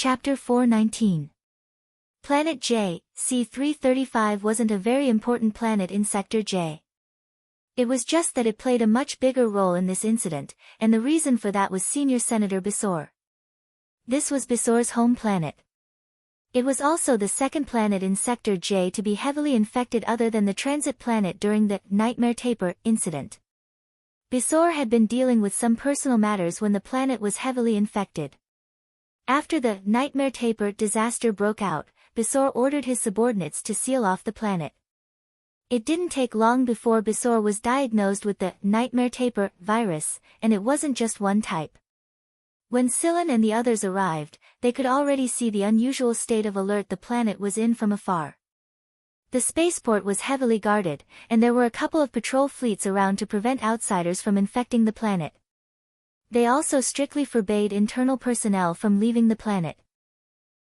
Chapter 419. Planet J, C335 wasn't a very important planet in Sector J. It was just that it played a much bigger role in this incident, and the reason for that was Senior Senator Bisor. This was Bisor's home planet. It was also the second planet in Sector J to be heavily infected other than the transit planet during the Nightmare Taper incident. Bisor had been dealing with some personal matters when the planet was heavily infected. After the Nightmare Taper disaster broke out, Bisor ordered his subordinates to seal off the planet. It didn't take long before Bisor was diagnosed with the Nightmare Taper virus, and it wasn't just one type. When Silen and the others arrived, they could already see the unusual state of alert the planet was in from afar. The spaceport was heavily guarded, and there were a couple of patrol fleets around to prevent outsiders from infecting the planet. They also strictly forbade internal personnel from leaving the planet.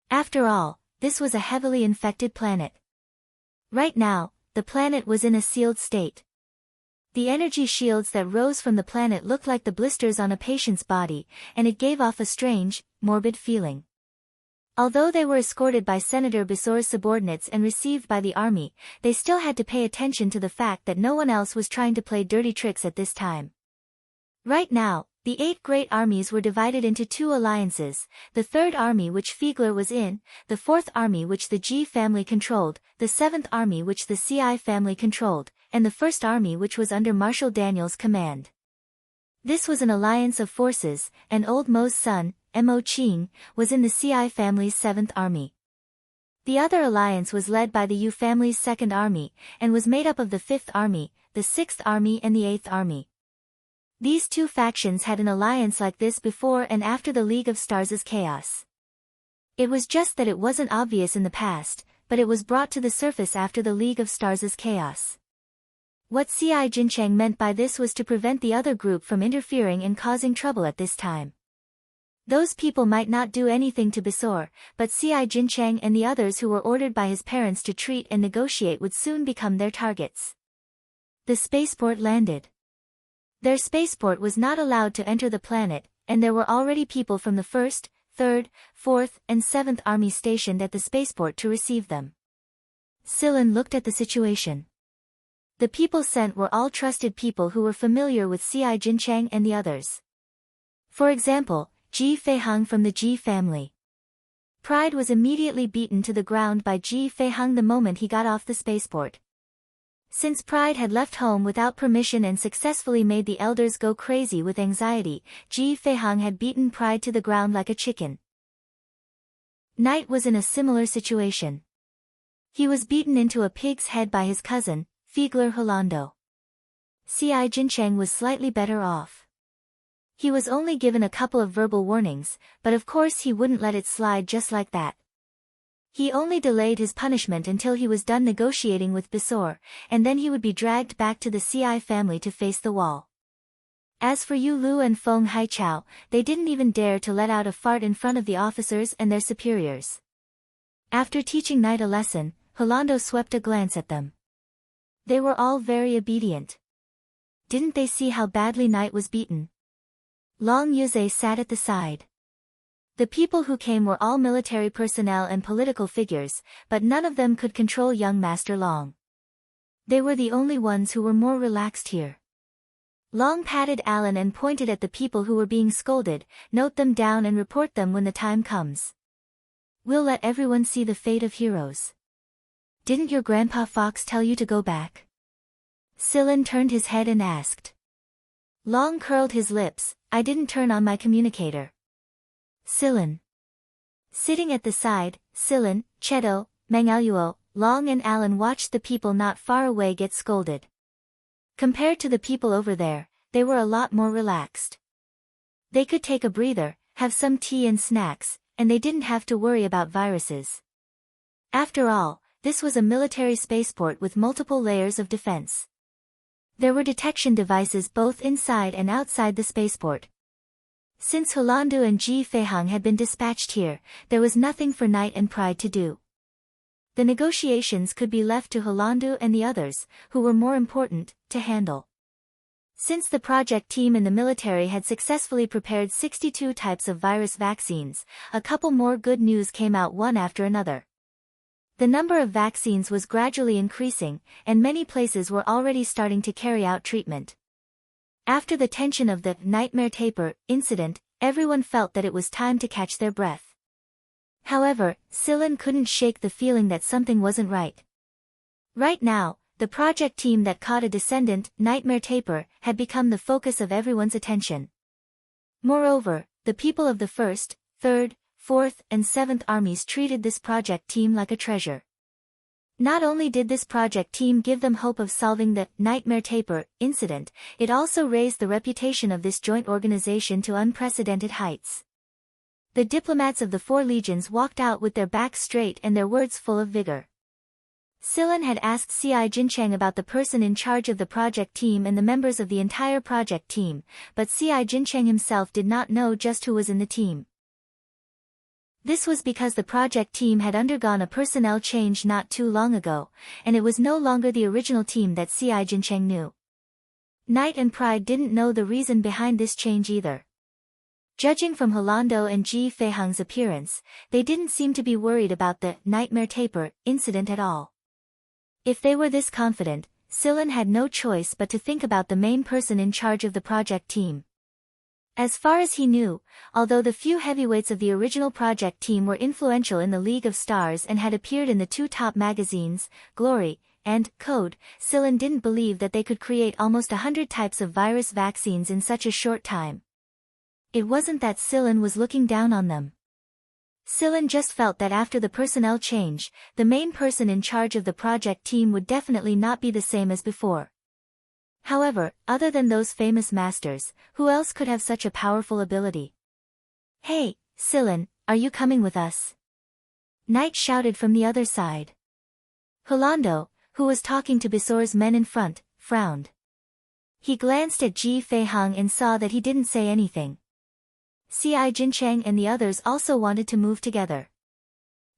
After all, this was a heavily infected planet. Right now, the planet was in a sealed state. The energy shields that rose from the planet looked like the blisters on a patient's body, and it gave off a strange, morbid feeling. Although they were escorted by Senator Bisor's subordinates and received by the army, they still had to pay attention to the fact that no one else was trying to play dirty tricks at this time. Right now, the 8 great armies were divided into 2 alliances, the 3rd army which Fiegler was in, the 4th army which the G family controlled, the 7th army which the CI family controlled, and the 1st army which was under Marshal Daniel's command. This was an alliance of forces, and Old Mo's son, Mo Ching, was in the CI family's 7th army. The other alliance was led by the U family's 2nd army, and was made up of the 5th army, the 6th army and the 8th army. These 2 factions had an alliance like this before and after the League of Stars' chaos. It was just that it wasn't obvious in the past, but it was brought to the surface after the League of Stars' chaos. What CI Jincheng meant by this was to prevent the other group from interfering and causing trouble at this time. Those people might not do anything to Bisor, but CI Jincheng and the others who were ordered by his parents to treat and negotiate would soon become their targets. The spaceport landed. Their spaceport was not allowed to enter the planet, and there were already people from the 1st, 3rd, 4th, and 7th armies stationed at the spaceport to receive them. Silen looked at the situation. The people sent were all trusted people who were familiar with CI Jincheng and the others. For example, Ji Feihang from the Ji family. Pride was immediately beaten to the ground by Ji Feihang the moment he got off the spaceport. Since Pride had left home without permission and successfully made the elders go crazy with anxiety, Ji Feihang had beaten Pride to the ground like a chicken. Knight was in a similar situation. He was beaten into a pig's head by his cousin, Fiegler Holando. CI Jincheng was slightly better off. He was only given a couple of verbal warnings, but of course he wouldn't let it slide just like that. He only delayed his punishment until he was done negotiating with Bisor, and then he would be dragged back to the CI family to face the wall. As for Yu Lu and Feng Haichao, they didn't even dare to let out a fart in front of the officers and their superiors. After teaching Knight a lesson, Holando swept a glance at them. They were all very obedient. Didn't they see how badly Knight was beaten? Long Yuze sat at the side. The people who came were all military personnel and political figures, but none of them could control young Master Long. They were the only ones who were more relaxed here. Long patted Alan and pointed at the people who were being scolded, "Note them down and report them when the time comes. We'll let everyone see the fate of heroes." "Didn't your Grandpa Fox tell you to go back?" Silen turned his head and asked. Long curled his lips, "I didn't turn on my communicator." Silen. Sitting at the side, Silen, Cheto, Mangaluo, Long and Alan watched the people not far away get scolded. Compared to the people over there, they were a lot more relaxed. They could take a breather, have some tea and snacks, and they didn't have to worry about viruses. After all, this was a military spaceport with multiple layers of defense. There were detection devices both inside and outside the spaceport. Since Holando and Ji Feihang had been dispatched here, there was nothing for Knight and Pride to do. The negotiations could be left to Holando and the others, who were more important, to handle. Since the project team in the military had successfully prepared 62 types of virus vaccines, a couple more good news came out one after another. The number of vaccines was gradually increasing, and many places were already starting to carry out treatment. After the tension of the nightmare taper incident, everyone felt that it was time to catch their breath. However, Silen couldn't shake the feeling that something wasn't right. Right now, the project team that caught a descendant, Nightmare Taper, had become the focus of everyone's attention. Moreover, the people of the 1st, 3rd, 4th, and 7th armies treated this project team like a treasure. Not only did this project team give them hope of solving the Nightmare Taper incident, it also raised the reputation of this joint organization to unprecedented heights. The diplomats of the 4 legions walked out with their backs straight and their words full of vigor. Silen had asked Ci Jincheng about the person in charge of the project team and the members of the entire project team, but Ci Jincheng himself did not know just who was in the team. This was because the project team had undergone a personnel change not too long ago, and it was no longer the original team that Ci Jincheng knew. Night and Pride didn't know the reason behind this change either. Judging from Holando and Ji Feihang's appearance, they didn't seem to be worried about the Nightmare Taper incident at all. If they were this confident, Silen had no choice but to think about the main person in charge of the project team. As far as he knew, although the few heavyweights of the original project team were influential in the League of Stars and had appeared in the 2 top magazines, Glory and Code, Silen didn't believe that they could create almost 100 types of virus vaccines in such a short time. It wasn't that Silen was looking down on them. Silen just felt that after the personnel change, the main person in charge of the project team would definitely not be the same as before. However, other than those famous masters, who else could have such a powerful ability? "Hey, Silen, are you coming with us?" Knight shouted from the other side. Holando, who was talking to Bisor's men in front, frowned. He glanced at Ji Feihang and saw that he didn't say anything. Ci Jincheng and the others also wanted to move together.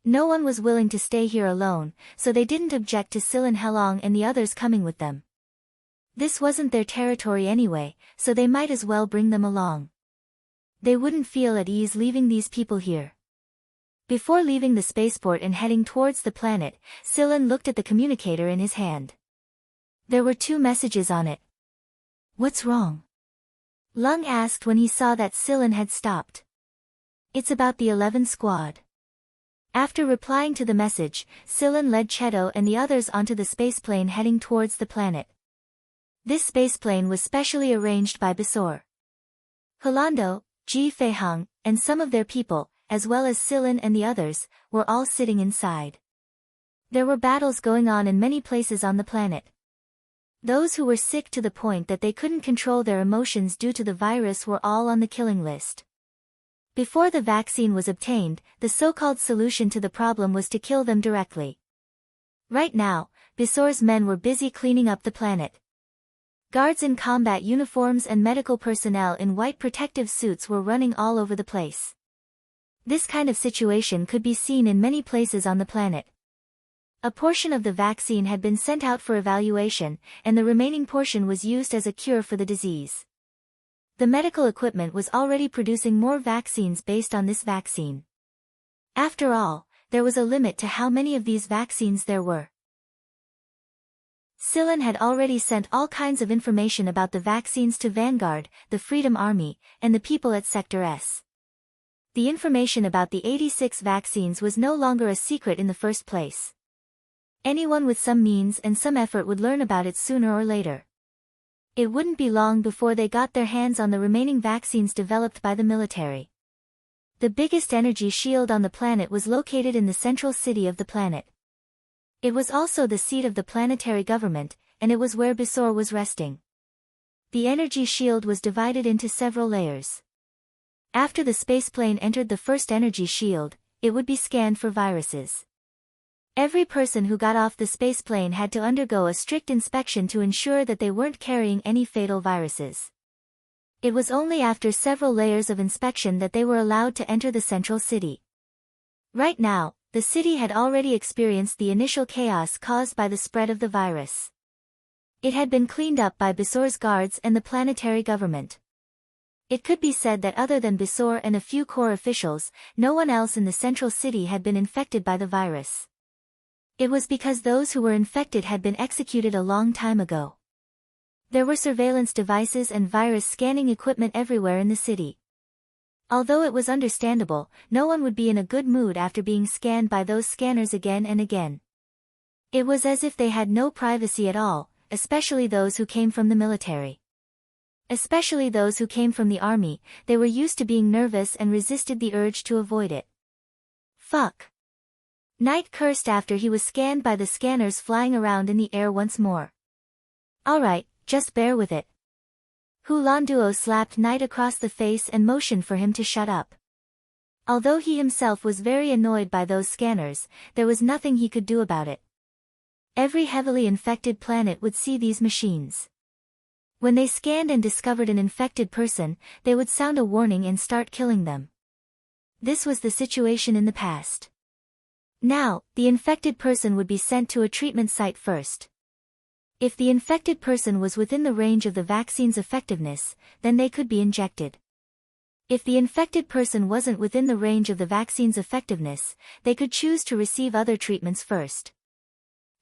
No one was willing to stay here alone, so they didn't object to Silen Helong and the others coming with them. This wasn't their territory anyway, so they might as well bring them along. They wouldn't feel at ease leaving these people here. Before leaving the spaceport and heading towards the planet, Silen looked at the communicator in his hand. There were 2 messages on it. "What's wrong?" Lung asked when he saw that Silen had stopped. "It's about the 11 squad." After replying to the message, Silen led Cheto and the others onto the spaceplane heading towards the planet. This spaceplane was specially arranged by Bisor. Holando, Ji Feihang, and some of their people, as well as Silen and the others, were all sitting inside. There were battles going on in many places on the planet. Those who were sick to the point that they couldn't control their emotions due to the virus were all on the killing list. Before the vaccine was obtained, the so-called solution to the problem was to kill them directly. Right now, Bisor's men were busy cleaning up the planet. Guards in combat uniforms and medical personnel in white protective suits were running all over the place. This kind of situation could be seen in many places on the planet. A portion of the vaccine had been sent out for evaluation, and the remaining portion was used as a cure for the disease. The medical equipment was already producing more vaccines based on this vaccine. After all, there was a limit to how many of these vaccines there were. Silen had already sent all kinds of information about the vaccines to Vanguard, the Freedom Army, and the people at Sector S. The information about the 86 vaccines was no longer a secret in the first place. Anyone with some means and some effort would learn about it sooner or later. It wouldn't be long before they got their hands on the remaining vaccines developed by the military. The biggest energy shield on the planet was located in the central city of the planet. It was also the seat of the planetary government, and it was where Bisor was resting. The energy shield was divided into several layers. After the spaceplane entered the first energy shield, it would be scanned for viruses. Every person who got off the spaceplane had to undergo a strict inspection to ensure that they weren't carrying any fatal viruses. It was only after several layers of inspection that they were allowed to enter the central city. Right now, the city had already experienced the initial chaos caused by the spread of the virus. It had been cleaned up by Bisor's guards and the planetary government. It could be said that other than Bisor and a few core officials, no one else in the central city had been infected by the virus. It was because those who were infected had been executed a long time ago. There were surveillance devices and virus scanning equipment everywhere in the city. Although it was understandable, no one would be in a good mood after being scanned by those scanners again and again. It was as if they had no privacy at all, especially those who came from the military. Especially those who came from the army, they were used to being nervous and resisted the urge to avoid it. Fuck. Knight cursed after he was scanned by the scanners flying around in the air once more. Alright, just bear with it. Hulanduo slapped Knight across the face and motioned for him to shut up. Although he himself was very annoyed by those scanners, there was nothing he could do about it. Every heavily infected planet would see these machines. When they scanned and discovered an infected person, they would sound a warning and start killing them. This was the situation in the past. Now, the infected person would be sent to a treatment site first. If the infected person was within the range of the vaccine's effectiveness, then they could be injected. If the infected person wasn't within the range of the vaccine's effectiveness, they could choose to receive other treatments first.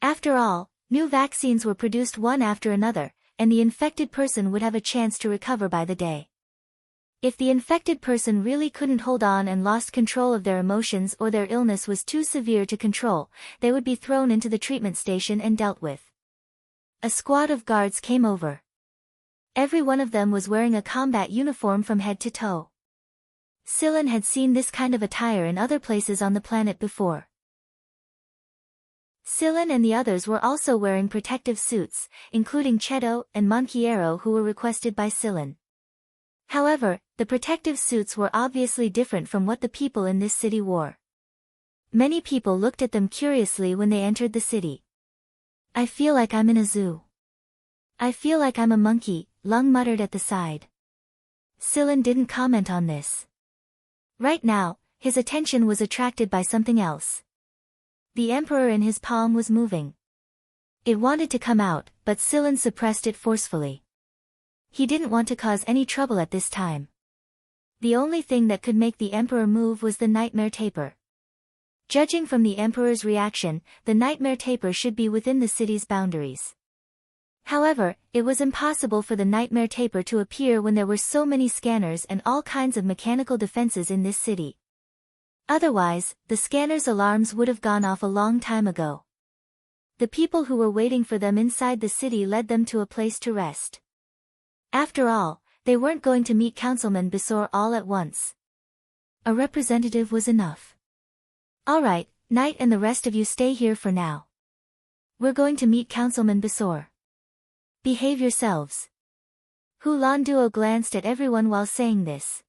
After all, new vaccines were produced one after another, and the infected person would have a chance to recover by the day. If the infected person really couldn't hold on and lost control of their emotions or their illness was too severe to control, they would be thrown into the treatment station and dealt with. A squad of guards came over. Every one of them was wearing a combat uniform from head to toe. Sillin had seen this kind of attire in other places on the planet before. Sillin and the others were also wearing protective suits, including Cheto and Monquiero, who were requested by Sillin. However, the protective suits were obviously different from what the people in this city wore. Many people looked at them curiously when they entered the city. I feel like I'm in a zoo. I feel like I'm a monkey, Lung muttered at the side. Sillin didn't comment on this. Right now, his attention was attracted by something else. The Emperor in his palm was moving. It wanted to come out, but Sillin suppressed it forcefully. He didn't want to cause any trouble at this time. The only thing that could make the Emperor move was the nightmare taper. Judging from the Emperor's reaction, the nightmare taper should be within the city's boundaries. However, it was impossible for the nightmare taper to appear when there were so many scanners and all kinds of mechanical defenses in this city. Otherwise, the scanners' alarms would have gone off a long time ago. The people who were waiting for them inside the city led them to a place to rest. After all, they weren't going to meet Councilman Bisor all at once. A representative was enough. Alright, Knight and the rest of you stay here for now. We're going to meet Councilman Bisor. Behave yourselves. Hulanduo glanced at everyone while saying this.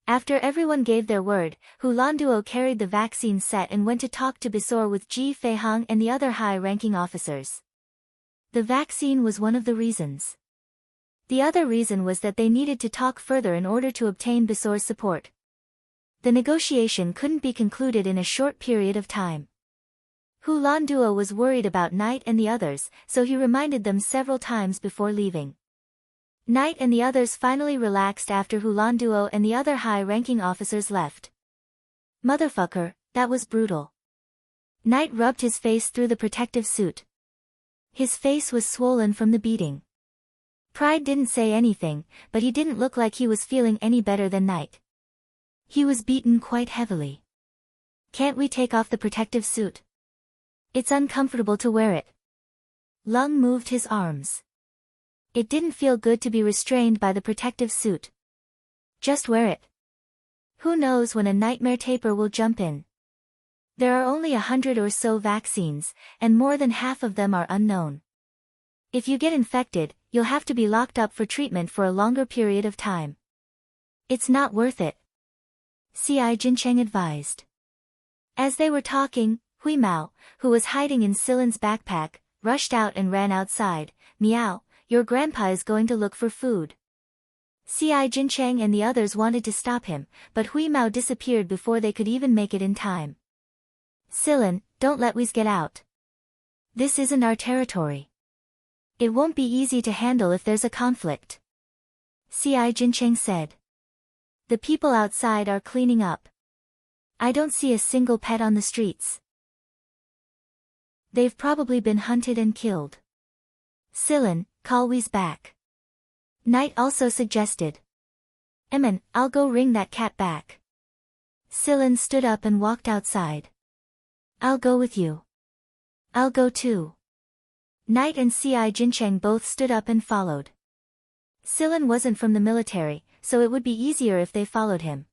After everyone gave their word, Hulanduo carried the vaccine set and went to talk to Bisor with Ji Feihang and the other high-ranking officers. The vaccine was one of the reasons. The other reason was that they needed to talk further in order to obtain Bisor's support. The negotiation couldn't be concluded in a short period of time. Hulanduo was worried about Knight and the others, so he reminded them several times before leaving. Knight and the others finally relaxed after Hulanduo and the other high-ranking officers left. Motherfucker, that was brutal. Knight rubbed his face through the protective suit. His face was swollen from the beating. Pride didn't say anything, but he didn't look like he was feeling any better than Knight. He was beaten quite heavily. Can't we take off the protective suit? It's uncomfortable to wear it. Lung moved his arms. It didn't feel good to be restrained by the protective suit. Just wear it. Who knows when a nightmare taper will jump in. There are only 100 or so vaccines, and more than half of them are unknown. If you get infected, you'll have to be locked up for treatment for a longer period of time. It's not worth it. C.I. Jincheng advised. As they were talking, Hui Mao, who was hiding in Sillin's backpack, rushed out and ran outside. Meow, your grandpa is going to look for food. C.I. Jincheng and the others wanted to stop him, but Hui Mao disappeared before they could even make it in time. Sillin, don't let Whis get out. This isn't our territory. It won't be easy to handle if there's a conflict, C.I. Jincheng said. The people outside are cleaning up. I don't see a single pet on the streets. They've probably been hunted and killed. Silen, call Wee's back. Knight also suggested. I'll go ring that cat back. Silen stood up and walked outside. I'll go with you. I'll go too. Knight and C.I. Jincheng both stood up and followed. Silen wasn't from the military, so it would be easier if they followed him.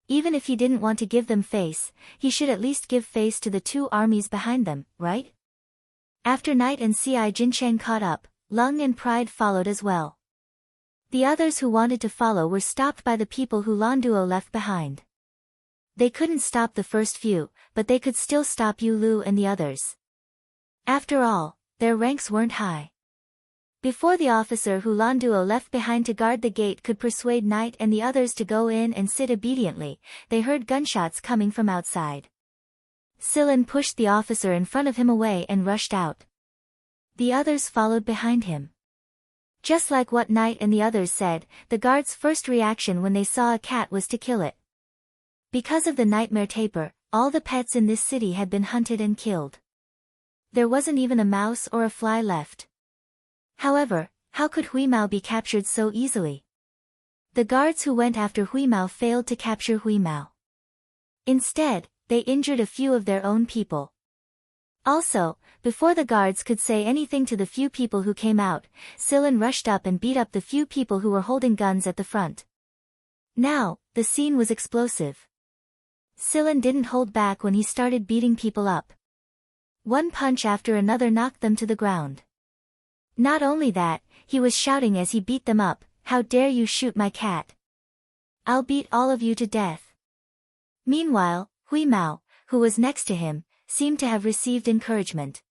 Even if he didn't want to give them face, he should at least give face to the two armies behind them, right? After Knight and C.I. Jincheng caught up, Lung and Pride followed as well. The others who wanted to follow were stopped by the people who Landuo left behind. They couldn't stop the first few, but they could still stop Yu Lu and the others. After all, their ranks weren't high. Before the officer who Landuo left behind to guard the gate could persuade Knight and the others to go in and sit obediently, they heard gunshots coming from outside. Silen pushed the officer in front of him away and rushed out. The others followed behind him. Just like what Knight and the others said, the guards' first reaction when they saw a cat was to kill it. Because of the nightmare taper, all the pets in this city had been hunted and killed. There wasn't even a mouse or a fly left. However, how could Huimao be captured so easily? The guards who went after Huimao failed to capture Huimao. Instead, they injured a few of their own people. Also, before the guards could say anything to the few people who came out, Silen rushed up and beat up the few people who were holding guns at the front. Now, the scene was explosive. Silen didn't hold back when he started beating people up. One punch after another knocked them to the ground. Not only that, he was shouting as he beat them up, "How dare you shoot my cat? I'll beat all of you to death." Meanwhile, Huimao, who was next to him, seemed to have received encouragement.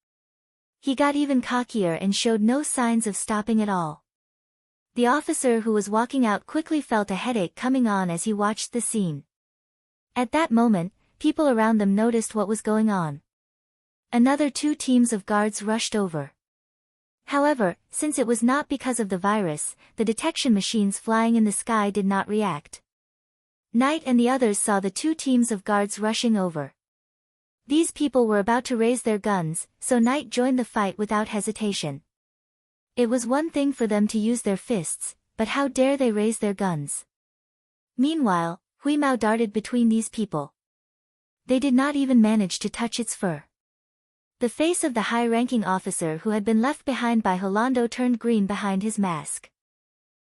He got even cockier and showed no signs of stopping at all. The officer who was walking out quickly felt a headache coming on as he watched the scene. At that moment, people around them noticed what was going on. Another two teams of guards rushed over. However, since it was not because of the virus, the detection machines flying in the sky did not react. Knight and the others saw the two teams of guards rushing over. These people were about to raise their guns, so Knight joined the fight without hesitation. It was one thing for them to use their fists, but how dare they raise their guns? Meanwhile, Huimao darted between these people. They did not even manage to touch its fur. The face of the high-ranking officer who had been left behind by Holando turned green behind his mask.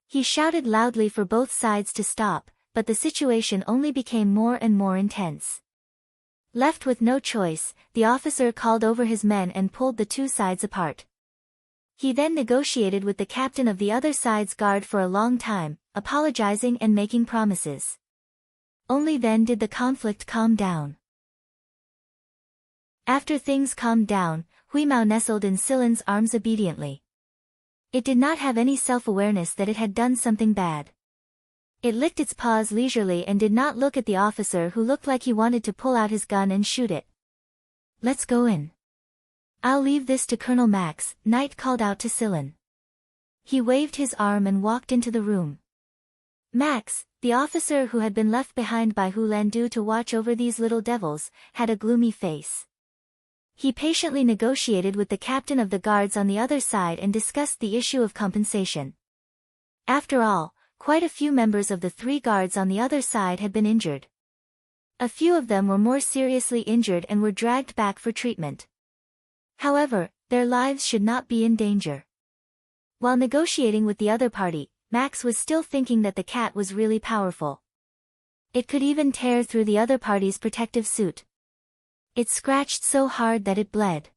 He shouted loudly for both sides to stop, but the situation only became more and more intense. Left with no choice, the officer called over his men and pulled the two sides apart. He then negotiated with the captain of the other side's guard for a long time, apologizing and making promises. Only then did the conflict calm down. After things calmed down, Huimao nestled in Silen's arms obediently. It did not have any self-awareness that it had done something bad. It licked its paws leisurely and did not look at the officer who looked like he wanted to pull out his gun and shoot it. "Let's go in. I'll leave this to Colonel Max," Knight called out to Silen. He waved his arm and walked into the room. Max, the officer who had been left behind by Hu Landu to watch over these little devils, had a gloomy face. He patiently negotiated with the captain of the guards on the other side and discussed the issue of compensation. After all, quite a few members of the three guards on the other side had been injured. A few of them were more seriously injured and were dragged back for treatment. However, their lives should not be in danger. While negotiating with the other party, Max was still thinking that the cat was really powerful. It could even tear through the other party's protective suit. It scratched so hard that it bled.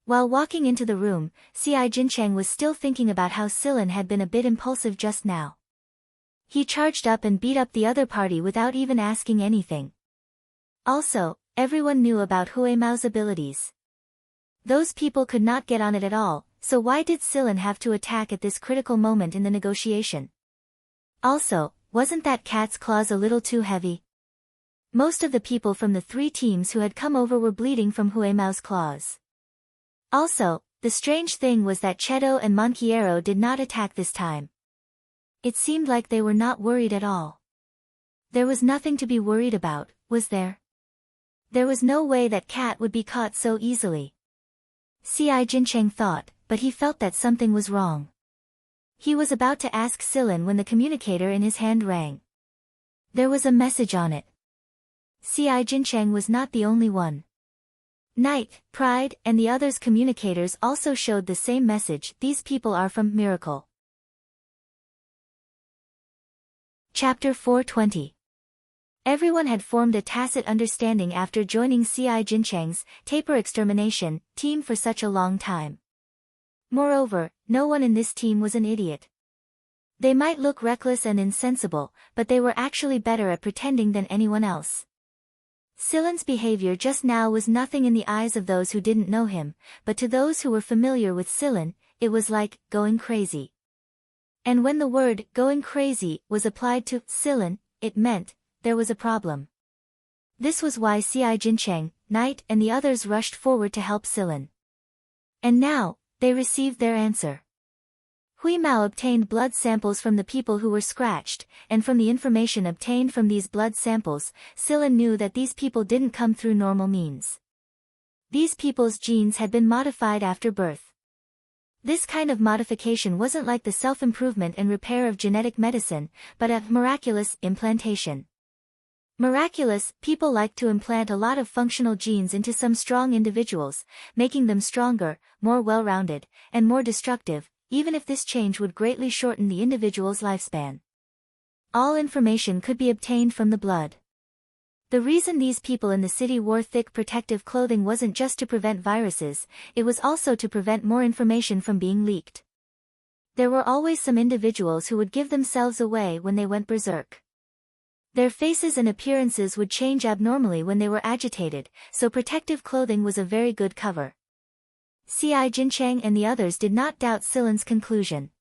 While walking into the room, C.I. Jincheng was still thinking about how Silen had been a bit impulsive just now. He charged up and beat up the other party without even asking anything. Also, everyone knew about Huimao's abilities. Those people could not get on it at all, so why did Silen have to attack at this critical moment in the negotiation? Also, wasn't that cat's claws a little too heavy? Most of the people from the three teams who had come over were bleeding from Huimao's claws. Also, The strange thing was that Cheto and Monquiero did not attack this time. It seemed like they were not worried at all. There was nothing to be worried about, was there? There was no way that Cat would be caught so easily. Si Jincheng thought, but he felt that something was wrong. He was about to ask Silin when the communicator in his hand rang. There was a message on it. Si Jincheng was not the only one. Knight, Pride, and the others' communicators also showed the same message. These people are from Miracle. Chapter 420. Everyone had formed a tacit understanding after joining Si Jincheng's Taper Extermination team for such a long time. Moreover, no one in this team was an idiot. They might look reckless and insensible, but they were actually better at pretending than anyone else. Silin's behavior just now was nothing in the eyes of those who didn't know him, but to those who were familiar with Silin, it was like going crazy. And when the word going crazy was applied to Silin, it meant there was a problem. This was why Si Jincheng, Knight, and the others rushed forward to help Silin. And now, they received their answer. Hui Mao obtained blood samples from the people who were scratched, and from the information obtained from these blood samples, Silin knew that these people didn't come through normal means. These people's genes had been modified after birth. This kind of modification wasn't like the self-improvement and repair of genetic medicine, but a miraculous implantation. Miraculous, people like to implant a lot of functional genes into some strong individuals, making them stronger, more well-rounded, and more destructive, even if this change would greatly shorten the individual's lifespan. All information could be obtained from the blood. The reason these people in the city wore thick protective clothing wasn't just to prevent viruses, it was also to prevent more information from being leaked. There were always some individuals who would give themselves away when they went berserk. Their faces and appearances would change abnormally when they were agitated, so protective clothing was a very good cover. Si Jincheng and the others did not doubt Silin's conclusion.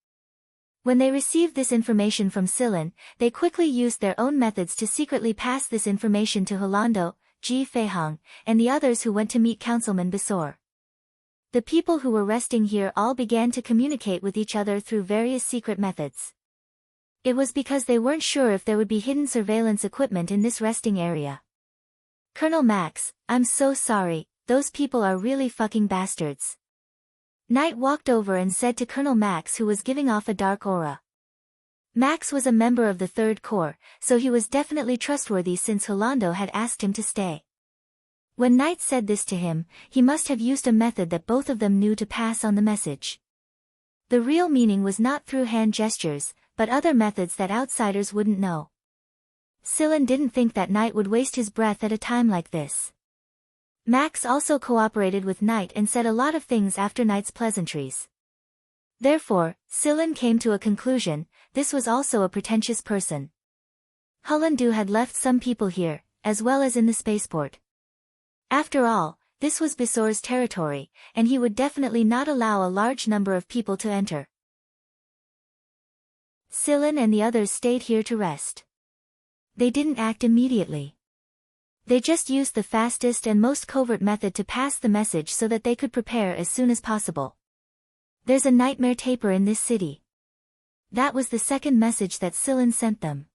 When they received this information from Silin, they quickly used their own methods to secretly pass this information to Holando, Ji Feihong, and the others who went to meet Councilman Bisor. The people who were resting here all began to communicate with each other through various secret methods. It was because they weren't sure if there would be hidden surveillance equipment in this resting area. Colonel Max, I'm so sorry, those people are really fucking bastards. Knight walked over and said to Colonel Max, who was giving off a dark aura. Max was a member of the Third Corps, so he was definitely trustworthy since Holando had asked him to stay. When Knight said this to him, he must have used a method that both of them knew to pass on the message. The real meaning was not through hand gestures, but other methods that outsiders wouldn't know. Silin didn't think that Knight would waste his breath at a time like this. Max also cooperated with Knight and said a lot of things after Knight's pleasantries. Therefore, Silin came to a conclusion, this was also a pretentious person. Holando had left some people here, as well as in the spaceport. After all, this was Bisor's territory, and he would definitely not allow a large number of people to enter. Silin and the others stayed here to rest. They didn't act immediately. They just used the fastest and most covert method to pass the message so that they could prepare as soon as possible. There's a nightmare taper in this city. That was the second message that Silin sent them.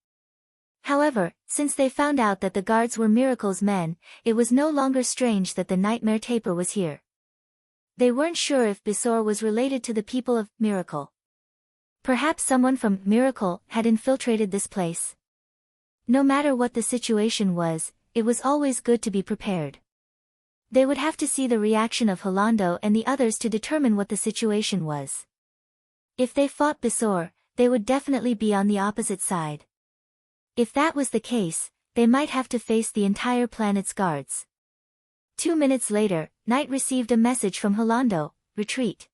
However, since they found out that the guards were Miracle's men, it was no longer strange that the nightmare taper was here. They weren't sure if Bisor was related to the people of Miracle. Perhaps someone from Miracle had infiltrated this place. No matter what the situation was, it was always good to be prepared. They would have to see the reaction of Holando and the others to determine what the situation was. If they fought Bisor, they would definitely be on the opposite side. If that was the case, they might have to face the entire planet's guards. 2 minutes later, Knight received a message from Holando, retreat.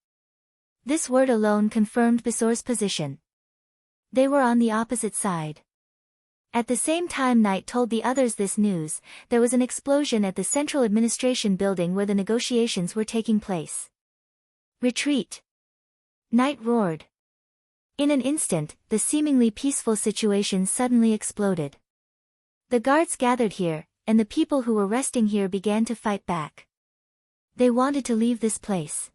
This word alone confirmed Bisor's position. They were on the opposite side. At the same time Knight told the others this news, there was an explosion at the Central Administration building where the negotiations were taking place. Retreat! Knight roared. In an instant, the seemingly peaceful situation suddenly exploded. The guards gathered here, and the people who were resting here began to fight back. They wanted to leave this place.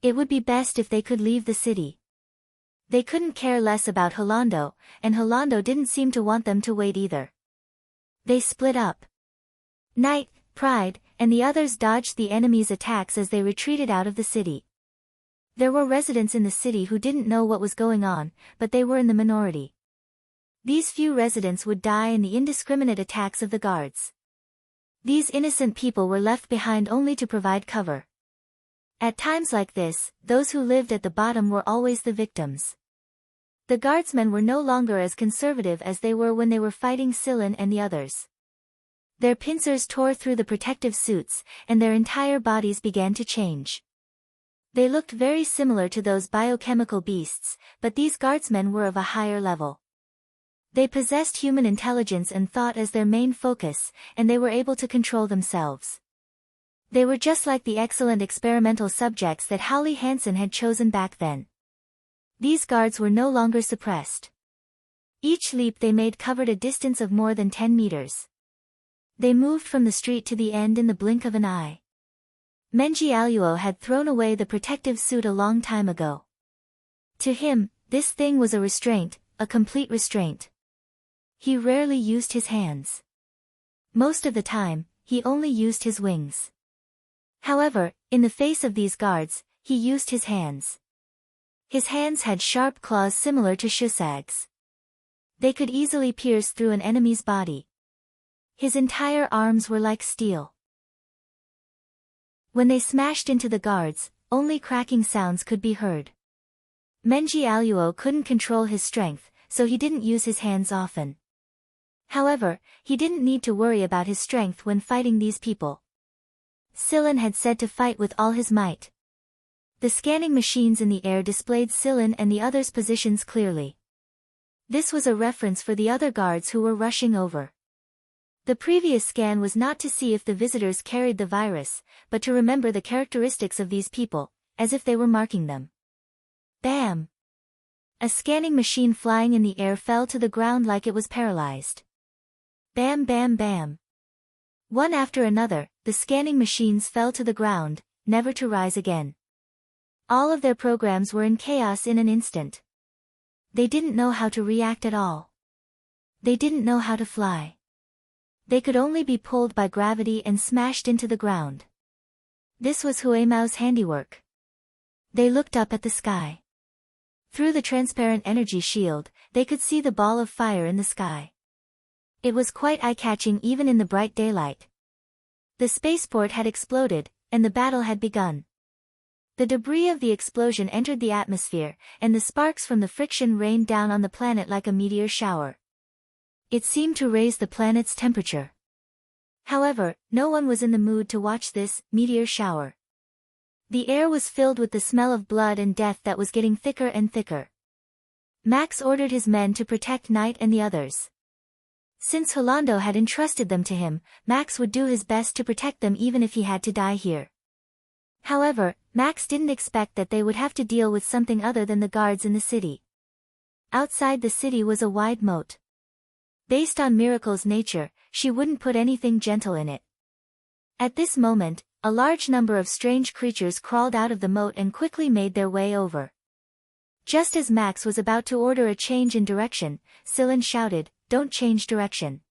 It would be best if they could leave the city. They couldn't care less about Rolando, and Rolando didn't seem to want them to wait either. They split up. Knight, Pride, and the others dodged the enemy's attacks as they retreated out of the city. There were residents in the city who didn't know what was going on, but they were in the minority. These few residents would die in the indiscriminate attacks of the guards. These innocent people were left behind only to provide cover. At times like this, those who lived at the bottom were always the victims. The guardsmen were no longer as conservative as they were when they were fighting Sillin and the others. Their pincers tore through the protective suits, and their entire bodies began to change. They looked very similar to those biochemical beasts, but these guardsmen were of a higher level. They possessed human intelligence and thought as their main focus, and they were able to control themselves. They were just like the excellent experimental subjects that Howley Hansen had chosen back then. These guards were no longer suppressed. Each leap they made covered a distance of more than 10 meters. They moved from the street to the end in the blink of an eye. Menji Aluo had thrown away the protective suit a long time ago. To him, this thing was a restraint, a complete restraint. He rarely used his hands. Most of the time, he only used his wings. However, in the face of these guards, he used his hands. His hands had sharp claws similar to Shusag's. They could easily pierce through an enemy's body. His entire arms were like steel. When they smashed into the guards, only cracking sounds could be heard. Menji Aluo couldn't control his strength, so he didn't use his hands often. However, he didn't need to worry about his strength when fighting these people. Sillin had said to fight with all his might. The scanning machines in the air displayed Sillin and the others' positions clearly. This was a reference for the other guards who were rushing over. The previous scan was not to see if the visitors carried the virus, but to remember the characteristics of these people, as if they were marking them. Bam! A scanning machine flying in the air fell to the ground like it was paralyzed. Bam bam bam. One after another, the scanning machines fell to the ground, never to rise again. All of their programs were in chaos in an instant. They didn't know how to react at all. They didn't know how to fly. They could only be pulled by gravity and smashed into the ground. This was Huemao's handiwork. They looked up at the sky. Through the transparent energy shield, they could see the ball of fire in the sky. It was quite eye-catching even in the bright daylight. The spaceport had exploded, and the battle had begun. The debris of the explosion entered the atmosphere, and the sparks from the friction rained down on the planet like a meteor shower. It seemed to raise the planet's temperature. However, no one was in the mood to watch this meteor shower. The air was filled with the smell of blood and death that was getting thicker and thicker. Max ordered his men to protect Knight and the others. Since Rolando had entrusted them to him, Max would do his best to protect them even if he had to die here. However, Max didn't expect that they would have to deal with something other than the guards in the city. Outside the city was a wide moat. Based on Miracle's nature, she wouldn't put anything gentle in it. At this moment, a large number of strange creatures crawled out of the moat and quickly made their way over. Just as Max was about to order a change in direction, Sillin shouted, "Don't change direction.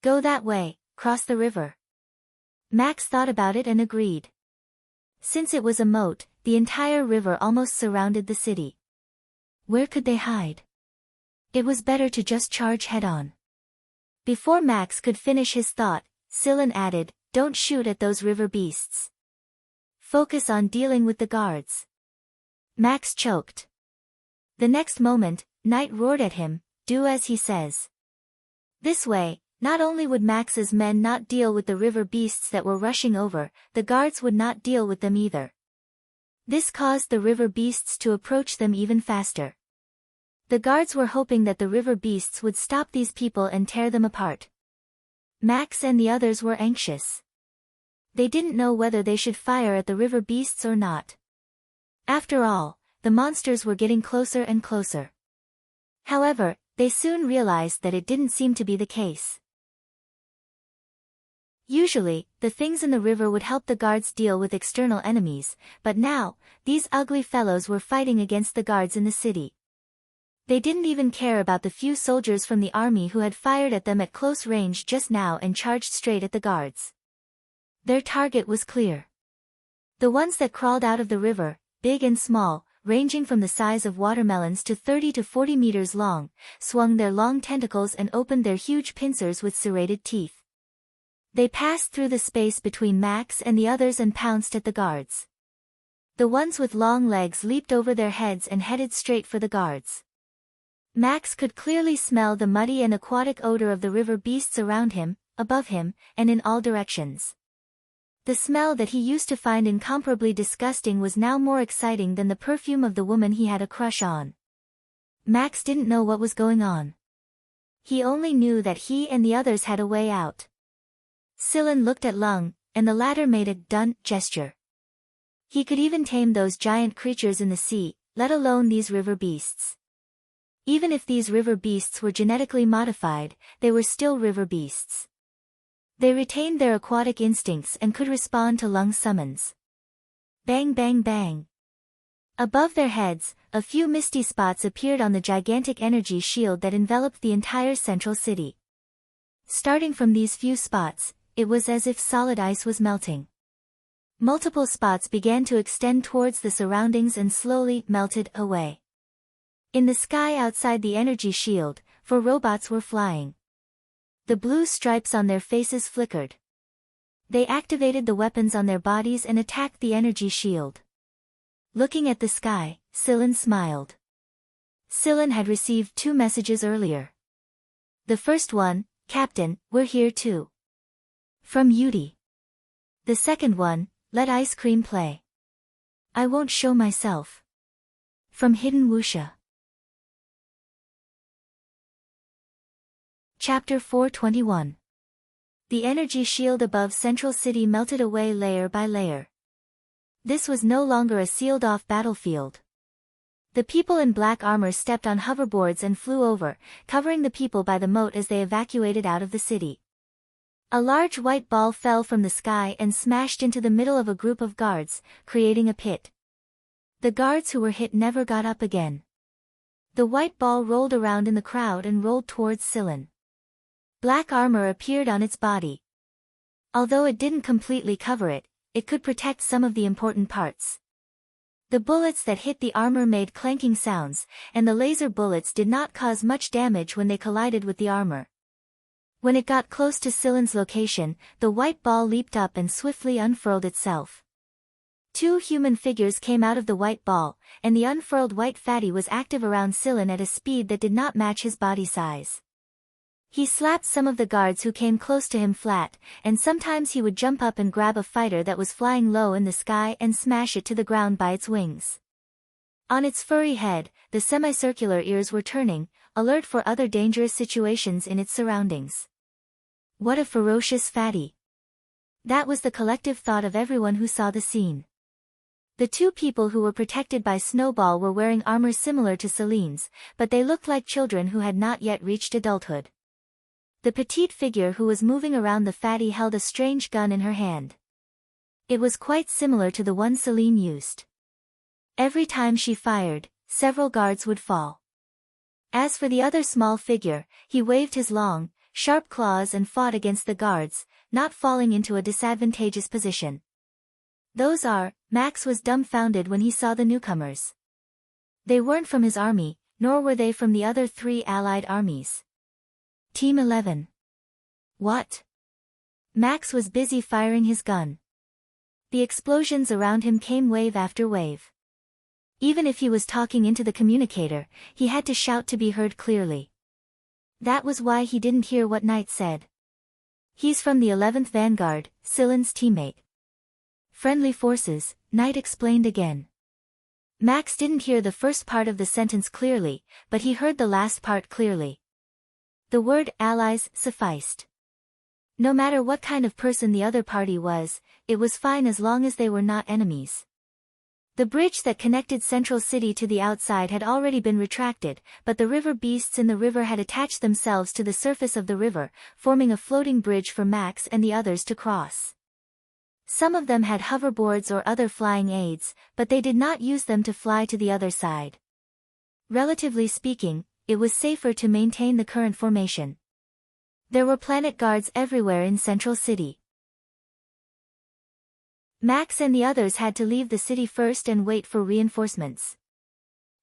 Go that way, cross the river." Max thought about it and agreed. Since it was a moat, the entire river almost surrounded the city. Where could they hide? It was better to just charge head-on. Before Max could finish his thought, Sillin added, "Don't shoot at those river beasts. Focus on dealing with the guards." Max choked. The next moment, Knight roared at him, "Do as he says." This way, not only would Max's men not deal with the river beasts that were rushing over, the guards would not deal with them either. This caused the river beasts to approach them even faster. The guards were hoping that the river beasts would stop these people and tear them apart. Max and the others were anxious. They didn't know whether they should fire at the river beasts or not. After all, the monsters were getting closer and closer. However, they soon realized that it didn't seem to be the case. Usually, the things in the river would help the guards deal with external enemies, but now, these ugly fellows were fighting against the guards in the city. They didn't even care about the few soldiers from the army who had fired at them at close range just now and charged straight at the guards. Their target was clear. The ones that crawled out of the river, big and small, ranging from the size of watermelons to 30 to 40 meters long, swung their long tentacles and opened their huge pincers with serrated teeth. They passed through the space between Max and the others and pounced at the guards. The ones with long legs leaped over their heads and headed straight for the guards. Max could clearly smell the muddy and aquatic odor of the river beasts around him, above him, and in all directions. The smell that he used to find incomparably disgusting was now more exciting than the perfume of the woman he had a crush on. Max didn't know what was going on. He only knew that he and the others had a way out. Scylla looked at Lung, and the latter made a done gesture. He could even tame those giant creatures in the sea, let alone these river beasts. Even if these river beasts were genetically modified, they were still river beasts. They retained their aquatic instincts and could respond to Lung's summons. Bang bang bang. Above their heads, a few misty spots appeared on the gigantic energy shield that enveloped the entire central city. Starting from these few spots, it was as if solid ice was melting. Multiple spots began to extend towards the surroundings and slowly melted away. In the sky outside the energy shield, 4 robots were flying. The blue stripes on their faces flickered. They activated the weapons on their bodies and attacked the energy shield. Looking at the sky, Scylla smiled. Scylla had received 2 messages earlier. The first one, "Captain, we're here too." From Yudi. The second one, "Let ice cream play. I won't show myself." From Hidden Wuxia. Chapter 421. The energy shield above Central City melted away layer by layer. This was no longer a sealed-off battlefield. The people in black armor stepped on hoverboards and flew over, covering the people by the moat as they evacuated out of the city. A large white ball fell from the sky and smashed into the middle of a group of guards, creating a pit. The guards who were hit never got up again. The white ball rolled around in the crowd and rolled towards Scylla. Black armor appeared on its body. Although it didn't completely cover it, it could protect some of the important parts. The bullets that hit the armor made clanking sounds, and the laser bullets did not cause much damage when they collided with the armor. When it got close to Scylla's location, the white ball leaped up and swiftly unfurled itself. 2 human figures came out of the white ball, and the unfurled white fatty was active around Scylla at a speed that did not match his body size. He slapped some of the guards who came close to him flat, and sometimes he would jump up and grab a fighter that was flying low in the sky and smash it to the ground by its wings. On its furry head, the semicircular ears were turning, alert for other dangerous situations in its surroundings. What a ferocious fatty! That was the collective thought of everyone who saw the scene. The 2 people who were protected by Snowball were wearing armor similar to Celine's, but they looked like children who had not yet reached adulthood. The petite figure who was moving around the fatty held a strange gun in her hand. It was quite similar to the one Celine used. Every time she fired, several guards would fall. As for the other small figure, he waved his long, sharp claws and fought against the guards, not falling into a disadvantageous position. Max was dumbfounded when he saw the newcomers. They weren't from his army, nor were they from the other 3 allied armies. Team 11. What? Max was busy firing his gun. The explosions around him came wave after wave. Even if he was talking into the communicator, he had to shout to be heard clearly. That was why he didn't hear what Knight said. He's from the 11th Vanguard, Scylla's teammate. Friendly forces, Knight explained again. Max didn't hear the first part of the sentence clearly, but he heard the last part clearly. The word allies sufficed. No matter what kind of person the other party was, it was fine as long as they were not enemies. The bridge that connected Central City to the outside had already been retracted, but the river beasts in the river had attached themselves to the surface of the river, forming a floating bridge for Max and the others to cross. Some of them had hoverboards or other flying aids, but they did not use them to fly to the other side. Relatively speaking, it was safer to maintain the current formation. There were planet guards everywhere in Central City. Max and the others had to leave the city first and wait for reinforcements.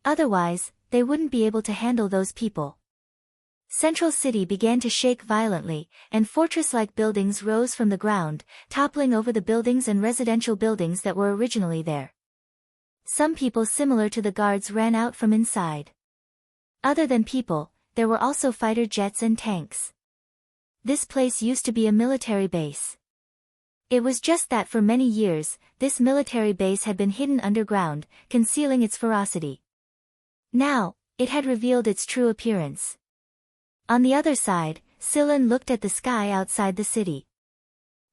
Otherwise, they wouldn't be able to handle those people. Central City began to shake violently, and fortress-like buildings rose from the ground, toppling over the buildings and residential buildings that were originally there. Some people similar to the guards ran out from inside. Other than people, there were also fighter jets and tanks. This place used to be a military base. It was just that for many years, this military base had been hidden underground, concealing its ferocity. Now, it had revealed its true appearance. On the other side, Sillin looked at the sky outside the city.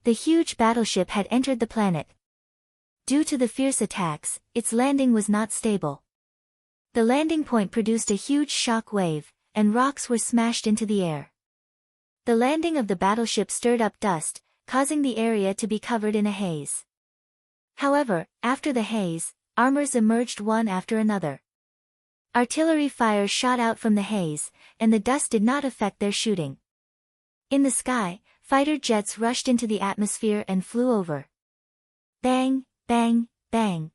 The huge battleship had entered the planet. Due to the fierce attacks, its landing was not stable. The landing point produced a huge shock wave, and rocks were smashed into the air. The landing of the battleship stirred up dust, causing the area to be covered in a haze. However, after the haze, armors emerged one after another. Artillery fire shot out from the haze, and the dust did not affect their shooting. In the sky, fighter jets rushed into the atmosphere and flew over. Bang, bang, bang.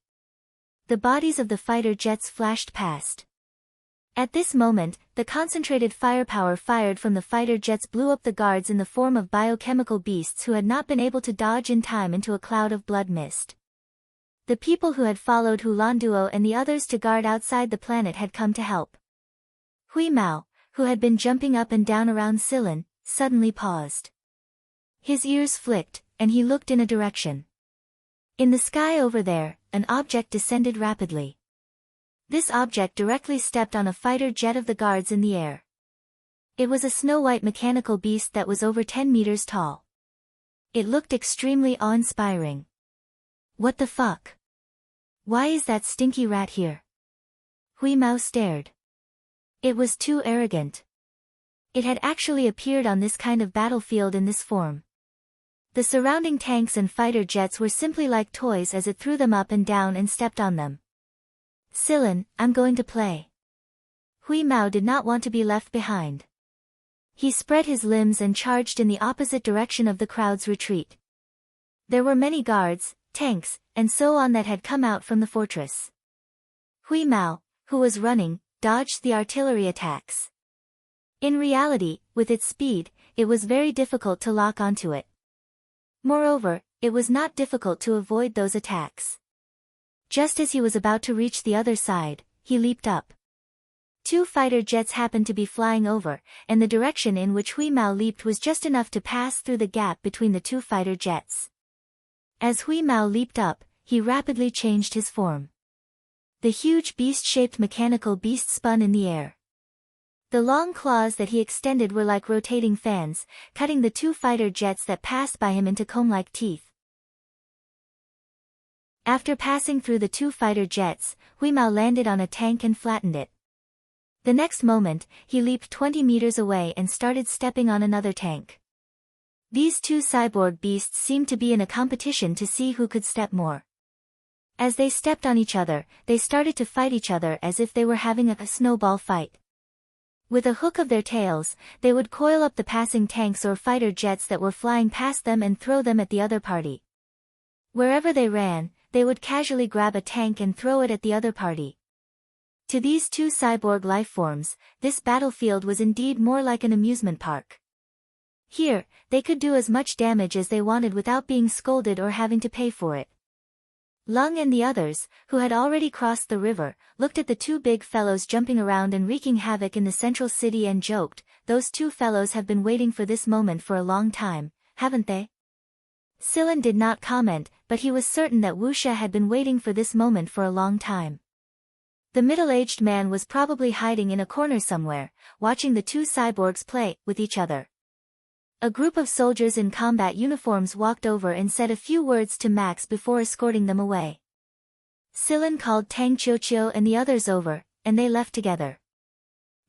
The bodies of the fighter jets flashed past. At this moment, the concentrated firepower fired from the fighter jets blew up the guards in the form of biochemical beasts who had not been able to dodge in time into a cloud of blood mist. The people who had followed Hulanduo and the others to guard outside the planet had come to help. Hui Mao, who had been jumping up and down around Sillin, suddenly paused. His ears flicked, and he looked in a direction. In the sky over there, an object descended rapidly. This object directly stepped on a fighter jet of the guards in the air. It was a snow-white mechanical beast that was over 10 meters tall. It looked extremely awe-inspiring. What the fuck? Why is that stinky rat here? Hui Mao stared. It was too arrogant. It had actually appeared on this kind of battlefield in this form. The surrounding tanks and fighter jets were simply like toys as it threw them up and down and stepped on them. Sillin, I'm going to play. Hui Mao did not want to be left behind. He spread his limbs and charged in the opposite direction of the crowd's retreat. There were many guards, tanks, and so on that had come out from the fortress. Hui Mao, who was running, dodged the artillery attacks. In reality, with its speed, it was very difficult to lock onto it. Moreover, it was not difficult to avoid those attacks. Just as he was about to reach the other side, he leaped up. Two fighter jets happened to be flying over, and the direction in which Hui Mao leaped was just enough to pass through the gap between the two fighter jets. As Hui Mao leaped up, he rapidly changed his form. The huge beast-shaped mechanical beast spun in the air. The long claws that he extended were like rotating fans, cutting the two fighter jets that passed by him into comb-like teeth. After passing through the two fighter jets, Hui Mao landed on a tank and flattened it. The next moment, he leaped 20 meters away and started stepping on another tank. These two cyborg beasts seemed to be in a competition to see who could step more. As they stepped on each other, they started to fight each other as if they were having a snowball fight. With a hook of their tails, they would coil up the passing tanks or fighter jets that were flying past them and throw them at the other party. Wherever they ran, they would casually grab a tank and throw it at the other party. To these two cyborg lifeforms, this battlefield was indeed more like an amusement park. Here, they could do as much damage as they wanted without being scolded or having to pay for it. Lung and the others, who had already crossed the river, looked at the two big fellows jumping around and wreaking havoc in the central city and joked, "Those two fellows have been waiting for this moment for a long time, haven't they?" Sillin did not comment, but he was certain that Wuxia had been waiting for this moment for a long time. The middle-aged man was probably hiding in a corner somewhere, watching the two cyborgs play with each other. A group of soldiers in combat uniforms walked over and said a few words to Max before escorting them away. Sillin called Tang Qiuqiu and the others over, and they left together.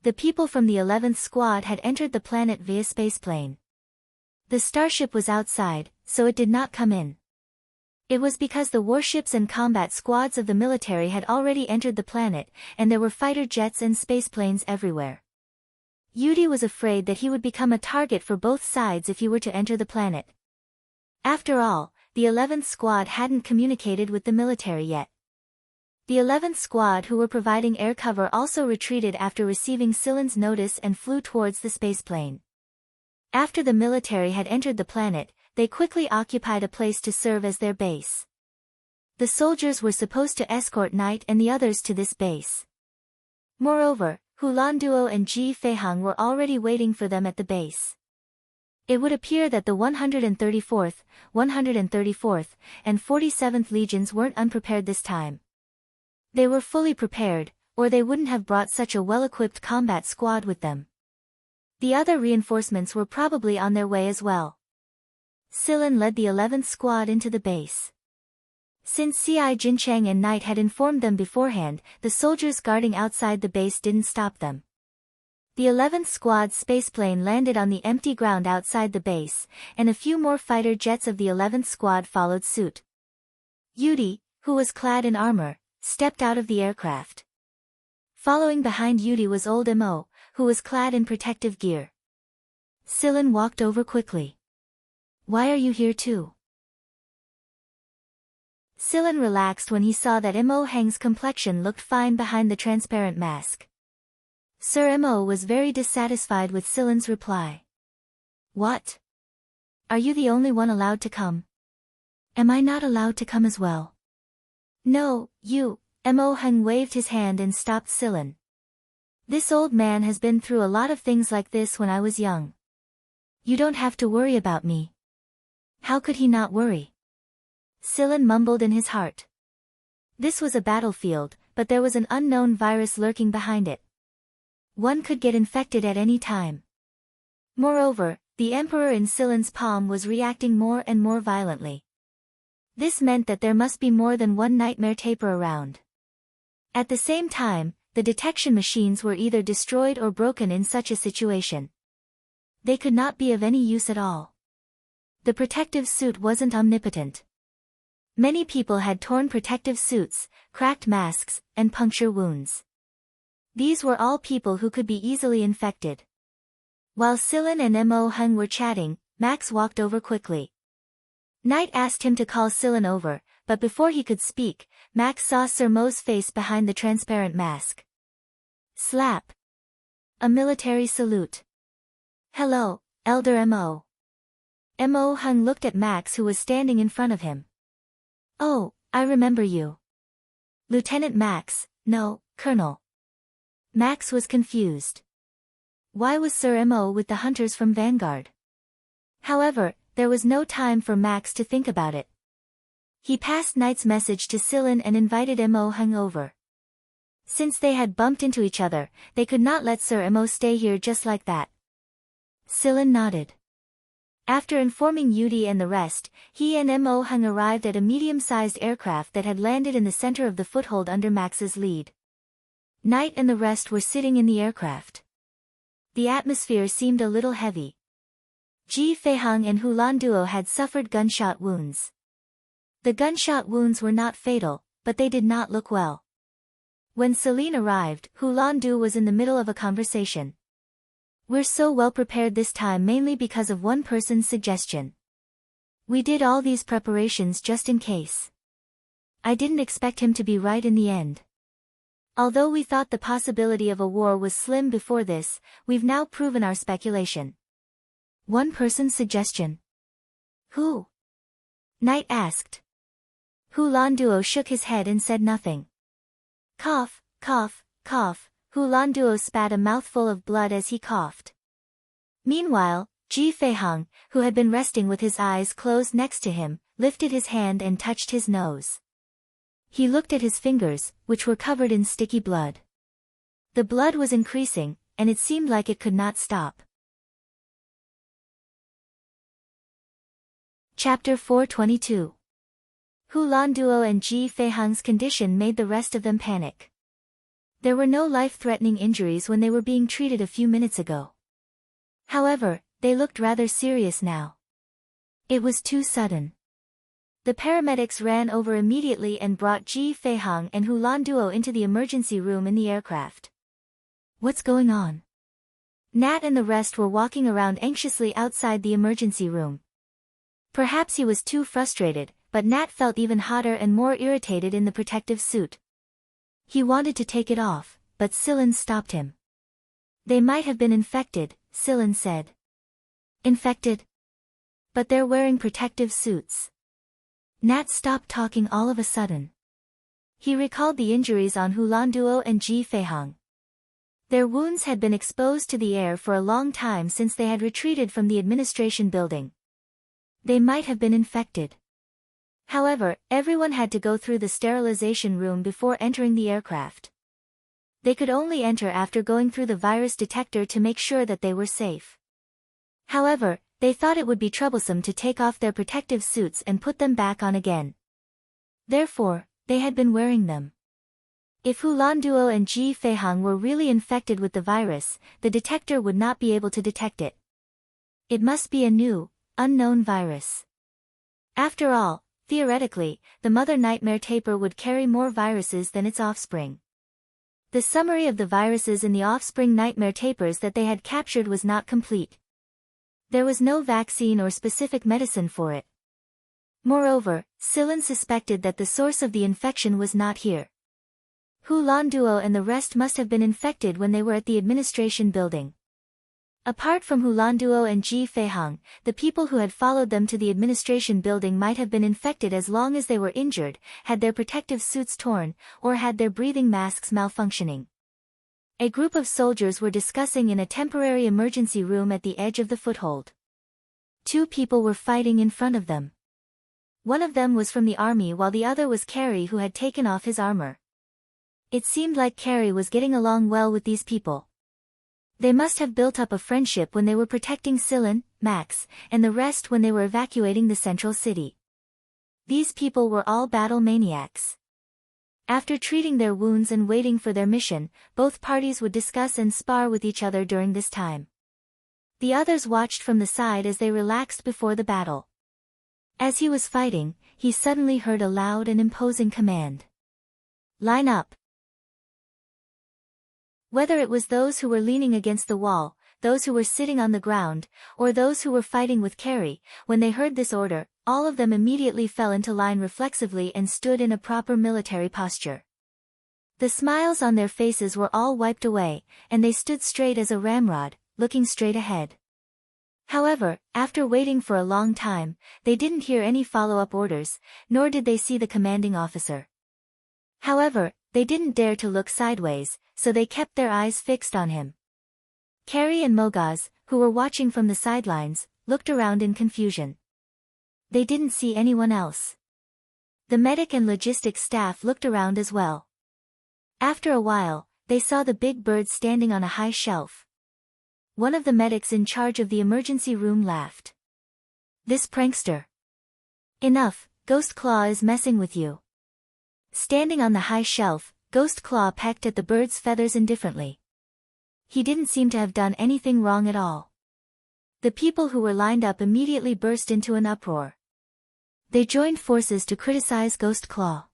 The people from the 11th squad had entered the planet via spaceplane. The starship was outside, so it did not come in. It was because the warships and combat squads of the military had already entered the planet, and there were fighter jets and spaceplanes everywhere. Yudi was afraid that he would become a target for both sides if he were to enter the planet. After all, the 11th squad hadn't communicated with the military yet. The 11th squad who were providing air cover also retreated after receiving Sillin's notice and flew towards the spaceplane. After the military had entered the planet, they quickly occupied a place to serve as their base. The soldiers were supposed to escort Knight and the others to this base. Moreover, Hulan Duo and Ji Feihang were already waiting for them at the base. It would appear that the 134th, 134th, and 47th Legions weren't unprepared this time. They were fully prepared, or they wouldn't have brought such a well-equipped combat squad with them. The other reinforcements were probably on their way as well. Sillin led the 11th squad into the base. Since C.I. Jincheng and Knight had informed them beforehand, the soldiers guarding outside the base didn't stop them. The 11th squad's spaceplane landed on the empty ground outside the base, and a few more fighter jets of the 11th squad followed suit. Yudi, who was clad in armor, stepped out of the aircraft. Following behind Yudi was old Mo, who was clad in protective gear. Sillin walked over quickly. "Why are you here too?" Sillin relaxed when he saw that Mo Heng's complexion looked fine behind the transparent mask. Sir Mo was very dissatisfied with Sillin's reply. "What? Are you the only one allowed to come? Am I not allowed to come as well?" "No, you." Mo Heng waved his hand and stopped Sillin. "This old man has been through a lot of things like this when I was young. You don't have to worry about me." How could he not worry? Sillin mumbled in his heart. This was a battlefield, but there was an unknown virus lurking behind it. One could get infected at any time. Moreover, the Emperor in Sillin's palm was reacting more and more violently. This meant that there must be more than one nightmare taper around. At the same time, the detection machines were either destroyed or broken in such a situation. They could not be of any use at all. The protective suit wasn't omnipotent. Many people had torn protective suits, cracked masks, and puncture wounds. These were all people who could be easily infected. While Sillin and Mo Heng were chatting, Max walked over quickly. Knight asked him to call Sillin over, but before he could speak, Max saw Sir Mo's face behind the transparent mask. Slap. A military salute. "Hello, Elder Mo." Mo Heng looked at Max, who was standing in front of him. "Oh, I remember you. Lieutenant Max, no, Colonel." Max was confused. Why was Sir Mo with the hunters from Vanguard? However, there was no time for Max to think about it. He passed Knight's message to Sillin and invited Mo Heng over. Since they had bumped into each other, they could not let Sir Mo stay here just like that. Sillin nodded. After informing Yudi and the rest, he and Mo Heng arrived at a medium-sized aircraft that had landed in the center of the foothold under Max's lead. Knight and the rest were sitting in the aircraft. The atmosphere seemed a little heavy. Ji Feihang and Hulan Duo had suffered gunshot wounds. The gunshot wounds were not fatal, but they did not look well. When Celine arrived, Hulan Duo was in the middle of a conversation. "We're so well prepared this time mainly because of one person's suggestion. We did all these preparations just in case. I didn't expect him to be right in the end. Although we thought the possibility of a war was slim before this, we've now proven our speculation." One person's suggestion. Who? Knight asked. Hulan Duo shook his head and said nothing. Cough, cough, cough. Hulan Duo spat a mouthful of blood as he coughed. Meanwhile, Ji Feihang, who had been resting with his eyes closed next to him, lifted his hand and touched his nose. He looked at his fingers, which were covered in sticky blood. The blood was increasing, and it seemed like it could not stop. Chapter 422. Hu Landuo and Ji Feihang's condition made the rest of them panic. There were no life-threatening injuries when they were being treated a few minutes ago. However, they looked rather serious now. It was too sudden. The paramedics ran over immediately and brought Ji Feihang and Hu Landuo into the emergency room in the aircraft. What's going on? Nat and the rest were walking around anxiously outside the emergency room. Perhaps he was too frustrated, but Nat felt even hotter and more irritated in the protective suit. He wanted to take it off, but Sillin stopped him. They might have been infected, Sillin said. Infected? But they're wearing protective suits. Nat stopped talking all of a sudden. He recalled the injuries on Hu Landuo and Ji Feihang. Their wounds had been exposed to the air for a long time since they had retreated from the administration building. They might have been infected. However, everyone had to go through the sterilization room before entering the aircraft. They could only enter after going through the virus detector to make sure that they were safe. However, they thought it would be troublesome to take off their protective suits and put them back on again. Therefore, they had been wearing them. If Hu Landuo and Ji Feihang were really infected with the virus, the detector would not be able to detect it. It must be a new, unknown virus. After all, theoretically, the mother nightmare tapir would carry more viruses than its offspring. The summary of the viruses in the offspring nightmare tapirs that they had captured was not complete. There was no vaccine or specific medicine for it. Moreover, Sillin suspected that the source of the infection was not here. Hu Landuo and the rest must have been infected when they were at the administration building. Apart from Hu Landuo and Ji Feihang, the people who had followed them to the administration building might have been infected as long as they were injured, had their protective suits torn, or had their breathing masks malfunctioning. A group of soldiers were discussing in a temporary emergency room at the edge of the foothold. Two people were fighting in front of them. One of them was from the army while the other was Carrie, who had taken off his armor. It seemed like Carrie was getting along well with these people. They must have built up a friendship when they were protecting Sillin, Max, and the rest when they were evacuating the central city. These people were all battle maniacs. After treating their wounds and waiting for their mission, both parties would discuss and spar with each other during this time. The others watched from the side as they relaxed before the battle. As he was fighting, he suddenly heard a loud and imposing command. Line up. Whether it was those who were leaning against the wall, those who were sitting on the ground, or those who were fighting with Carrie, when they heard this order, all of them immediately fell into line reflexively and stood in a proper military posture. The smiles on their faces were all wiped away, and they stood straight as a ramrod, looking straight ahead. However, after waiting for a long time, they didn't hear any follow-up orders, nor did they see the commanding officer. However, they didn't dare to look sideways, so they kept their eyes fixed on him. Carrie and Mogaz, who were watching from the sidelines, looked around in confusion. They didn't see anyone else. The medic and logistics staff looked around as well. After a while, they saw the big bird standing on a high shelf. One of the medics in charge of the emergency room laughed. This prankster. Enough, Ghost Claw is messing with you. Standing on the high shelf, Ghost Claw pecked at the bird's feathers indifferently. He didn't seem to have done anything wrong at all. The people who were lined up immediately burst into an uproar. They joined forces to criticize Ghost Claw.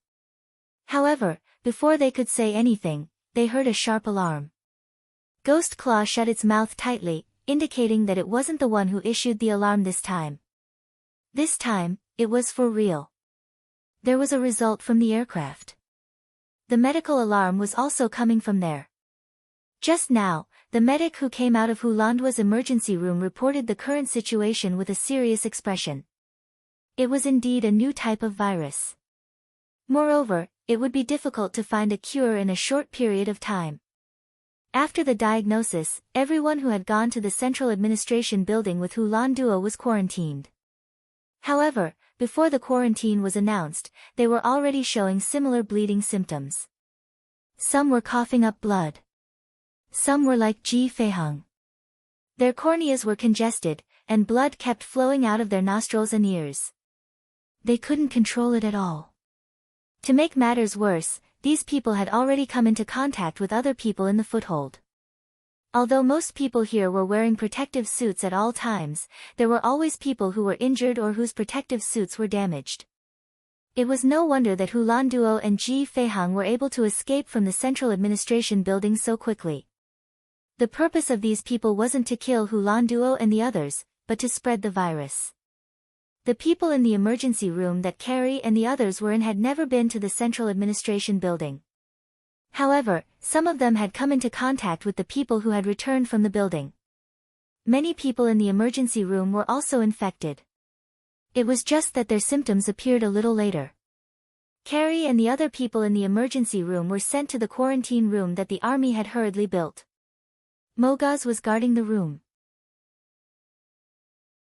However, before they could say anything, they heard a sharp alarm. Ghost Claw shut its mouth tightly, indicating that it wasn't the one who issued the alarm this time. This time, it was for real. There was a result from the aircraft. The medical alarm was also coming from there. Just now, the medic who came out of Hu Landuo's emergency room reported the current situation with a serious expression. It was indeed a new type of virus. Moreover, it would be difficult to find a cure in a short period of time. After the diagnosis, everyone who had gone to the central administration building with Hu Landuo was quarantined. However, before the quarantine was announced, they were already showing similar bleeding symptoms. Some were coughing up blood. Some were like Ji Feihang. Their corneas were congested, and blood kept flowing out of their nostrils and ears. They couldn't control it at all. To make matters worse, these people had already come into contact with other people in the foothold. Although most people here were wearing protective suits at all times, there were always people who were injured or whose protective suits were damaged. It was no wonder that Hulan Duo and Ji Feihang were able to escape from the central administration building so quickly. The purpose of these people wasn't to kill Hulan Duo and the others, but to spread the virus. The people in the emergency room that Carrie and the others were in had never been to the central administration building. However, some of them had come into contact with the people who had returned from the building. Many people in the emergency room were also infected. It was just that their symptoms appeared a little later. Carrie and the other people in the emergency room were sent to the quarantine room that the army had hurriedly built. Mogaz was guarding the room.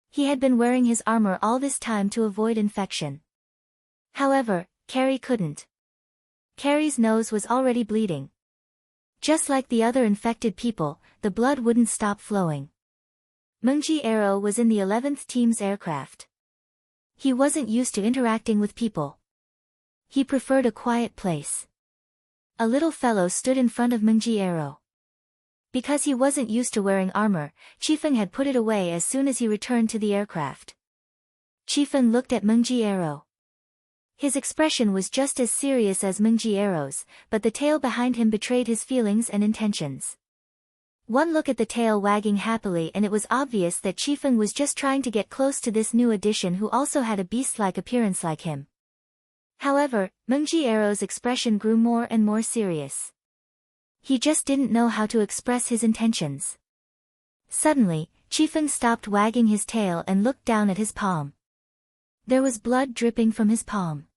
He had been wearing his armor all this time to avoid infection. However, Carrie couldn't. Carrie's nose was already bleeding. Just like the other infected people, the blood wouldn't stop flowing. Mengji Arrow was in the 11th team's aircraft. He wasn't used to interacting with people. He preferred a quiet place. A little fellow stood in front of Mengji Arrow. Because he wasn't used to wearing armor, Qifeng had put it away as soon as he returned to the aircraft. Qifeng looked at Mengji Arrow. His expression was just as serious as Mengji Arrow's, but the tail behind him betrayed his feelings and intentions. One look at the tail wagging happily and it was obvious that Qifeng was just trying to get close to this new addition who also had a beast-like appearance like him. However, Mengji Arrow's expression grew more and more serious. He just didn't know how to express his intentions. Suddenly, Qifeng stopped wagging his tail and looked down at his palm. There was blood dripping from his palm.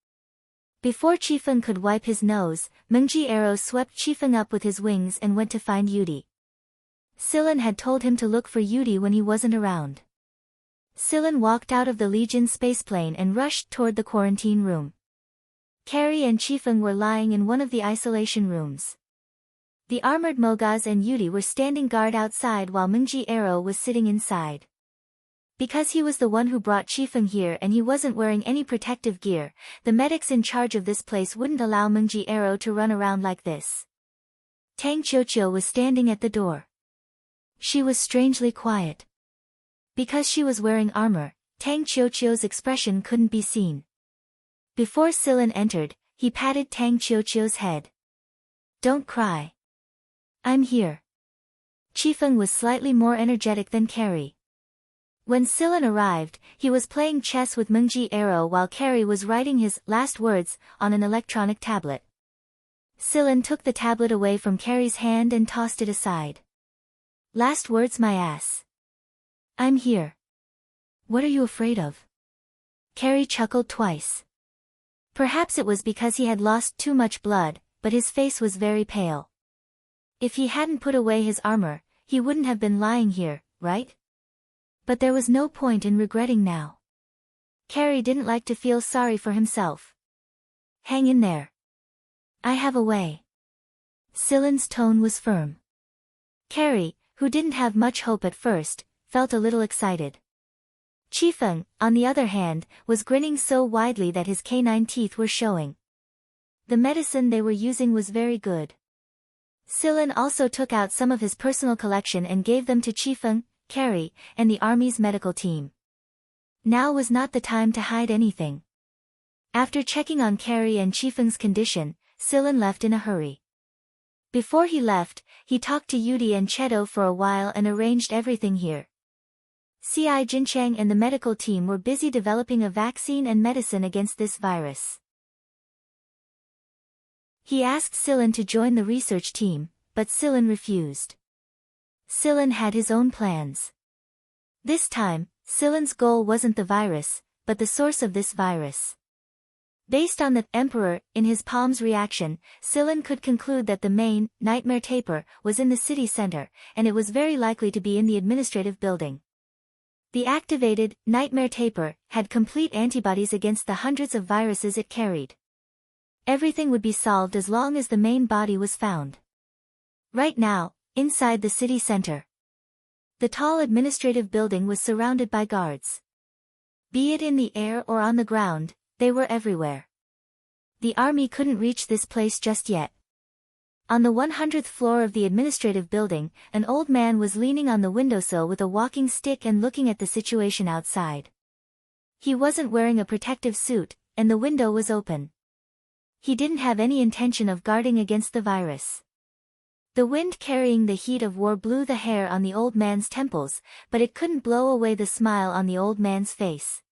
Before Qifeng could wipe his nose, Mengji Arrow swept Qifeng up with his wings and went to find Yudi. Silan had told him to look for Yudi when he wasn't around. Silan walked out of the Legion spaceplane and rushed toward the quarantine room. Carrie and Qifeng were lying in one of the isolation rooms. The armored Mogaz and Yudi were standing guard outside while Mengji Arrow was sitting inside. Because he was the one who brought Qifeng here and he wasn't wearing any protective gear, the medics in charge of this place wouldn't allow Mengji Arrow to run around like this. Tang Qiuqiu was standing at the door. She was strangely quiet. Because she was wearing armor, Tang Qiuqiu's expression couldn't be seen. Before Silan entered, he patted Tang Qiuqiu's head. "Don't cry. I'm here." Qifeng was slightly more energetic than Carrie. When Silan arrived, he was playing chess with Mengji Arrow while Carrie was writing his last words on an electronic tablet. Silan took the tablet away from Carrie's hand and tossed it aside. "Last words, my ass. I'm here." "What are you afraid of?" Carrie chuckled twice. Perhaps it was because he had lost too much blood, but his face was very pale. If he hadn't put away his armor, he wouldn't have been lying here, right? But there was no point in regretting now. Carrie didn't like to feel sorry for himself. "Hang in there. I have a way." Silan's tone was firm. Carrie, who didn't have much hope at first, felt a little excited. Qifeng, on the other hand, was grinning so widely that his canine teeth were showing. The medicine they were using was very good. Silan also took out some of his personal collection and gave them to Qifeng, Carrie, and the army's medical team. Now was not the time to hide anything. After checking on Carrie and Qifeng's condition, Silan left in a hurry. Before he left, he talked to Yudi and Chedo for a while and arranged everything here. CI Jinchang and the medical team were busy developing a vaccine and medicine against this virus. He asked Silan to join the research team, but Silan refused. Silan had his own plans. This time, Silan's goal wasn't the virus, but the source of this virus. Based on the Emperor in his palm's reaction, Silan could conclude that the main nightmare taper was in the city center, and it was very likely to be in the administrative building. The activated nightmare taper had complete antibodies against the hundreds of viruses it carried. Everything would be solved as long as the main body was found. Right now, inside the city center, the tall administrative building was surrounded by guards. Be it in the air or on the ground, They were everywhere. The army couldn't reach this place just yet. On the 100th floor of the administrative building, an old man was leaning on the windowsill with a walking stick and looking at the situation outside. He wasn't wearing a protective suit, and the window was open. He didn't have any intention of guarding against the virus. The wind carrying the heat of war blew the hair on the old man's temples, but it couldn't blow away the smile on the old man's face.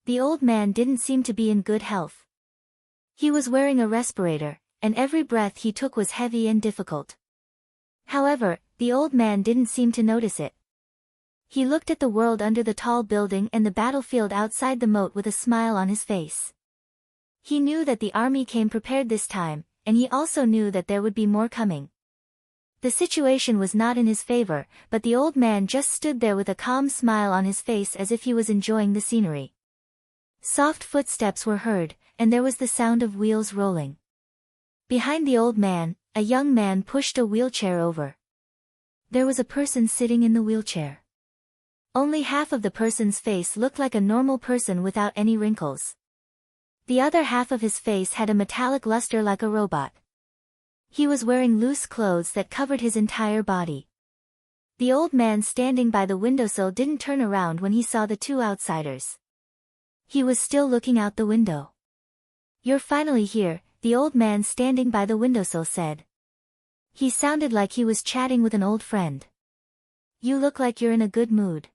The old man didn't seem to be in good health. He was wearing a respirator, and every breath he took was heavy and difficult. However, the old man didn't seem to notice it. He looked at the world under the tall building and the battlefield outside the moat with a smile on his face. He knew that the army came prepared this time, and he also knew that there would be more coming. The situation was not in his favor, but the old man just stood there with a calm smile on his face as if he was enjoying the scenery. Soft footsteps were heard, and there was the sound of wheels rolling. Behind the old man, a young man pushed a wheelchair over. There was a person sitting in the wheelchair. Only half of the person's face looked like a normal person without any wrinkles. The other half of his face had a metallic luster like a robot. He was wearing loose clothes that covered his entire body. The old man standing by the windowsill didn't turn around when he saw the two outsiders. He was still looking out the window. "You're finally here," the old man standing by the windowsill said. He sounded like he was chatting with an old friend. "You look like you're in a good mood."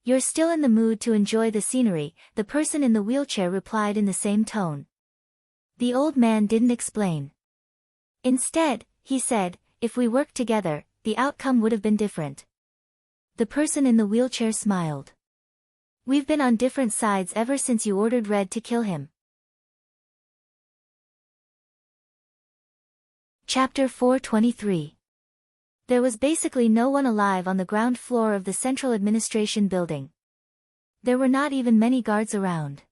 "You're still in the mood to enjoy the scenery," the person in the wheelchair replied in the same tone. The old man didn't explain. Instead, he said, "If we worked together, the outcome would have been different." The person in the wheelchair smiled. "We've been on different sides ever since you ordered Red to kill him." Chapter 423. There was basically no one alive on the ground floor of the central administration building. There were not even many guards around.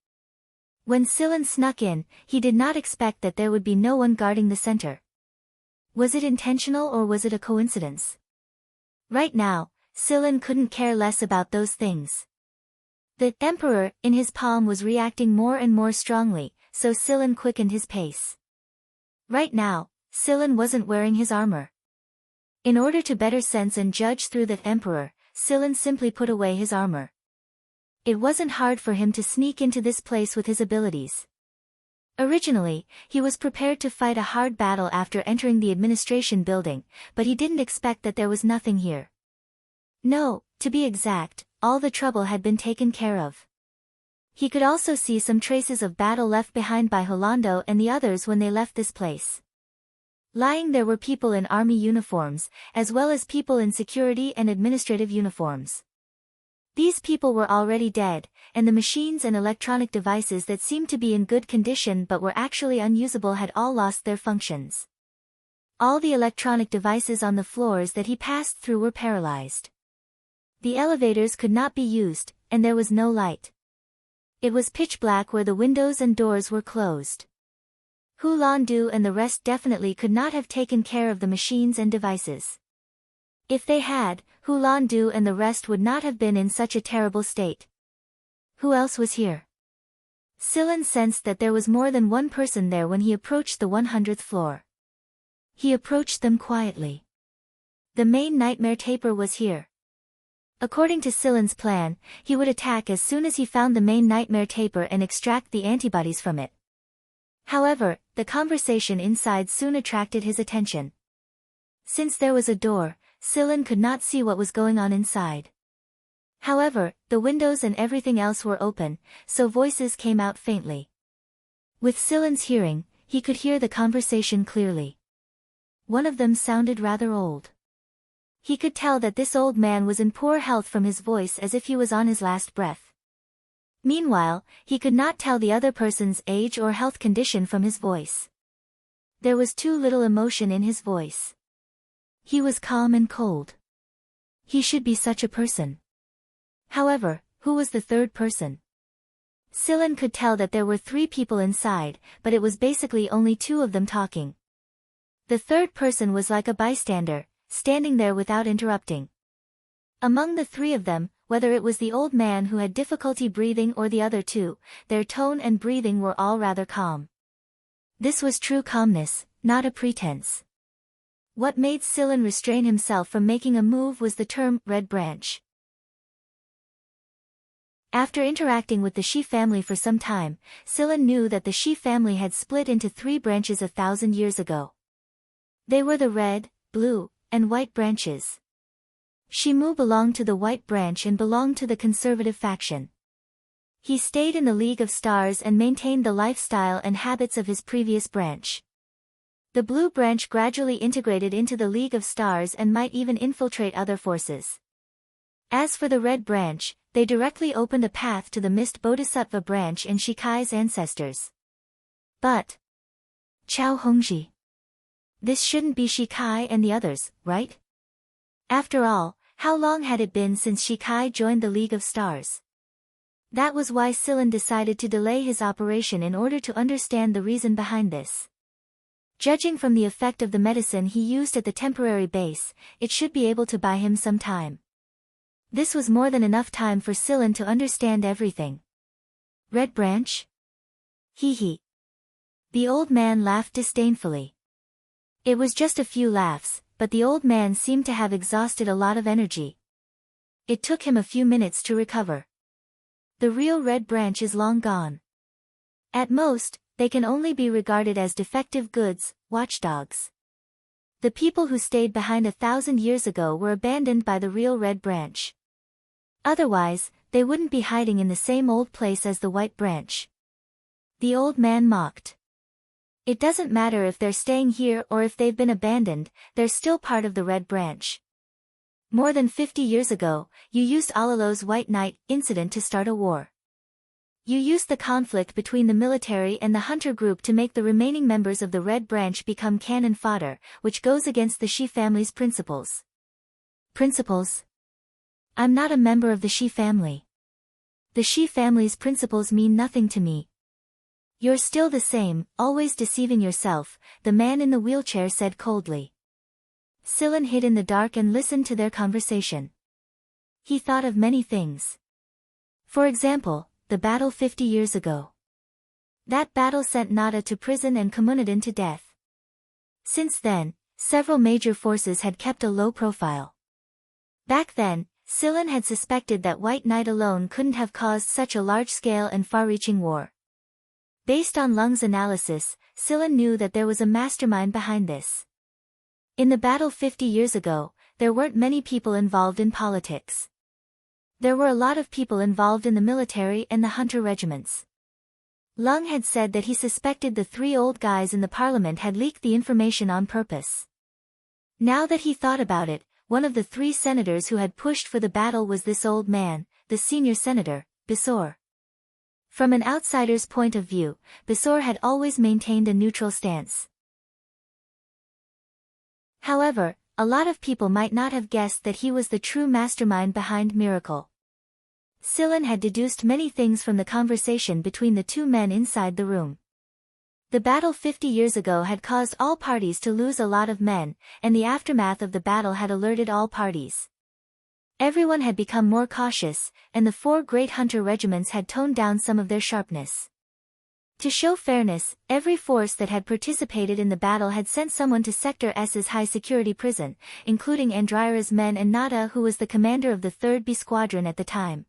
When Silen snuck in, he did not expect that there would be no one guarding the center. Was it intentional or was it a coincidence? Right now, Silen couldn't care less about those things. The Emperor, in his palm, was reacting more and more strongly, so Silen quickened his pace. Right now, Silen wasn't wearing his armor. In order to better sense and judge through the Emperor, Silen simply put away his armor. It wasn't hard for him to sneak into this place with his abilities. Originally, he was prepared to fight a hard battle after entering the administration building, but he didn't expect that there was nothing here. No, to be exact, all the trouble had been taken care of. He could also see some traces of battle left behind by Rolando and the others when they left this place. Lying there were people in army uniforms, as well as people in security and administrative uniforms. These people were already dead, and the machines and electronic devices that seemed to be in good condition but were actually unusable had all lost their functions. All the electronic devices on the floors that he passed through were paralyzed. The elevators could not be used, and there was no light. It was pitch black where the windows and doors were closed. Hulandu and the rest definitely could not have taken care of the machines and devices. If they had, Hulandu and the rest would not have been in such a terrible state. Who else was here? Silen sensed that there was more than one person there when he approached the 100th floor. He approached them quietly. The main nightmare taper was here. According to Silen's plan, he would attack as soon as he found the main nightmare taper and extract the antibodies from it. However, the conversation inside soon attracted his attention. Since there was a door, Silen could not see what was going on inside. However, the windows and everything else were open, so voices came out faintly. With Silen's hearing, he could hear the conversation clearly. One of them sounded rather old. He could tell that this old man was in poor health from his voice, as if he was on his last breath. Meanwhile, he could not tell the other person's age or health condition from his voice. There was too little emotion in his voice. He was calm and cold. He should be such a person. However, who was the third person? Silen could tell that there were 3 people inside, but it was basically only 2 of them talking. The third person was like a bystander, standing there without interrupting. Among the 3 of them, whether it was the old man who had difficulty breathing or the other two, their tone and breathing were all rather calm. This was true calmness, not a pretense. What made Sillin restrain himself from making a move was the term, red branch. After interacting with the Shi family for some time, Sillin knew that the Shi family had split into 3 branches 1,000 years ago. They were the red, blue, and white branches. Shimu belonged to the white branch and belonged to the conservative faction. He stayed in the League of Stars and maintained the lifestyle and habits of his previous branch. The blue branch gradually integrated into the League of Stars and might even infiltrate other forces. As for the red branch, they directly opened a path to the Mist Bodhisattva branch and Shikai's ancestors. But Chao Hongji. This shouldn't be Shikai and the others, right? After all, how long had it been since Shikai joined the League of Stars? That was why Sillin decided to delay his operation in order to understand the reason behind this. Judging from the effect of the medicine he used at the temporary base, it should be able to buy him some time. This was more than enough time for Sillin to understand everything. Red branch? Hee hee. The old man laughed disdainfully. It was just a few laughs, but the old man seemed to have exhausted a lot of energy. It took him a few minutes to recover. The real red branch is long gone. At most, they can only be regarded as defective goods, watchdogs. The people who stayed behind 1,000 years ago were abandoned by the real red branch. Otherwise, they wouldn't be hiding in the same old place as the white branch. The old man mocked. It doesn't matter if they're staying here or if they've been abandoned, they're still part of the red branch. More than 50 years ago, you used Alalo's White Knight incident to start a war. You used the conflict between the military and the hunter group to make the remaining members of the red branch become cannon fodder, which goes against the Shi family's principles. Principles? I'm not a member of the Shi family. The Shi family's principles mean nothing to me. You're still the same, always deceiving yourself, the man in the wheelchair said coldly. Sillin hid in the dark and listened to their conversation. He thought of many things. For example, the battle 50 years ago. That battle sent Nada to prison and Komuniden to death. Since then, several major forces had kept a low profile. Back then, Sillin had suspected that White Knight alone couldn't have caused such a large-scale and far-reaching war. Based on Lung's analysis, Sillin knew that there was a mastermind behind this. In the battle 50 years ago, there weren't many people involved in politics. There were a lot of people involved in the military and the hunter regiments. Lung had said that he suspected the 3 old guys in the parliament had leaked the information on purpose. Now that he thought about it, one of the 3 senators who had pushed for the battle was this old man, the senior senator, Bisor. From an outsider's point of view, Bisor had always maintained a neutral stance. However, a lot of people might not have guessed that he was the true mastermind behind Miracle. Sillin had deduced many things from the conversation between the 2 men inside the room. The battle 50 years ago had caused all parties to lose a lot of men, and the aftermath of the battle had alerted all parties. Everyone had become more cautious, and the 4 great hunter regiments had toned down some of their sharpness. To show fairness, every force that had participated in the battle had sent someone to Sector S's high-security prison, including Andrira's men and Nada, who was the commander of the 3rd B Squadron at the time.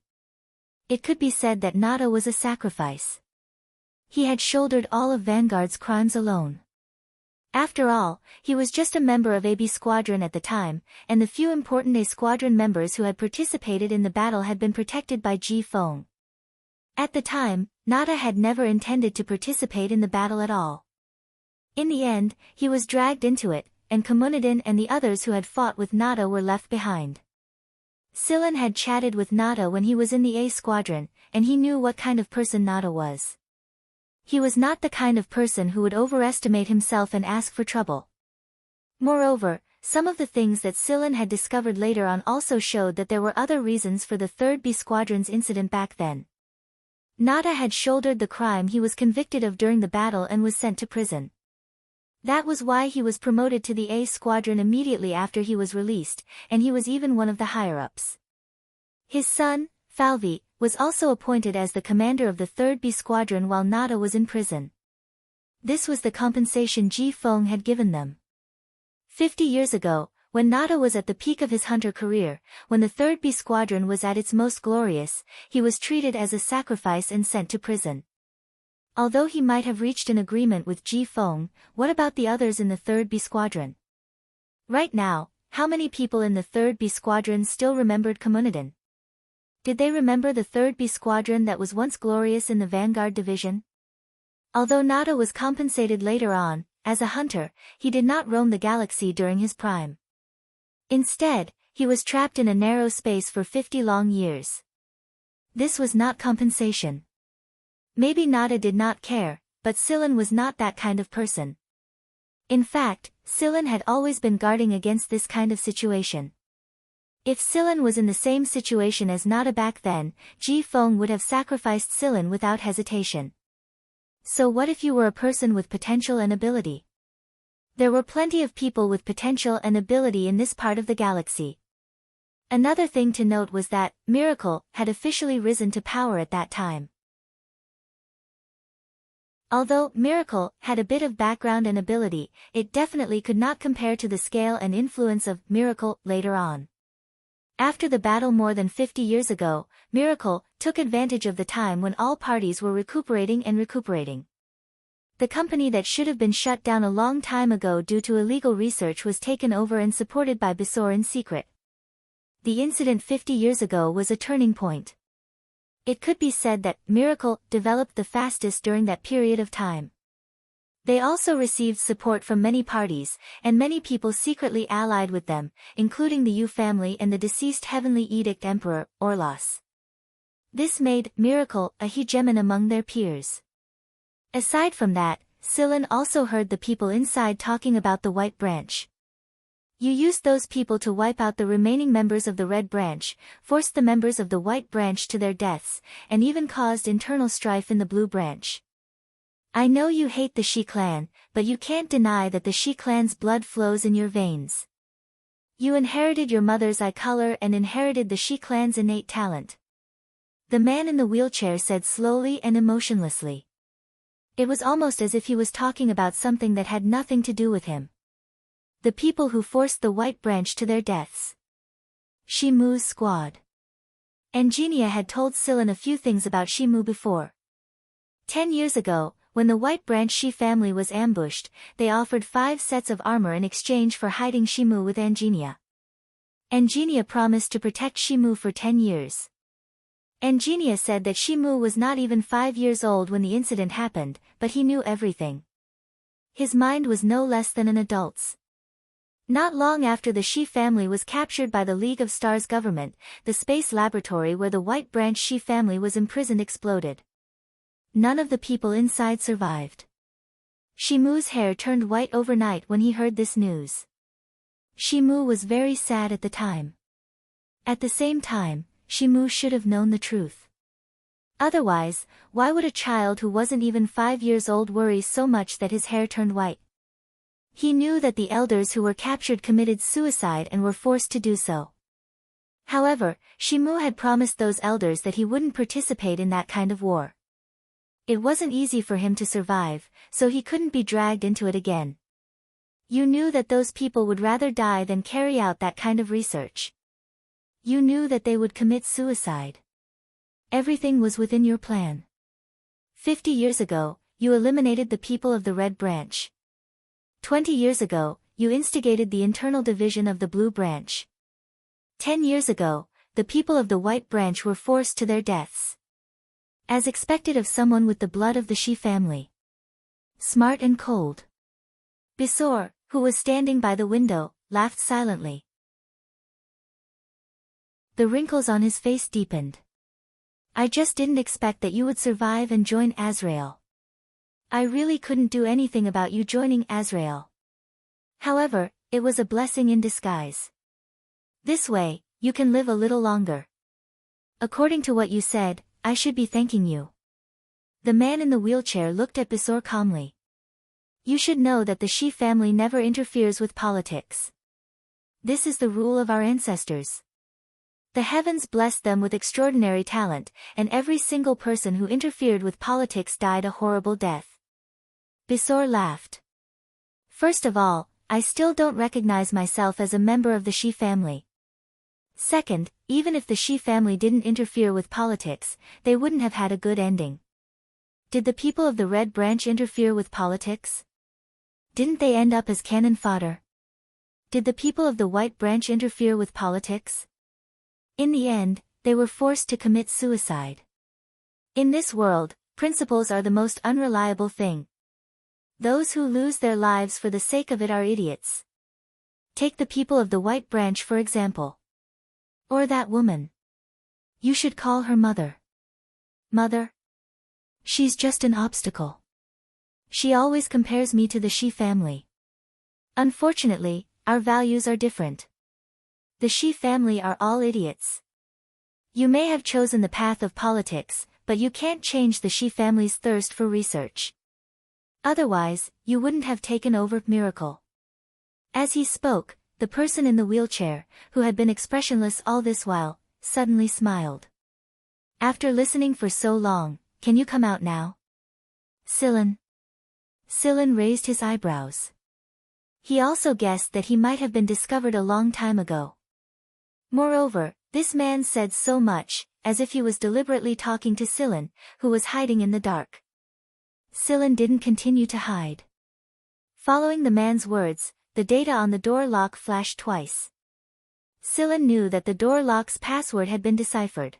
It could be said that Nada was a sacrifice. He had shouldered all of Vanguard's crimes alone. After all, he was just a member of AB Squadron at the time, and the few important A Squadron members who had participated in the battle had been protected by Ji Feng. At the time, Nada had never intended to participate in the battle at all. In the end, he was dragged into it, and Komuniden and the others who had fought with Nada were left behind. Sillin had chatted with Nada when he was in the A Squadron, and he knew what kind of person Nada was. He was not the kind of person who would overestimate himself and ask for trouble. Moreover, some of the things that Sillin had discovered later on also showed that there were other reasons for the 3rd B Squadron's incident back then. Nada had shouldered the crime he was convicted of during the battle and was sent to prison. That was why he was promoted to the A Squadron immediately after he was released, and he was even one of the higher-ups. His son, Falvi, was also appointed as the commander of the 3rd B Squadron while Nada was in prison. This was the compensation Ji Feng had given them. 50 years ago, when Nada was at the peak of his hunter career, when the 3rd B Squadron was at its most glorious, he was treated as a sacrifice and sent to prison. Although he might have reached an agreement with Ji Feng, what about the others in the 3rd B Squadron? Right now, how many people in the 3rd B Squadron still remembered Komuniden? Did they remember the 3rd B Squadron that was once glorious in the Vanguard Division? Although Nada was compensated later on, as a hunter, he did not roam the galaxy during his prime. Instead, he was trapped in a narrow space for 50 long years. This was not compensation. Maybe Nada did not care, but Silan was not that kind of person. In fact, Silan had always been guarding against this kind of situation. If Silan was in the same situation as Nada back then, Ji Feng would have sacrificed Silan without hesitation. So what if you were a person with potential and ability? There were plenty of people with potential and ability in this part of the galaxy. Another thing to note was that Miracle had officially risen to power at that time. Although Miracle had a bit of background and ability, it definitely could not compare to the scale and influence of Miracle later on. After the battle more than 50 years ago, Miracle took advantage of the time when all parties were recuperating. The company that should have been shut down a long time ago due to illegal research was taken over and supported by Bisor in secret. The incident 50 years ago was a turning point. It could be said that Miracle developed the fastest during that period of time. They also received support from many parties, and many people secretly allied with them, including the Yu family and the deceased Heavenly Edict Emperor, Orlos. This made Miracle a hegemon among their peers. Aside from that, Silan also heard the people inside talking about the White Branch. You used those people to wipe out the remaining members of the Red Branch, forced the members of the White Branch to their deaths, and even caused internal strife in the Blue Branch. I know you hate the Shi clan, but you can't deny that the Shi clan's blood flows in your veins. You inherited your mother's eye color and inherited the Shi clan's innate talent. The man in the wheelchair said slowly and emotionlessly. It was almost as if he was talking about something that had nothing to do with him. The people who forced the White Branch to their deaths. Shimu's squad. Engenia had told Silan a few things about Shimu before. 10 years ago, when the White Branch Shi family was ambushed, they offered 5 sets of armor in exchange for hiding Shimu with Engenia. Engenia promised to protect Shimu for 10 years. Engenia said that Shimu was not even 5 years old when the incident happened, but he knew everything. His mind was no less than an adult's. Not long after the Shi family was captured by the League of Stars government, the space laboratory where the White Branch Shi family was imprisoned exploded. None of the people inside survived. Shimu's hair turned white overnight when he heard this news. Shimu was very sad at the time. At the same time, Shimu should have known the truth. Otherwise, why would a child who wasn't even 5 years old worry so much that his hair turned white? He knew that the elders who were captured committed suicide and were forced to do so. However, Shimu had promised those elders that he wouldn't participate in that kind of war. It wasn't easy for him to survive, so he couldn't be dragged into it again. You knew that those people would rather die than carry out that kind of research. You knew that they would commit suicide. Everything was within your plan. 50 years ago, you eliminated the people of the Red Branch. 20 years ago, you instigated the internal division of the Blue Branch. 10 years ago, the people of the White Branch were forced to their deaths. As expected of someone with the blood of the Shi family. Smart and cold. Bisor, who was standing by the window, laughed silently. The wrinkles on his face deepened. I just didn't expect that you would survive and join Azrael. I really couldn't do anything about you joining Azrael. However, it was a blessing in disguise. This way, you can live a little longer. According to what you said, I should be thanking you. The man in the wheelchair looked at Bisor calmly. You should know that the Shi family never interferes with politics. This is the rule of our ancestors. The heavens blessed them with extraordinary talent, and every single person who interfered with politics died a horrible death. Bisor laughed. First of all, I still don't recognize myself as a member of the Shi family. Second, even if the Shi family didn't interfere with politics, they wouldn't have had a good ending. Did the people of the Red Branch interfere with politics? Didn't they end up as cannon fodder? Did the people of the White Branch interfere with politics? In the end, they were forced to commit suicide. In this world, principles are the most unreliable thing. Those who lose their lives for the sake of it are idiots. Take the people of the White Branch for example. Or that woman. You should call her mother. Mother? She's just an obstacle. She always compares me to the Shi family. Unfortunately, our values are different. The Shi family are all idiots. You may have chosen the path of politics, but you can't change the Shi family's thirst for research. Otherwise, you wouldn't have taken over Miracle. As he spoke, the person in the wheelchair, who had been expressionless all this while, suddenly smiled. After listening for so long, can you come out now? Silen. Silen raised his eyebrows. He also guessed that he might have been discovered a long time ago. Moreover, this man said so much, as if he was deliberately talking to Silen, who was hiding in the dark. Silen didn't continue to hide. Following the man's words, the data on the door lock flashed twice. Silen knew that the door lock's password had been deciphered.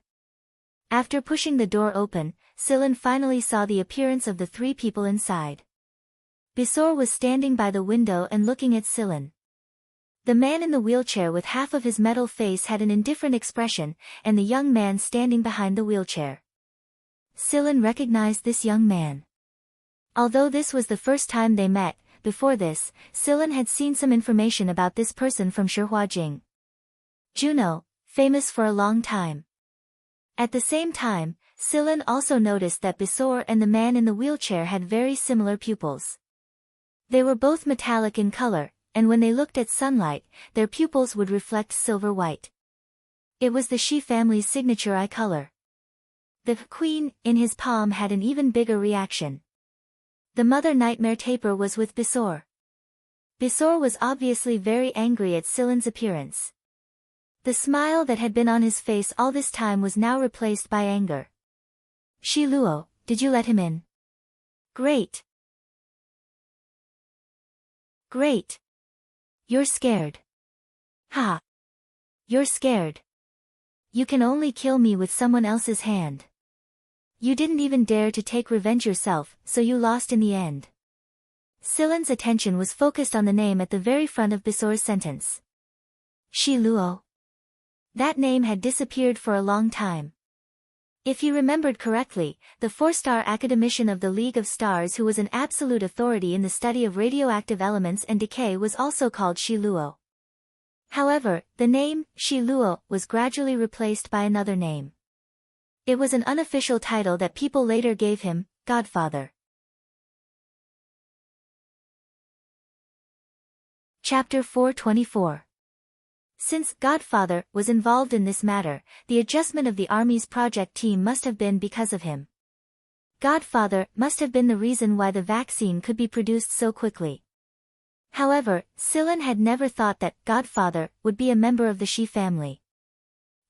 After pushing the door open, Silen finally saw the appearance of the three people inside. Bisor was standing by the window and looking at Silen. The man in the wheelchair with half of his metal face had an indifferent expression, and the young man standing behind the wheelchair. Silen recognized this young man. Although this was the first time they met, before this, Silen had seen some information about this person from Shihuajing. Juno, famous for a long time. At the same time, Silen also noticed that Bisor and the man in the wheelchair had very similar pupils. They were both metallic in color, and when they looked at sunlight, their pupils would reflect silver white. It was the Shi family's signature eye color. The queen, in his palm, had an even bigger reaction. The mother nightmare taper was with Bisor. Bisor was obviously very angry at Silen's appearance. The smile that had been on his face all this time was now replaced by anger. Shi Luo, did you let him in? Great. Great. You're scared. Ha. You're scared. You can only kill me with someone else's hand. You didn't even dare to take revenge yourself, so you lost in the end. Silen's attention was focused on the name at the very front of Bisor's sentence. Shi Luo. That name had disappeared for a long time. If he remembered correctly, the 4-star academician of the League of Stars who was an absolute authority in the study of radioactive elements and decay was also called Shi Luo. However, the name, Shi Luo, was gradually replaced by another name. It was an unofficial title that people later gave him, Godfather. Chapter 424. Since Godfather was involved in this matter, the adjustment of the army's project team must have been because of him. Godfather must have been the reason why the vaccine could be produced so quickly. However, Silen had never thought that Godfather would be a member of the Shi family.